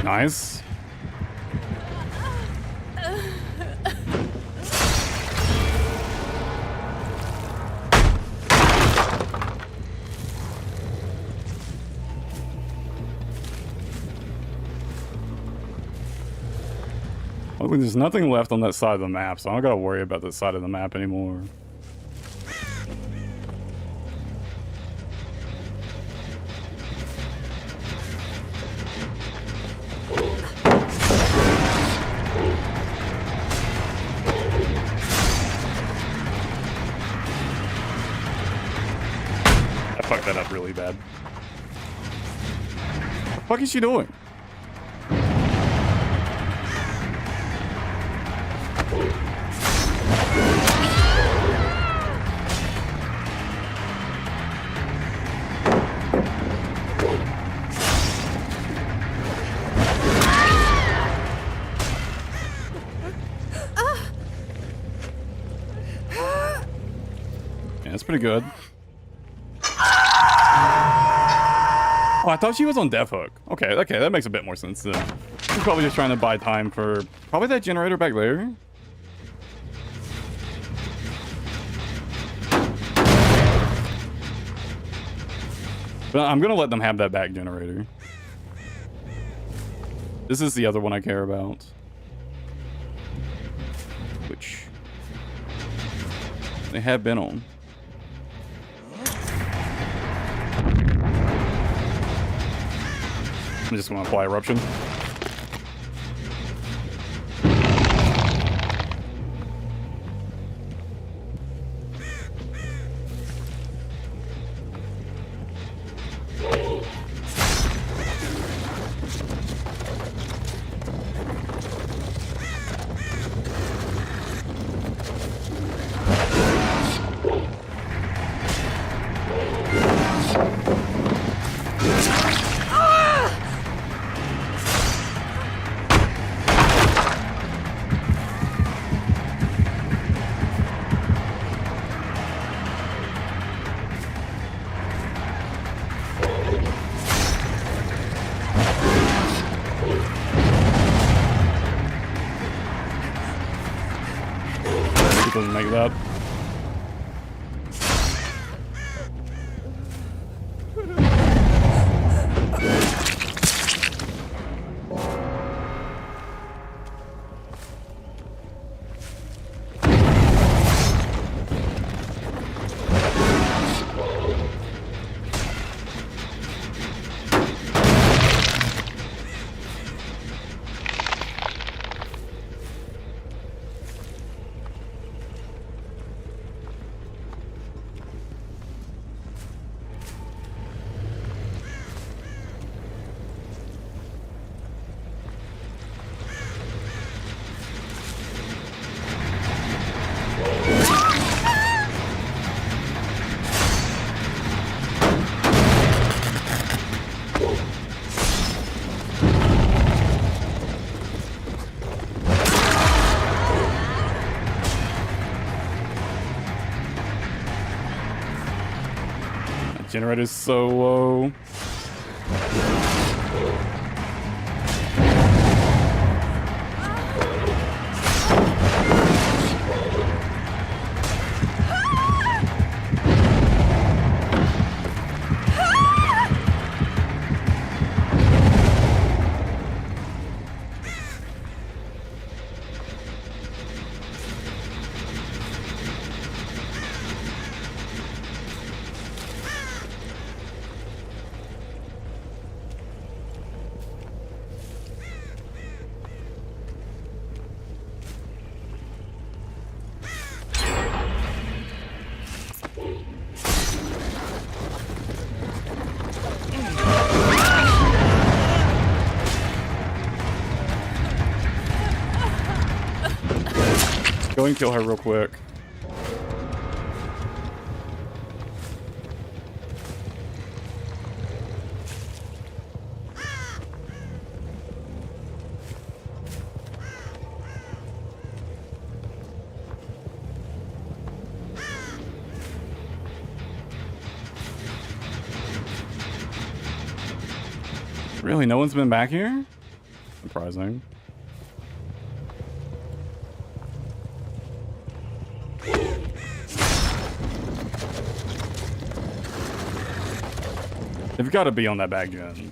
Nice. Well, there's nothing left on that side of the map, so I don't gotta worry about that side of the map anymore. I fucked that up really bad. What the fuck is she doing? Yeah, that's pretty good. Oh, I thought she was on Death Hook. Okay, that makes a bit more sense then. She's probably just trying to buy time for probably that generator back there. But I'm gonna let them have that back generator. This is the other one I care about. Which they have been on. I'm just gonna apply eruption. Doesn't make that. Generator's so low. Go and kill her real quick. Really? No one's been back here? Surprising. They've got to be on that back gen.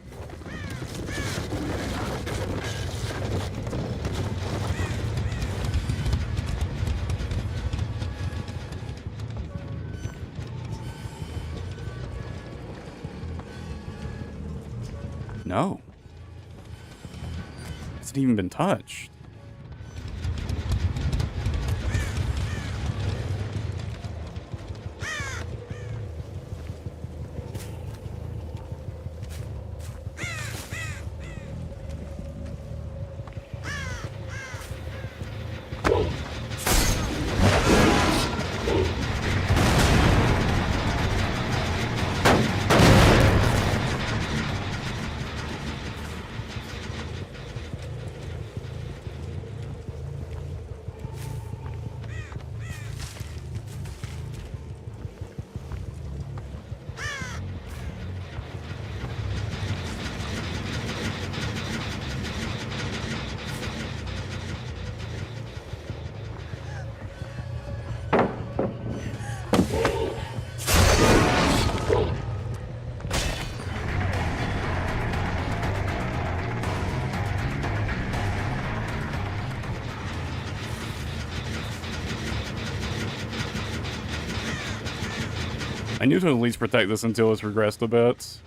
No. Hasn't even been touched. I need to at least protect this until it's regressed a bit.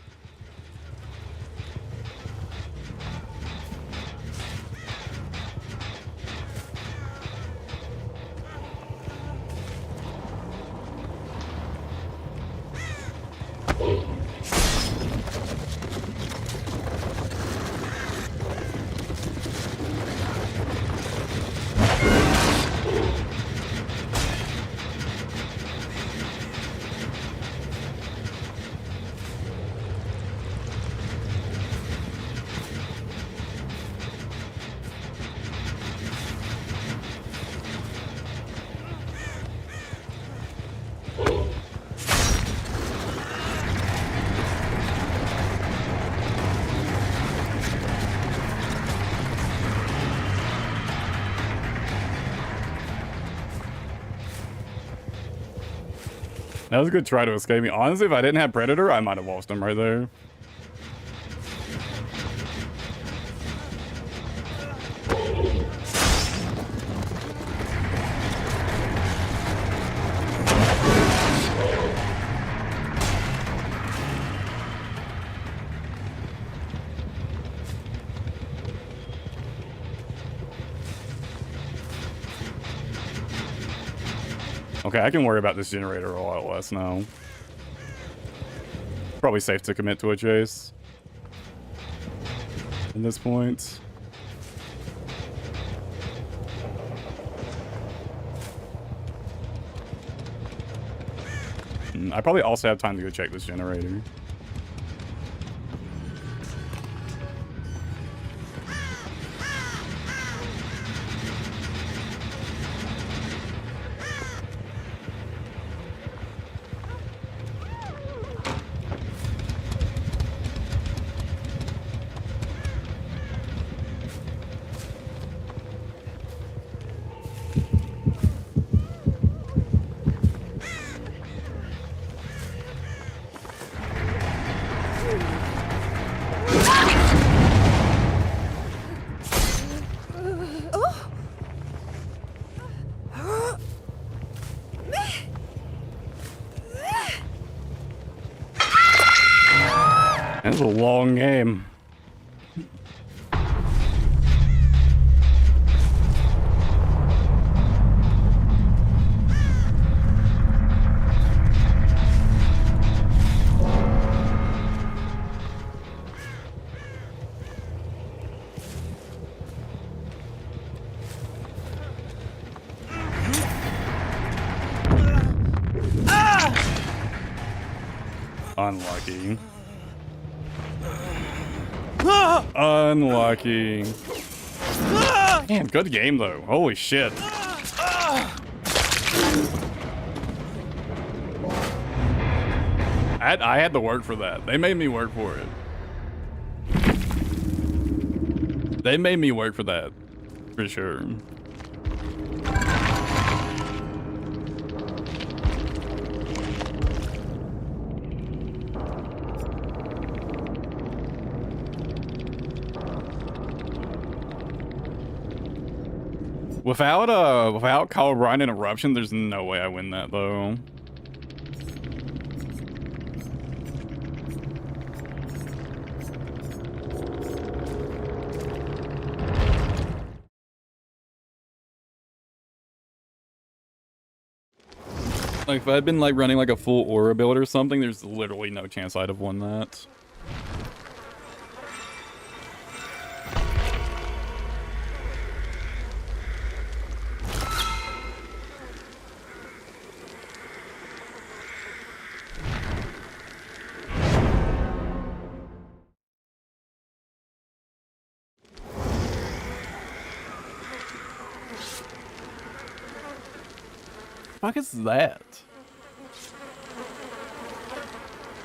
That was a good try to escape me. Honestly, if I didn't have Predator, I might have lost him right there. Okay, I can worry about this generator a lot less now. Probably safe to commit to a chase at this point. I probably also have time to go check this generator. That's a long game. Unlucky. Unlucky. Man, good game though. Holy shit. I had to work for that. They made me work for it. They made me work for that. For sure. Without Colorado interruption, there's no way I win that though. Like if I'd been like running like a full aura build or something, there's literally no chance I'd have won that. Fuck is that?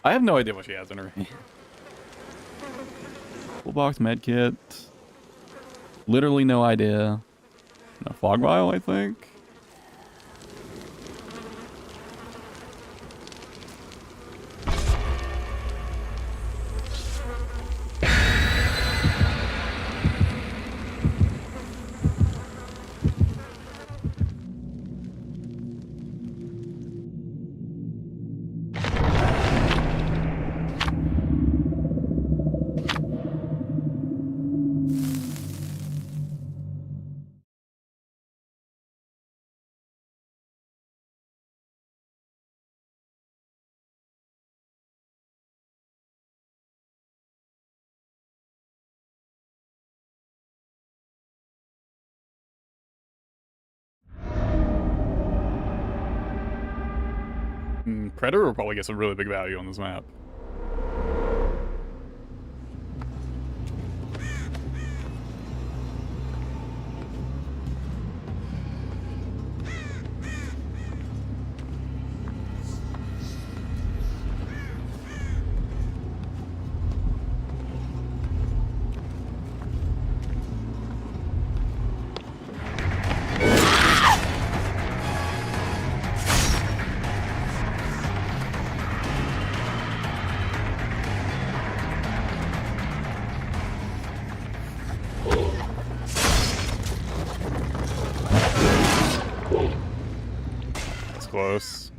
I have no idea what she has in her hand. Full box med kit. Literally no idea. A fog vial, I think. Predator will probably get some really big value on this map. Close.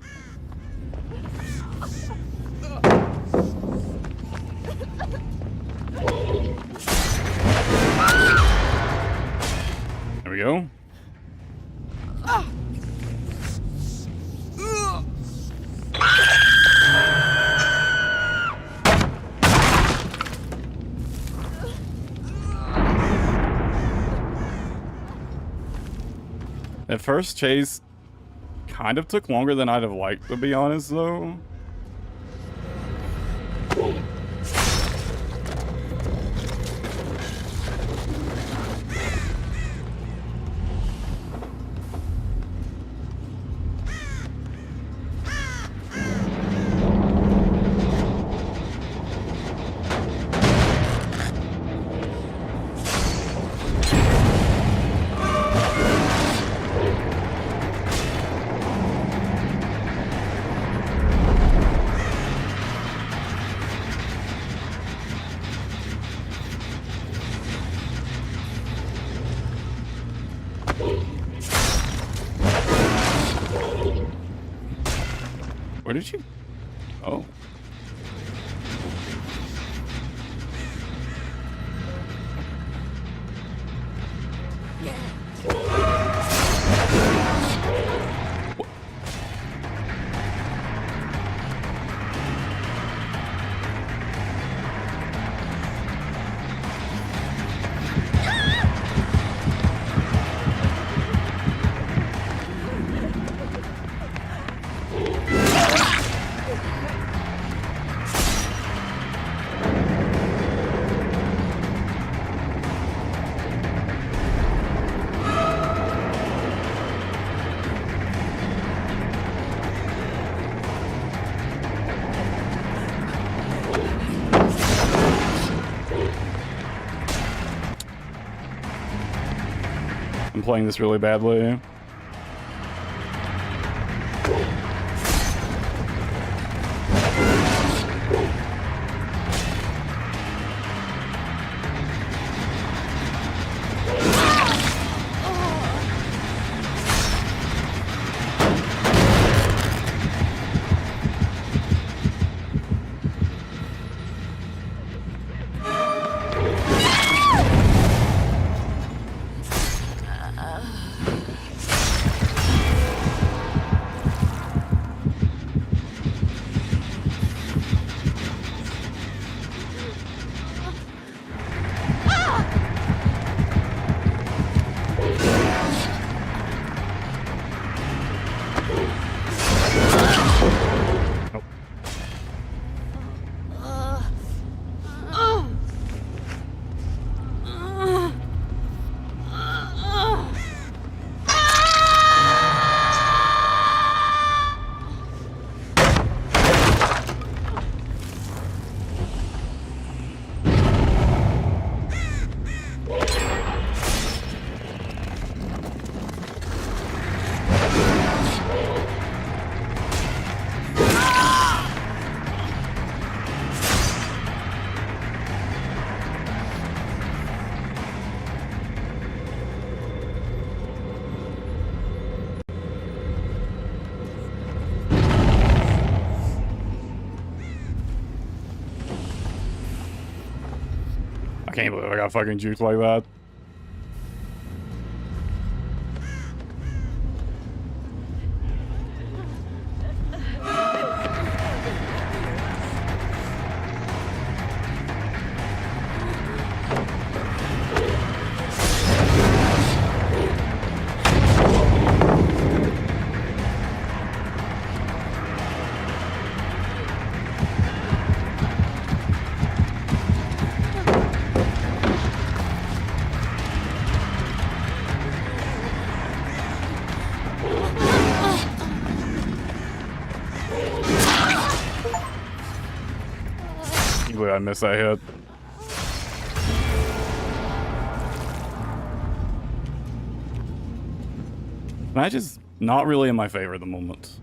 There we go. That first chase kind of took longer than I'd have liked, to be honest, though. Where did she? Oh. playing this really badly. I can't believe I got fucking juked like that. I missed that hit. Match is not really in my favor at the moment.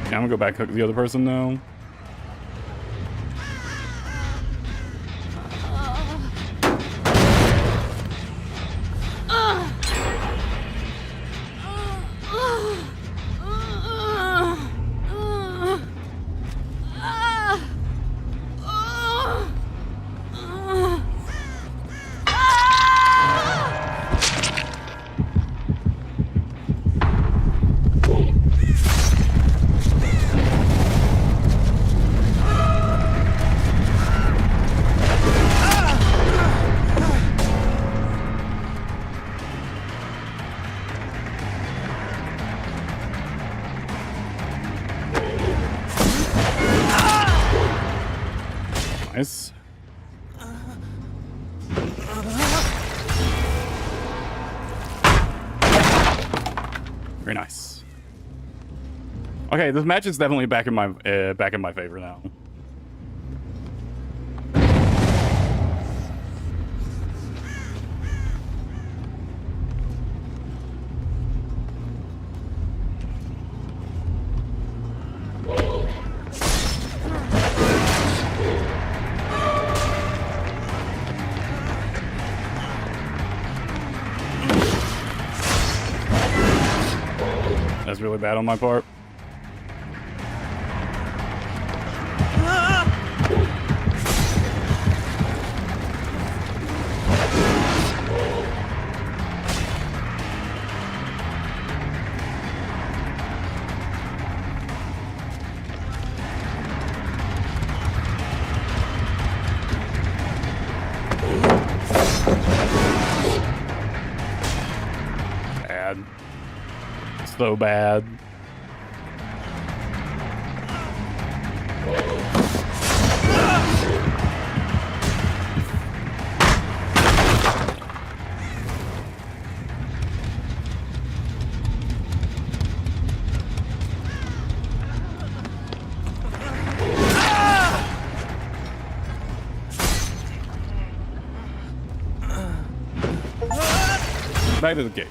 I'm gonna go back hook the other person now. Nice. Very nice. Okay, this match is definitely back in my favor now. That's really bad on my part. Bad. So bad. Back to the gate.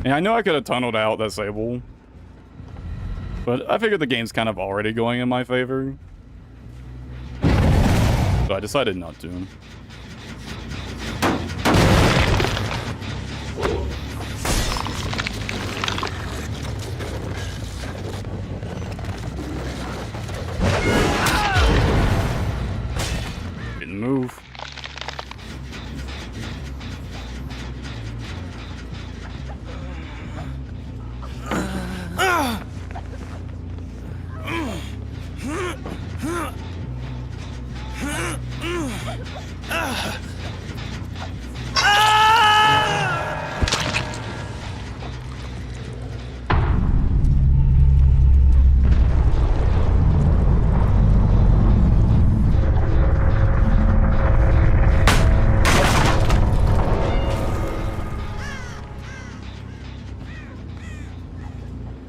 And I know I could have tunneled out that Sable, but I figured the game's kind of already going in my favor, so I decided not to. Didn't move.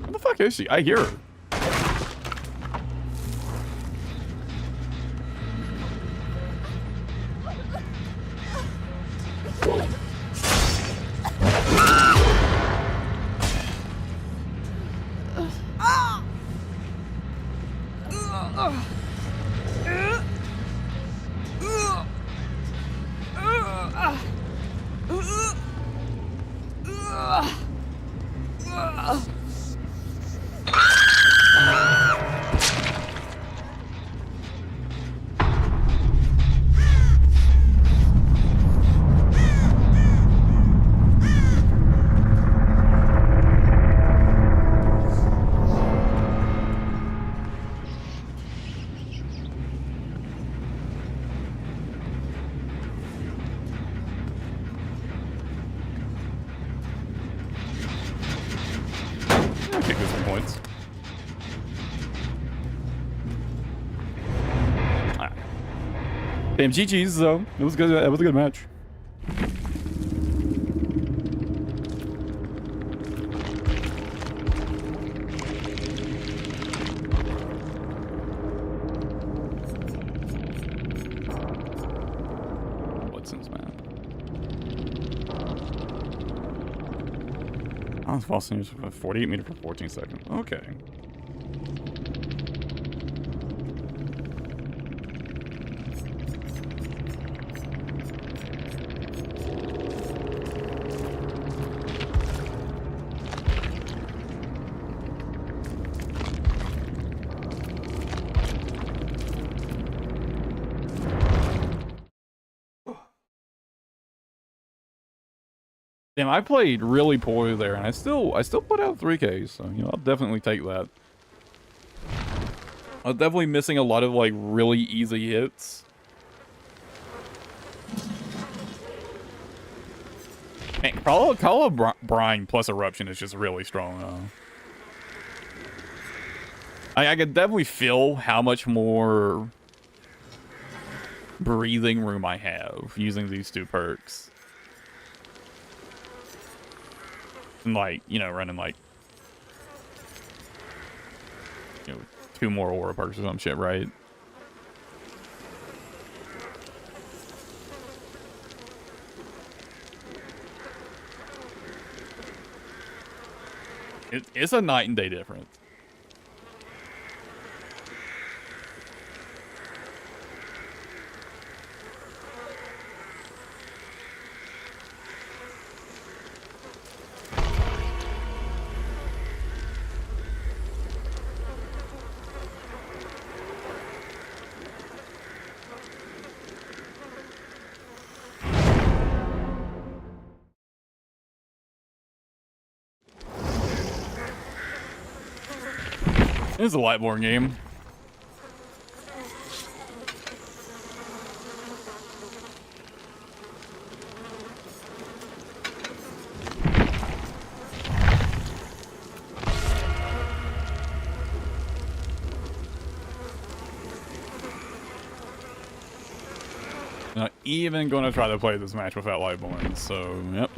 Where the fuck is she? I hear her. I'll kick this some points. Ah. Damn, GG's though. It was good. It was a good match. Watson's map. Oh, false news for 48 meters for 14 seconds. Okay. Damn, I played really poorly there, and I still put out 3Ks, so you know I'll definitely take that. I was definitely missing a lot of like really easy hits. Man, Call of Brine plus Eruption is just really strong though. I could definitely feel how much more breathing room I have using these two perks. And like, you know, running like, you know, 2 more aura perks or some shit, right? It's a night and day difference. It's a Lightborn game. Not even going to try to play this match without Lightborn, so yep.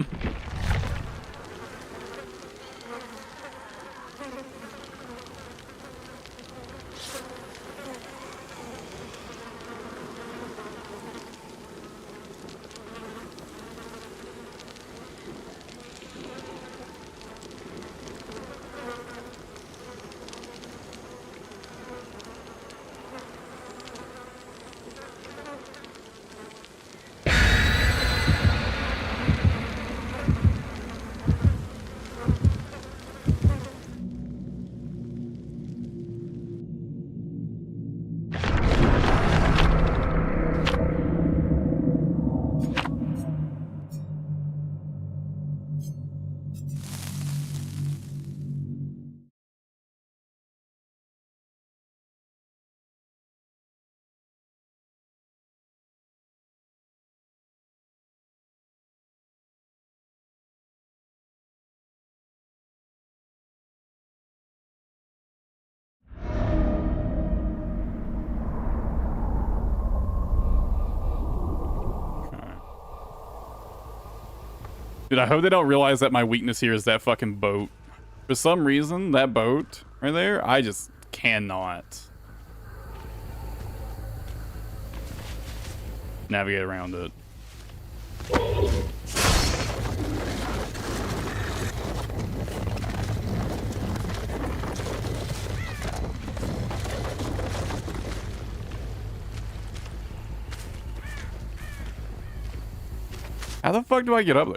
Dude, I hope they don't realize that my weakness here is that fucking boat. For some reason, that boat right there, I just cannot navigate around it. How the fuck do I get up there?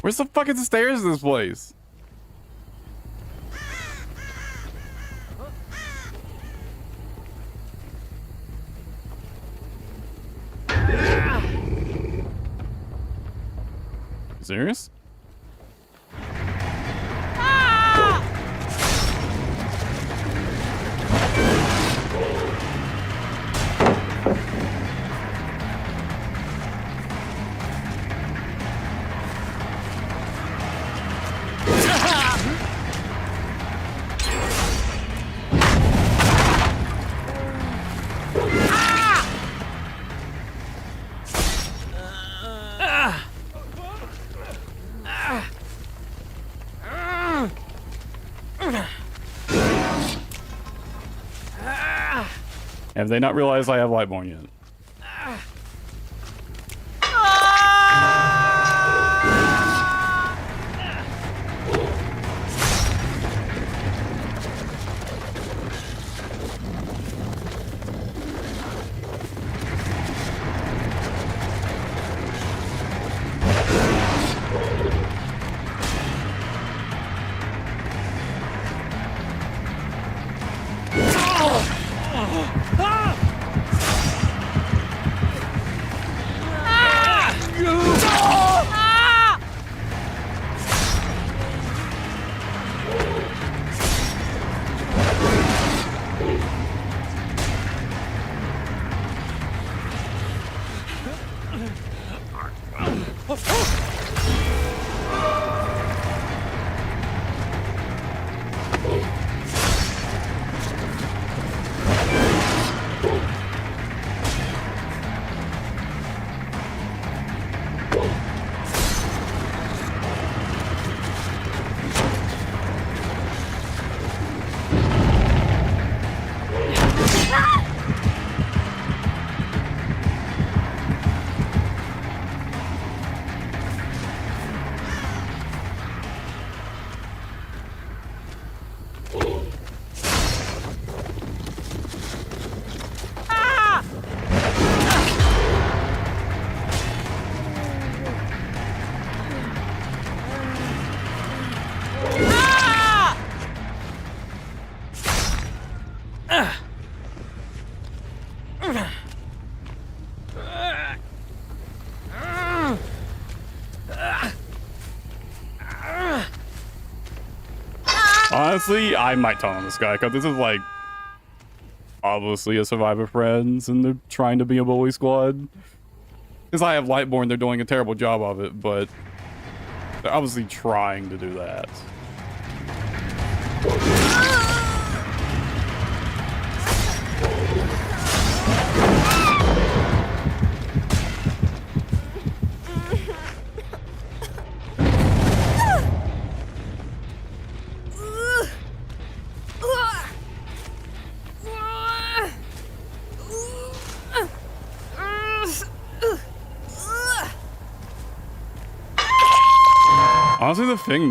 Where's the fucking stairs to this place? Serious? Have they not realized I have Lightborn yet? Honestly, I might tell on this guy because this is like obviously a Survivor Friends and they're trying to be a bully squad. Because I have Lightborn, they're doing a terrible job of it, but they're obviously trying to do that. Honestly, the thing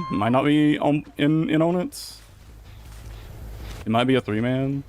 might not be in on it. It might be a 3-man.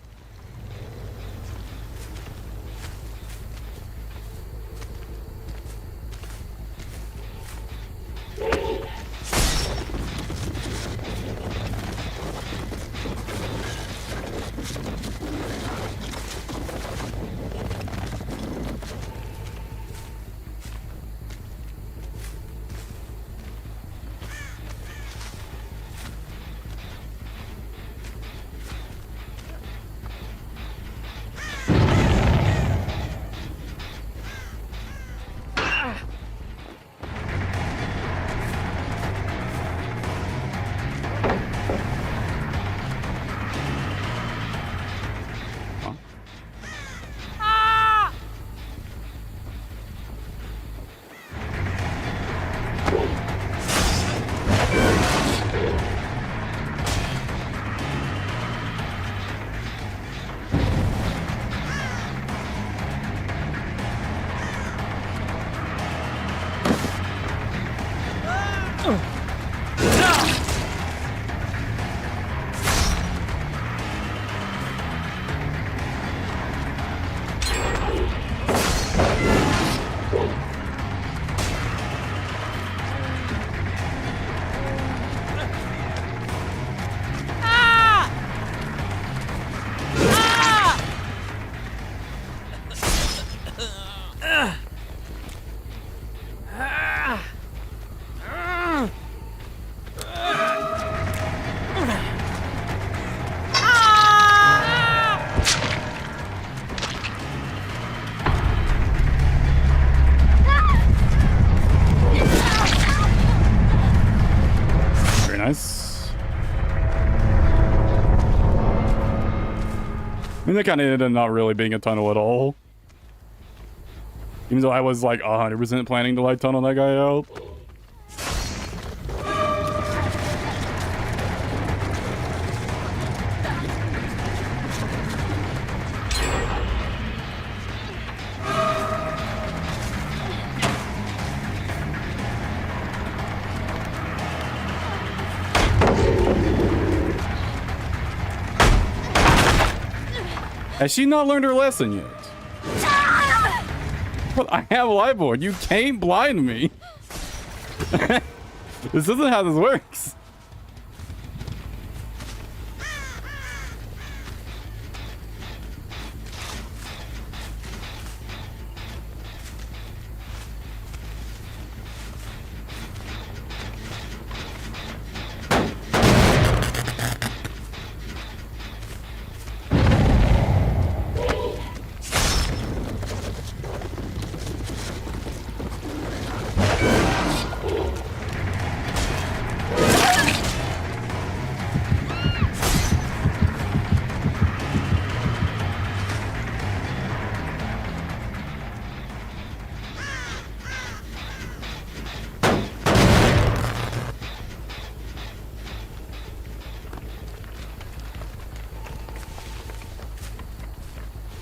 Nice. I mean, that kind of ended up not really being a tunnel at all. Even though I was like 100% planning to light tunnel that guy out. Has she not learned her lesson yet? But I have a light board. You can't blind me. This isn't how this works.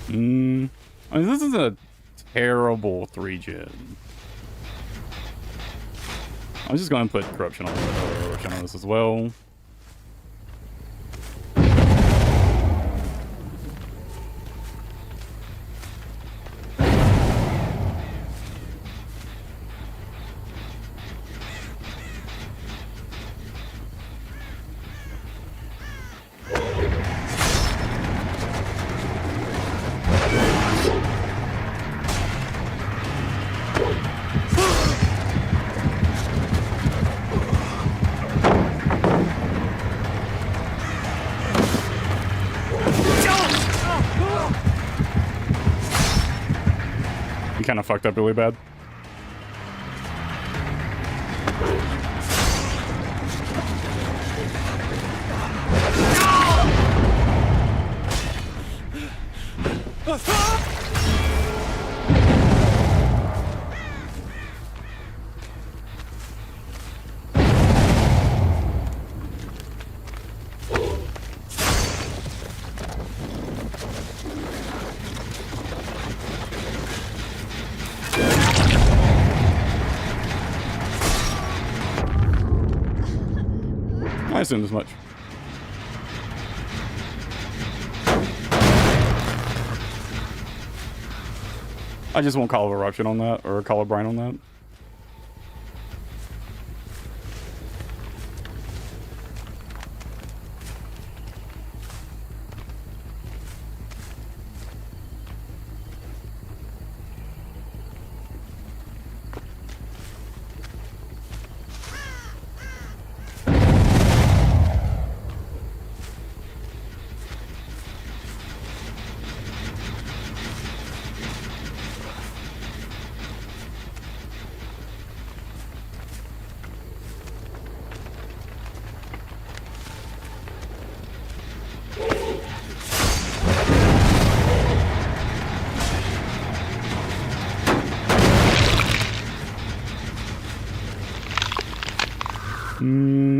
I mean, this is a terrible 3-gen. I'm just going to put corruption on this as well. kind of fucked up really bad. I assumed as much. I just won't call of eruption on that, or call of brine on that.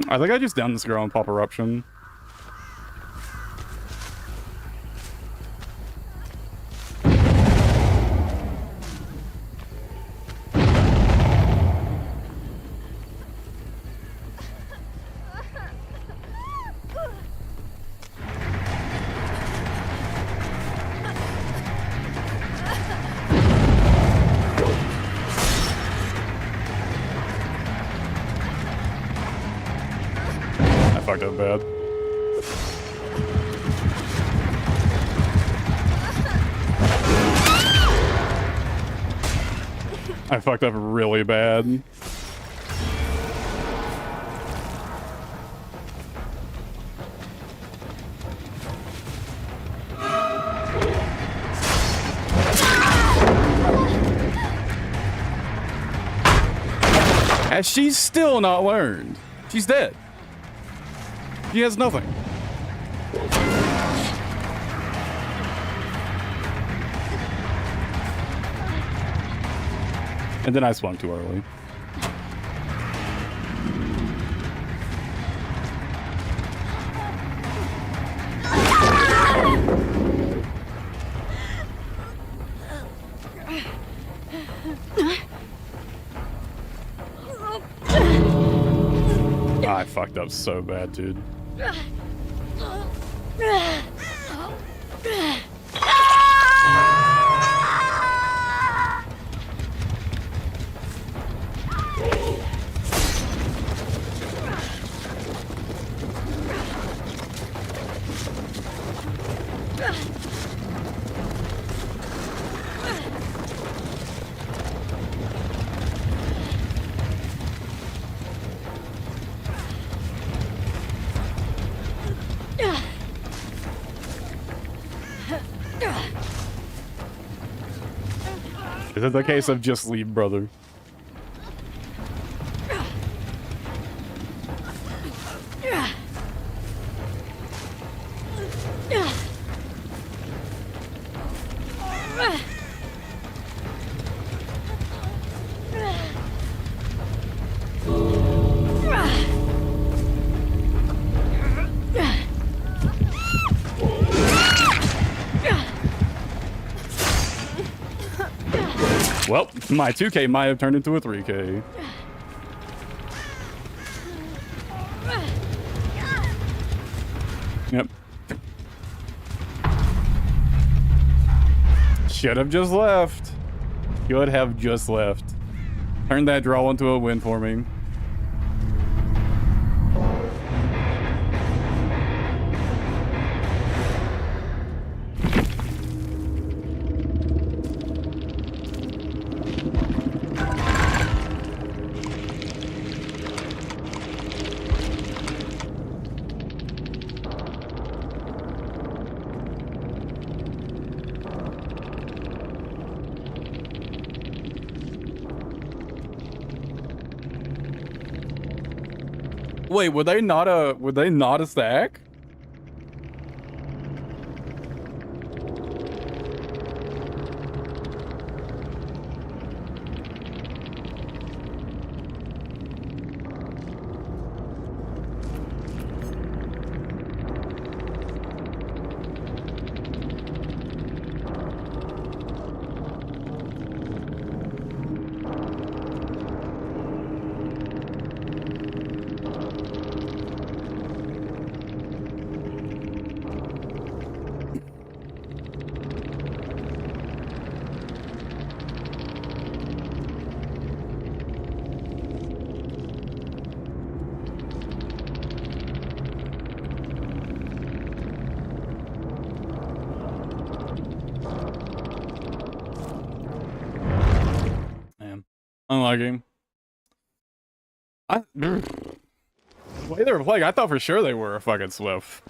I think I just downed this girl on pop eruption. Fucked up bad. I fucked up really bad. And she's still not learned. She's dead. He has nothing. And then I swung too early. I fucked up so bad, dude. Is it the case of just leave, brother? Well, my 2K might have turned into a 3K. Yep. Should have just left. Should have just left. Turned that draw into a win for me. Wait, were they not a stack? Unlocking. The way they were playing, I thought for sure they were a fucking Swift.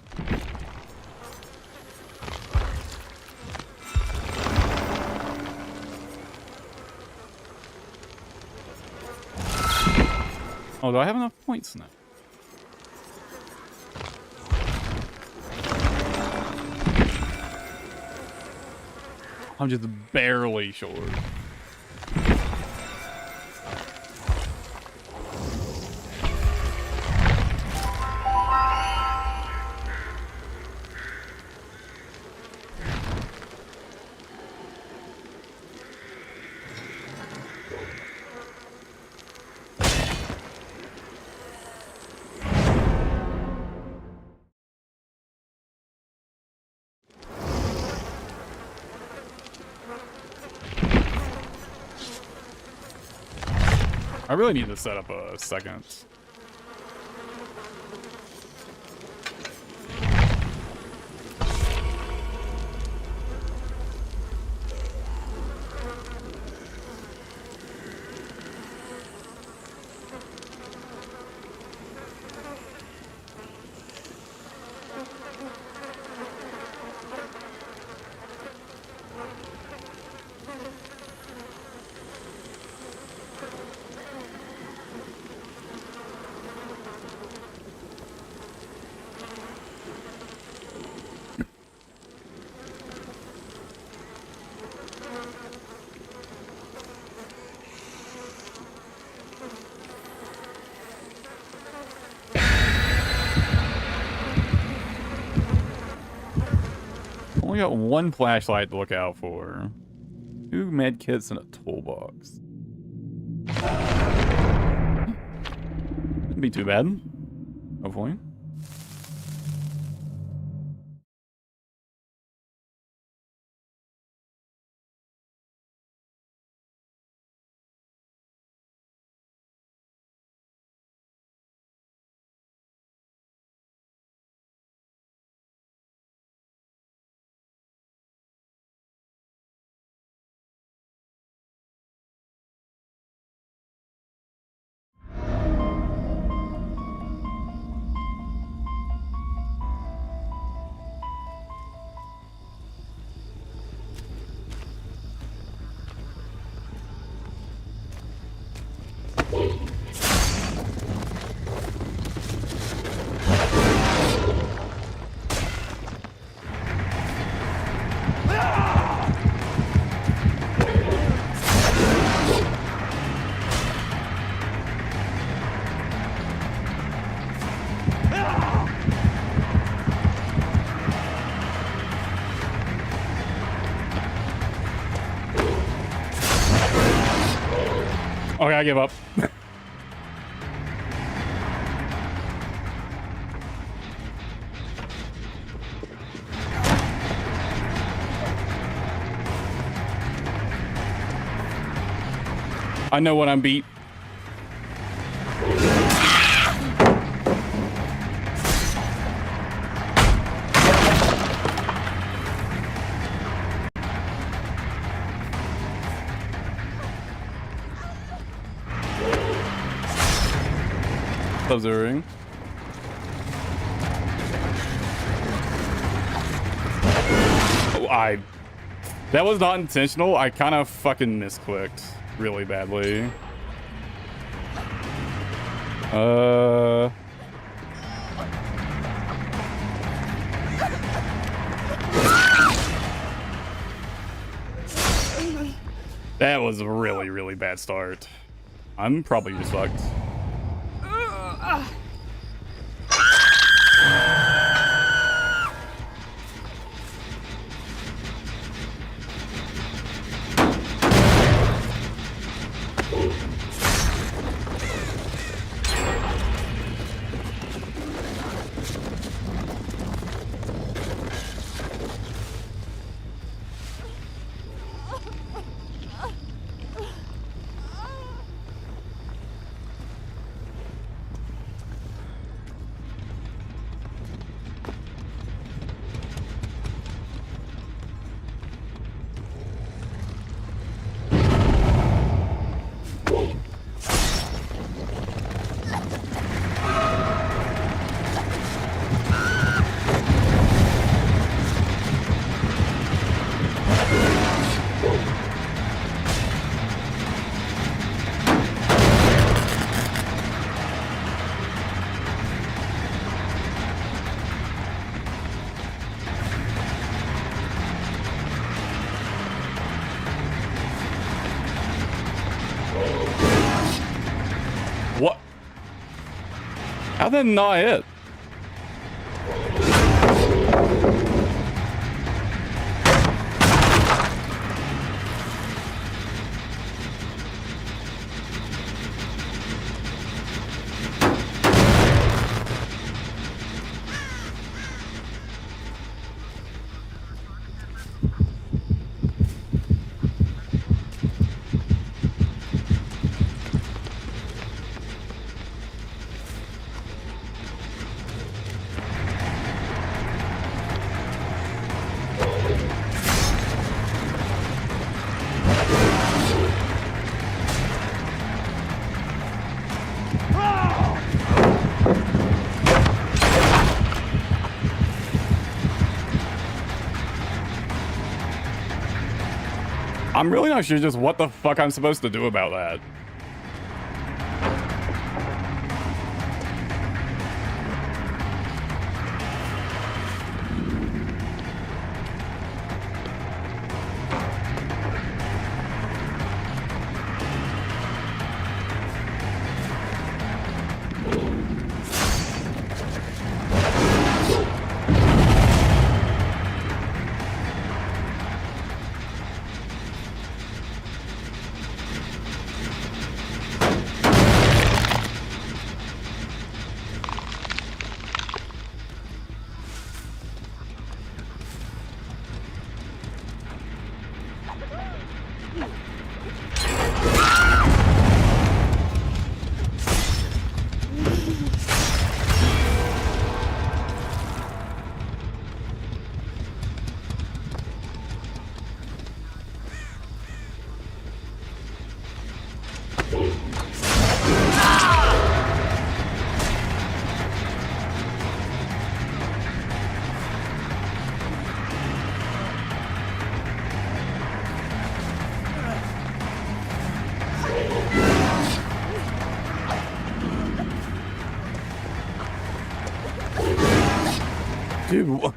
Oh, do I have enough points now? I'm just barely short. I really need to set up a second. Only got one flashlight to look out for. 2 med kits and a toolbox. Wouldn't be too bad. Hopefully. Okay, I give up. I know what I'm beat. Observing. Oh, that was not intentional. I kind of fucking misclicked really badly. That was a really, really bad start. I'm probably just fucked. What? How did that not hit? I'm really not sure just what the fuck I'm supposed to do about that. Dude, what?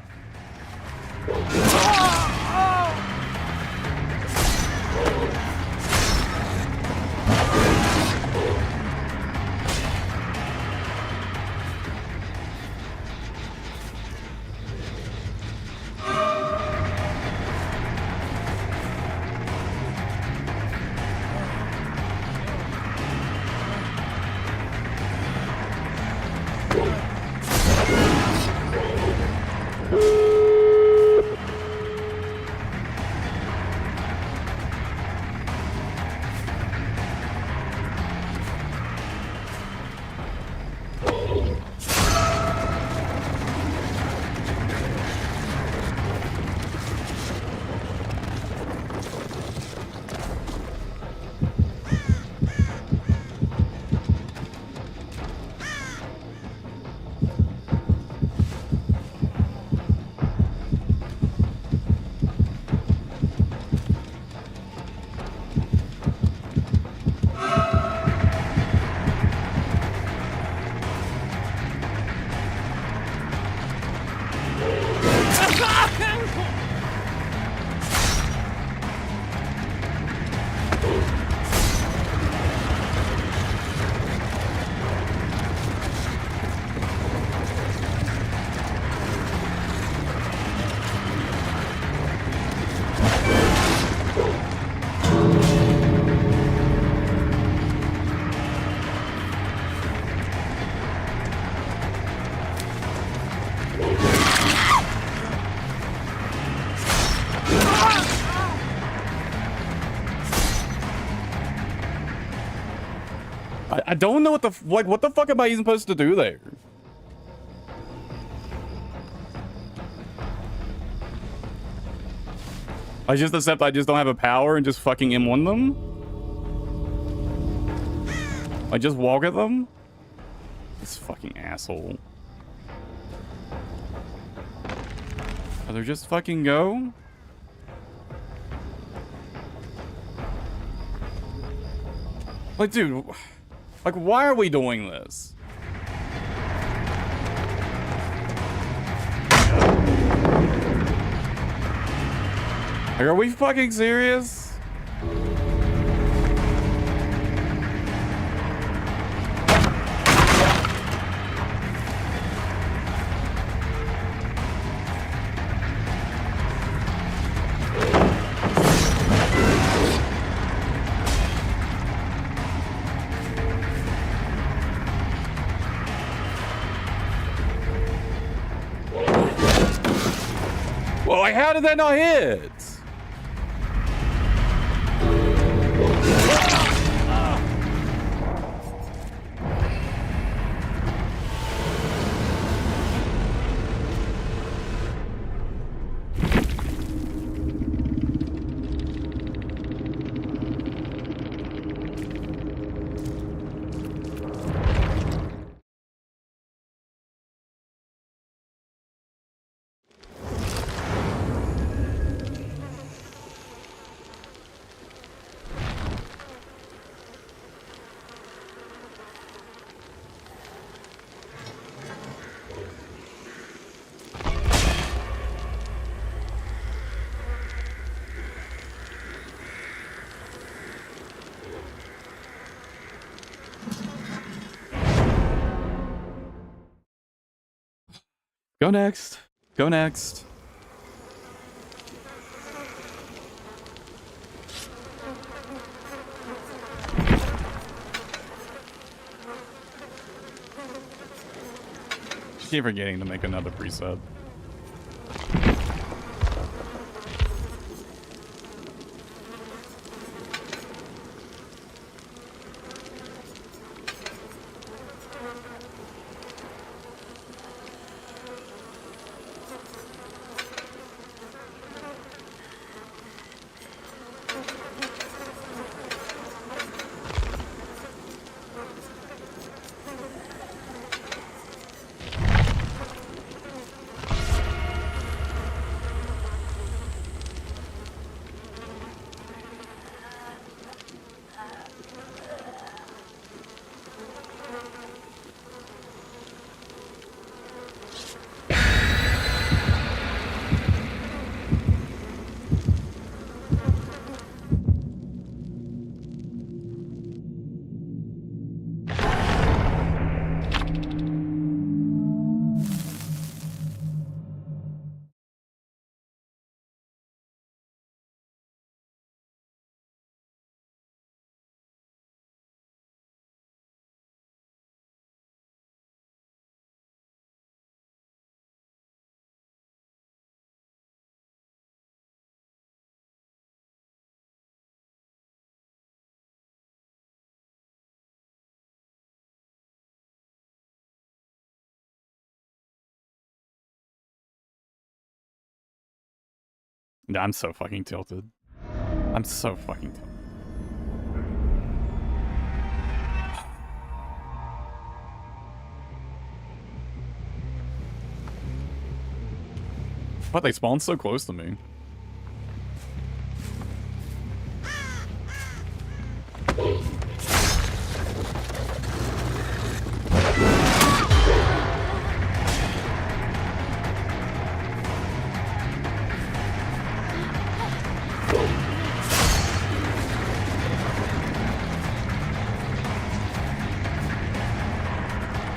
I don't know what the what the fuck am I even supposed to do there? I just accept I just don't have a power and just fucking M1 them? I just walk at them? This fucking asshole. Are there just fucking go? Like, dude, like, why are we doing this? Like, are we fucking serious? Well, like, how did that not hit? Go next. Go next. Keep forgetting to make another preset. I'm so fucking tilted. I'm so fucking tilted. What, they spawned so close to me?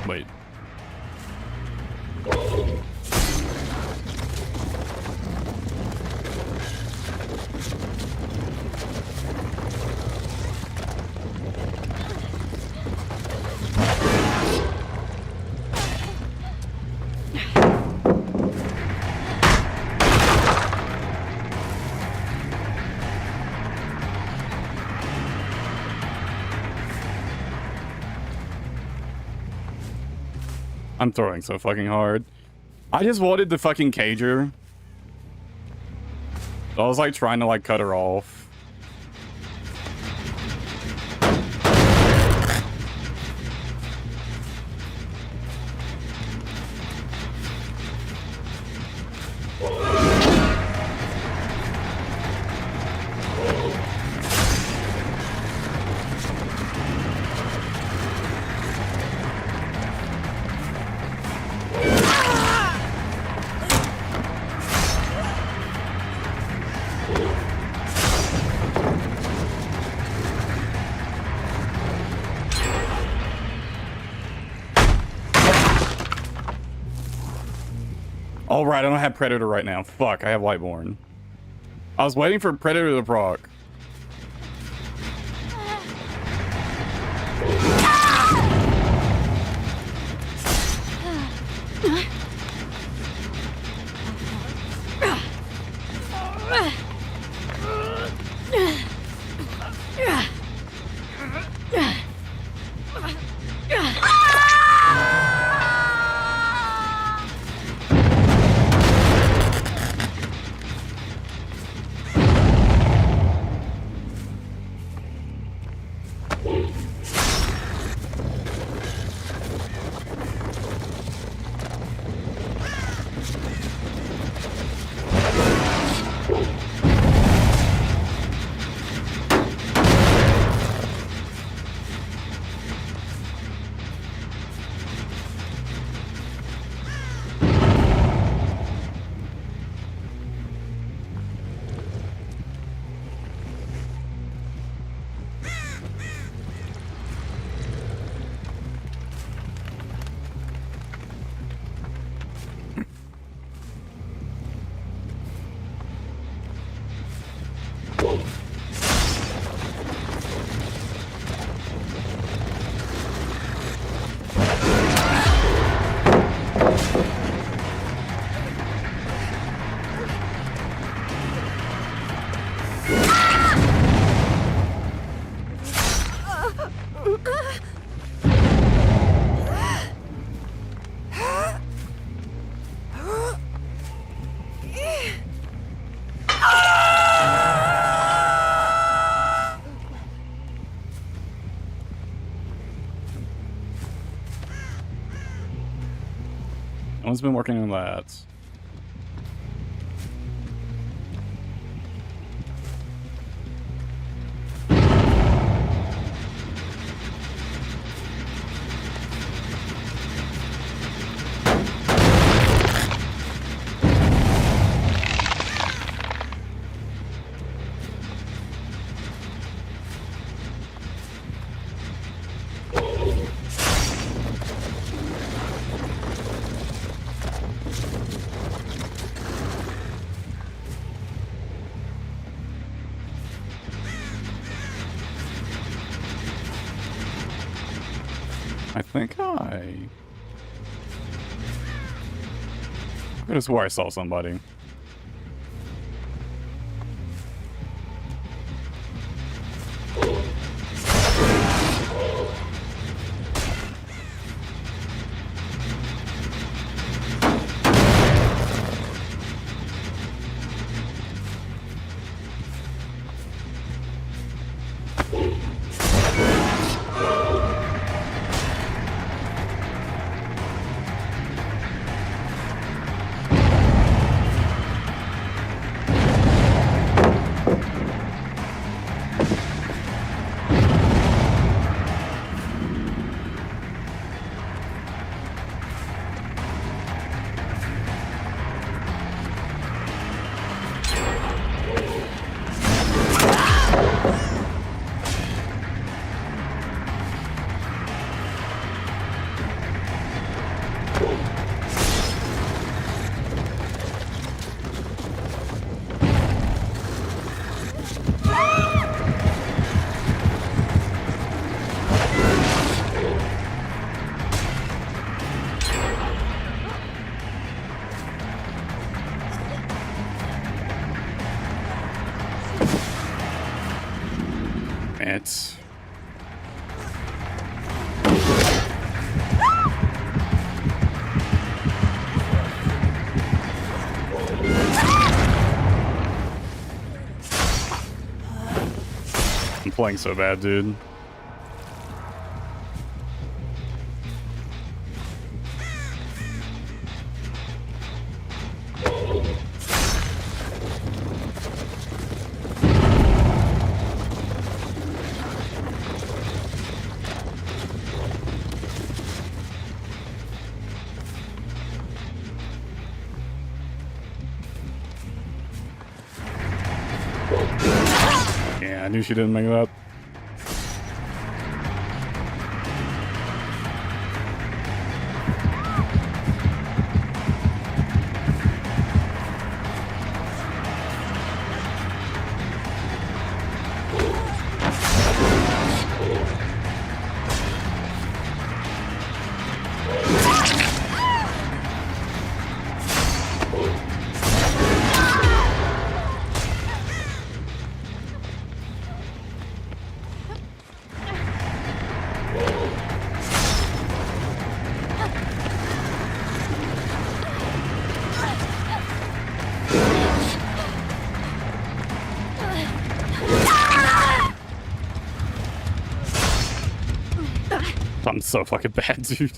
Wait. I'm throwing so fucking hard. I just wanted the fucking cager. So I was like trying to like cut her off. All right, I don't have Predator right now. Fuck, I have Lightborn. I was waiting for Predator to proc. No one's been working on that. I think I could have swore I saw somebody. It's playing so bad, dude. Yeah, I knew she didn't make that. I'm so fucking bad, dude.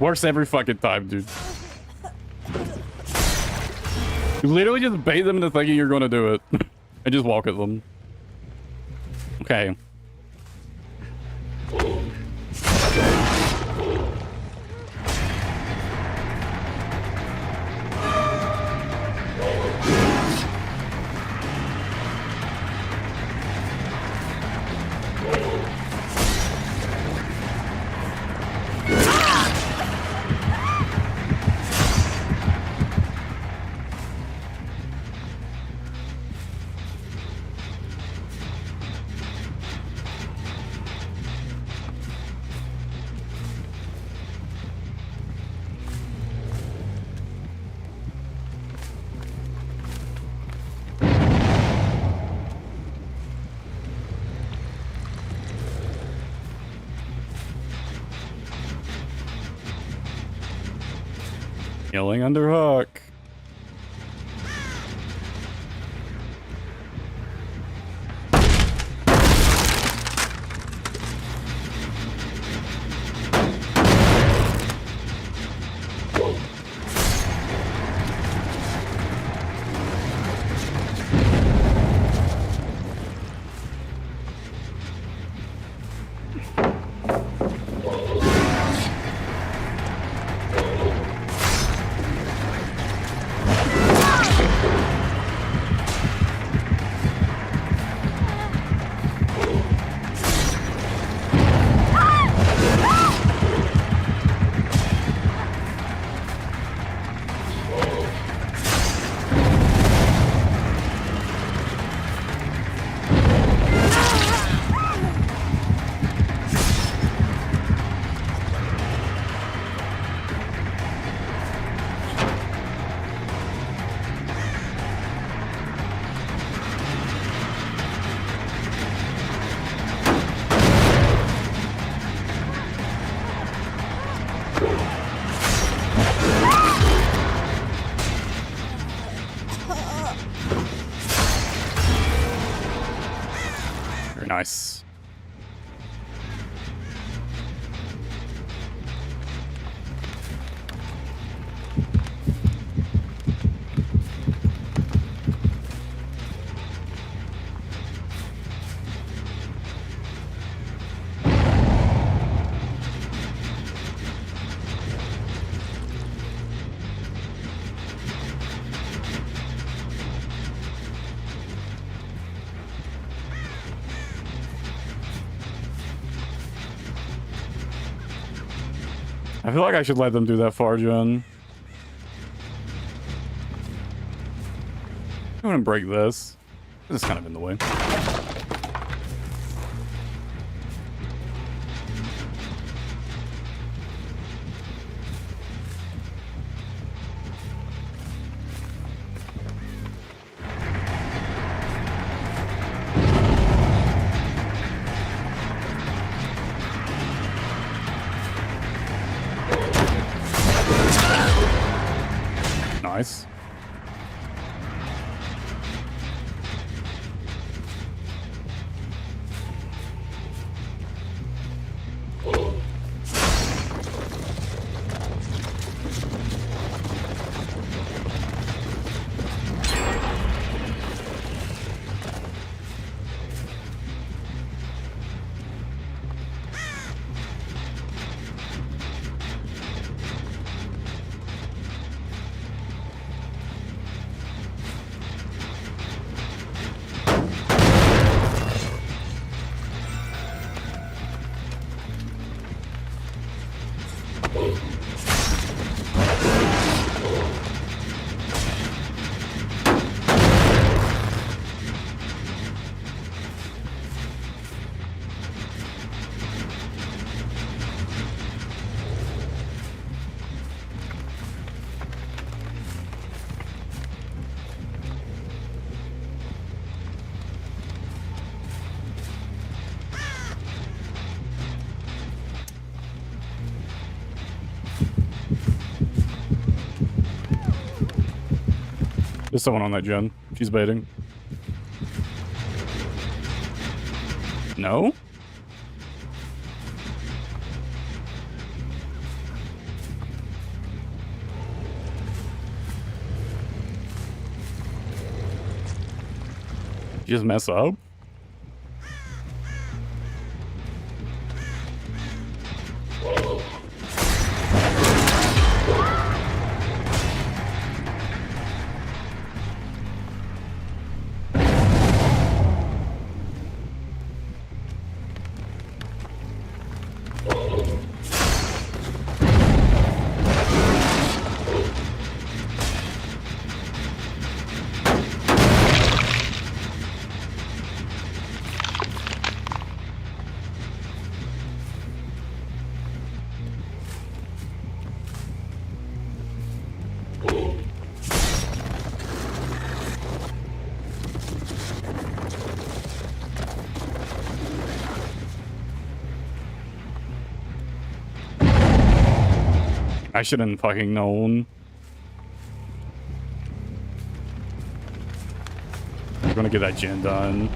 Works every fucking time, dude. You literally just bait them into thinking you're gonna do it. And just walk at them. Okay. Yelling under hook. Very nice. I feel like I should let them do that far, Jen. I'm gonna break this. This is kind of in the way. Nice. There's someone on that gen. She's baiting. No? You just mess up? I shouldn't fucking known. I'm gonna get that gen done.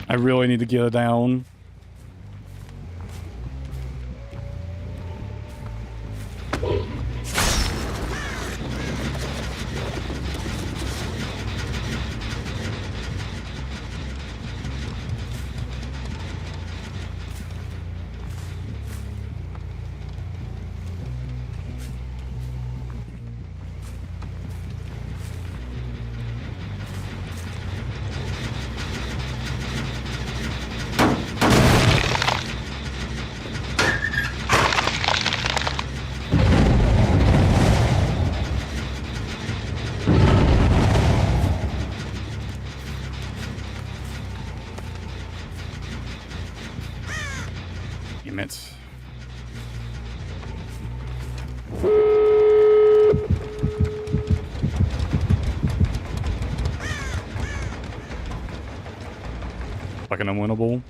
I really need to get it down. Damn it. Fucking unwinnable.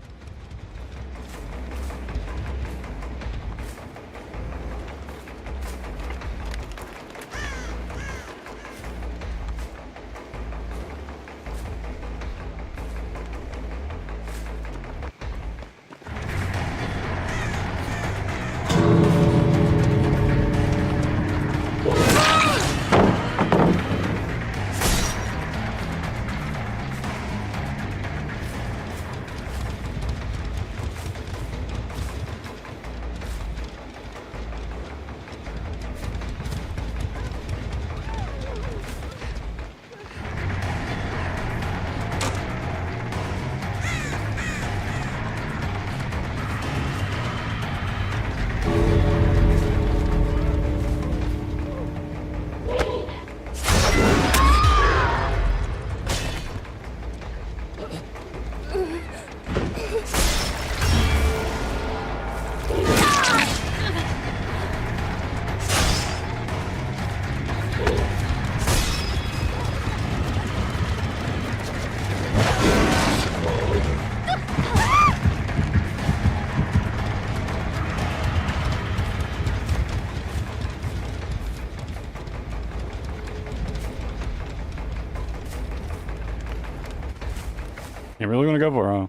You really want to go for it, huh?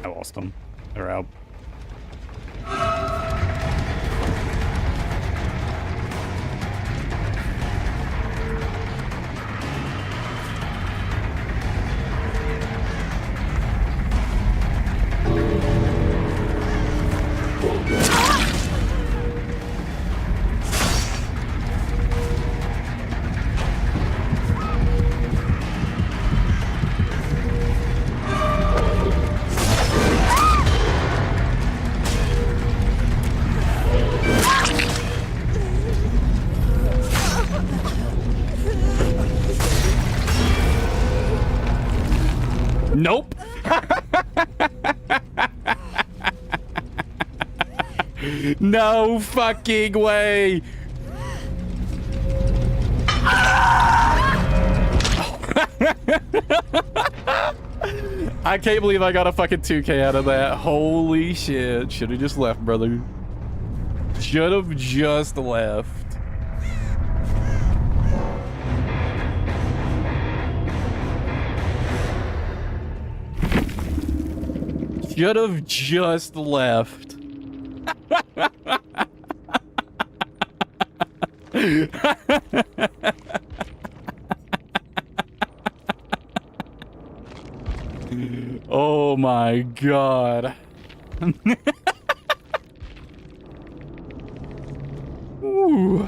I lost them. They're out. Nope. No fucking way. I can't believe I got a fucking 2K out of that. Holy shit. Should have just left, brother. Should have just left. Should have just left. Oh my god. Ooh.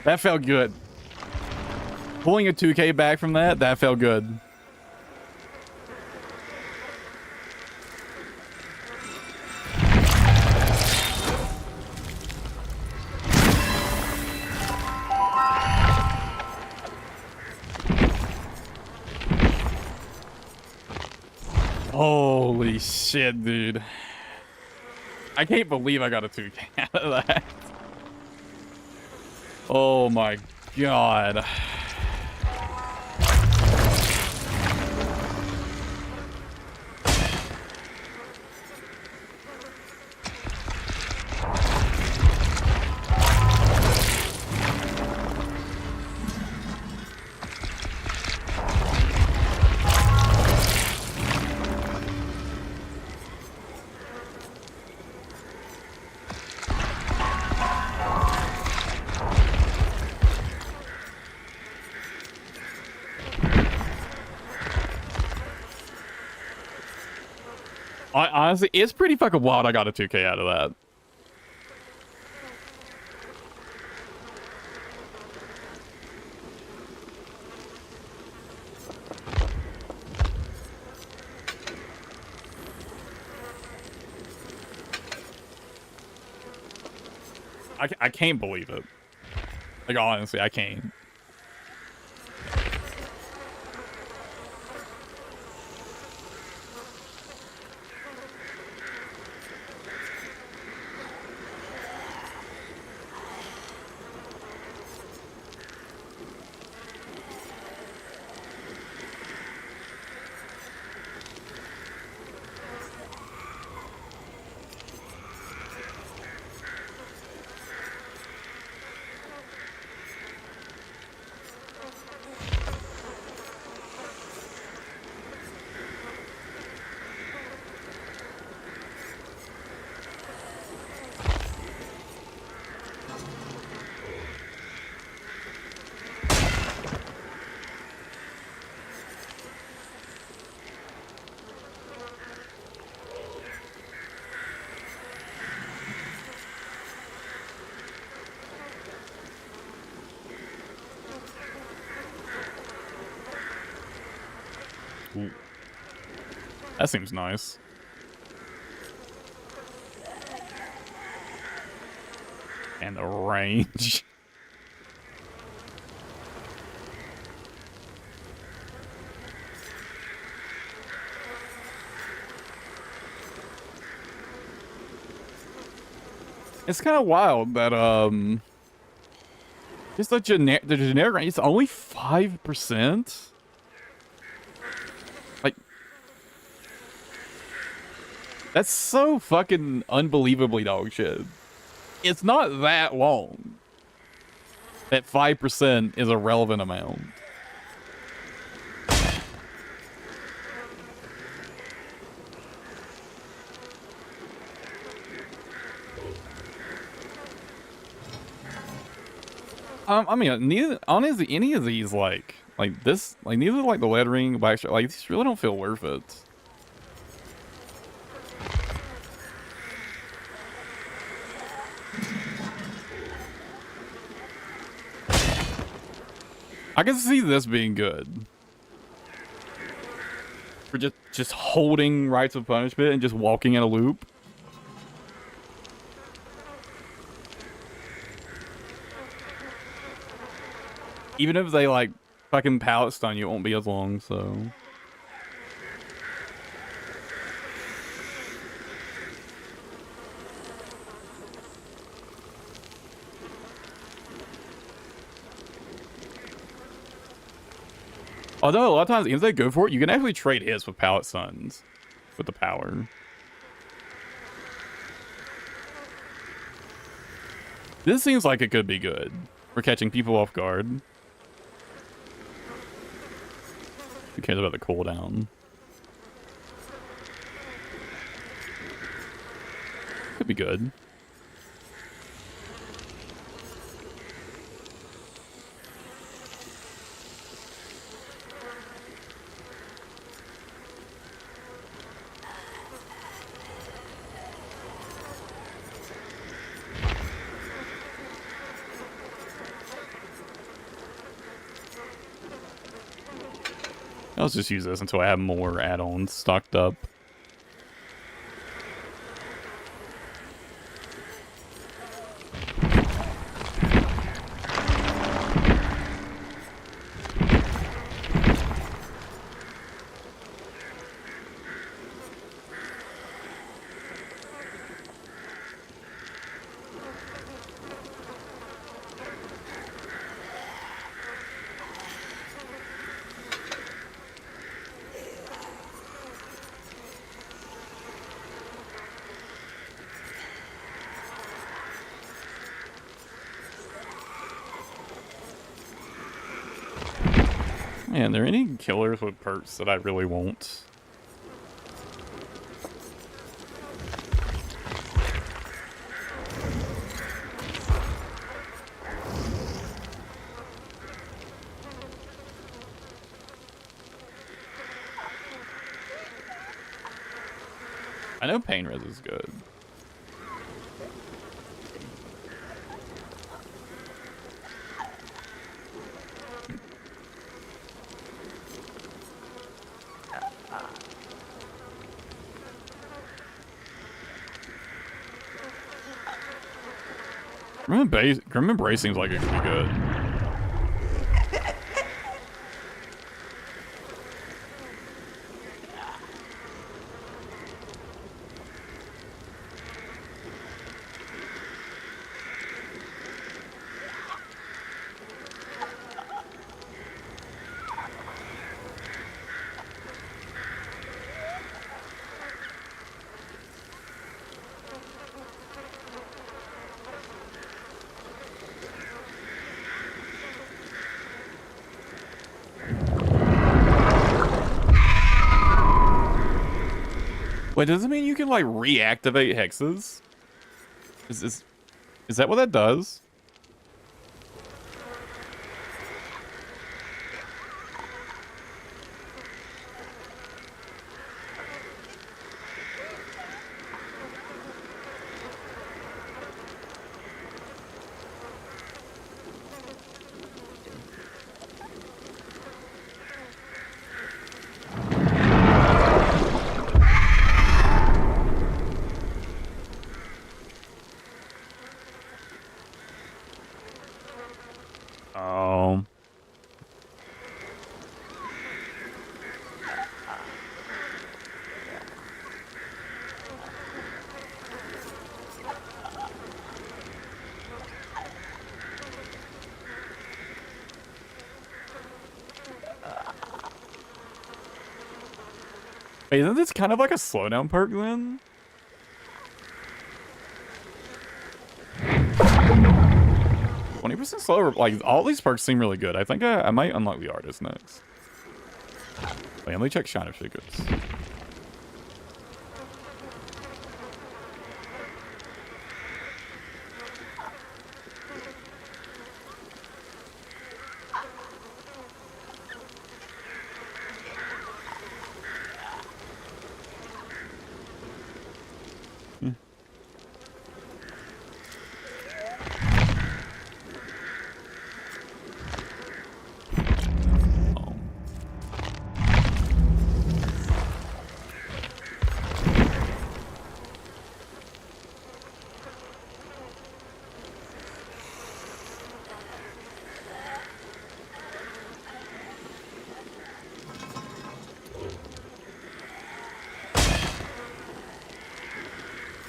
That felt good. Pulling a 2K back from that felt good. Holy shit, dude. I can't believe I got a 2K out of that. Oh my god. Honestly, it's pretty fucking wild I got a 2K out of that. I can't believe it. Like, honestly, I can't. Ooh. That seems nice. And the range. It's kind of wild that just the generic range is only 5%. Like, that's so fucking unbelievably dog shit. It's not that long that 5% is a relevant amount. I mean, neither, honestly, any of these, like this, like neither like the lettering, black, like these really don't feel worth it. I can see this being good for just holding rites of punishment and just walking in a loop. Even if they like fucking pallet stun you, it won't be as long, so. Although a lot of times, if they go for it, you can actually trade hits with pallet stuns with the power. This seems like it could be good for catching people off guard. Who cares about the cooldown? Could be good. I'll just use this until I have more add-ons stocked up. Man, are there any killers with perks that I really want? I know pain res is good. Grim Embrace seems like it could be good. Wait, does it mean you can like reactivate hexes? Is that what that does? Wait, isn't this kind of like a slowdown perk then? %slower. Like, all these perks seem really good. I think I might unlock the artist next. Wait, let me check Shiner Secrets.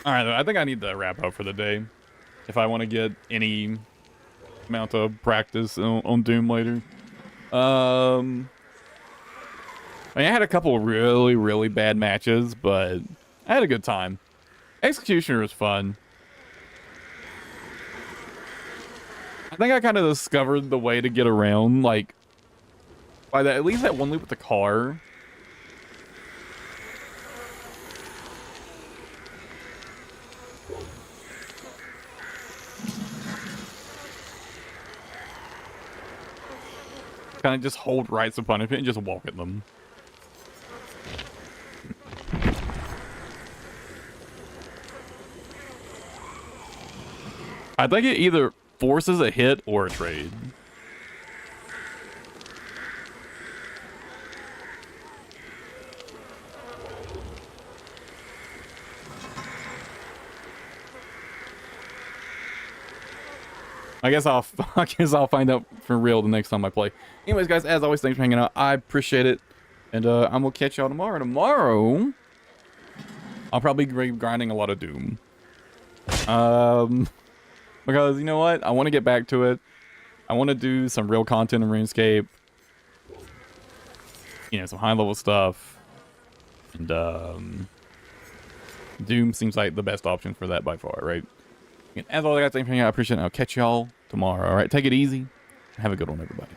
All right, I think I need to wrap up for the day if I want to get any amount of practice on Doom later. I mean, I had a couple of really bad matches, but I had a good time. Executioner was fun. I think I kind of discovered the way to get around, like, by that, at least that one loop with the car. Kind of just hold rights of punishment and just walk at them. I think it either forces a hit or a trade. I guess I'll find out for real the next time I play. Anyways, guys, as always, thanks for hanging out. I appreciate it. And I'm gonna catch y'all tomorrow. Tomorrow, I'll probably be grinding a lot of Doom. Because you know what? I want to get back to it. I want to do some real content in RuneScape. You know, some high-level stuff. And Doom seems like the best option for that by far, right? And as always, guys, thanks for hanging out. I appreciate it. I'll catch y'all tomorrow. All right, take it easy. Have a good one, everybody.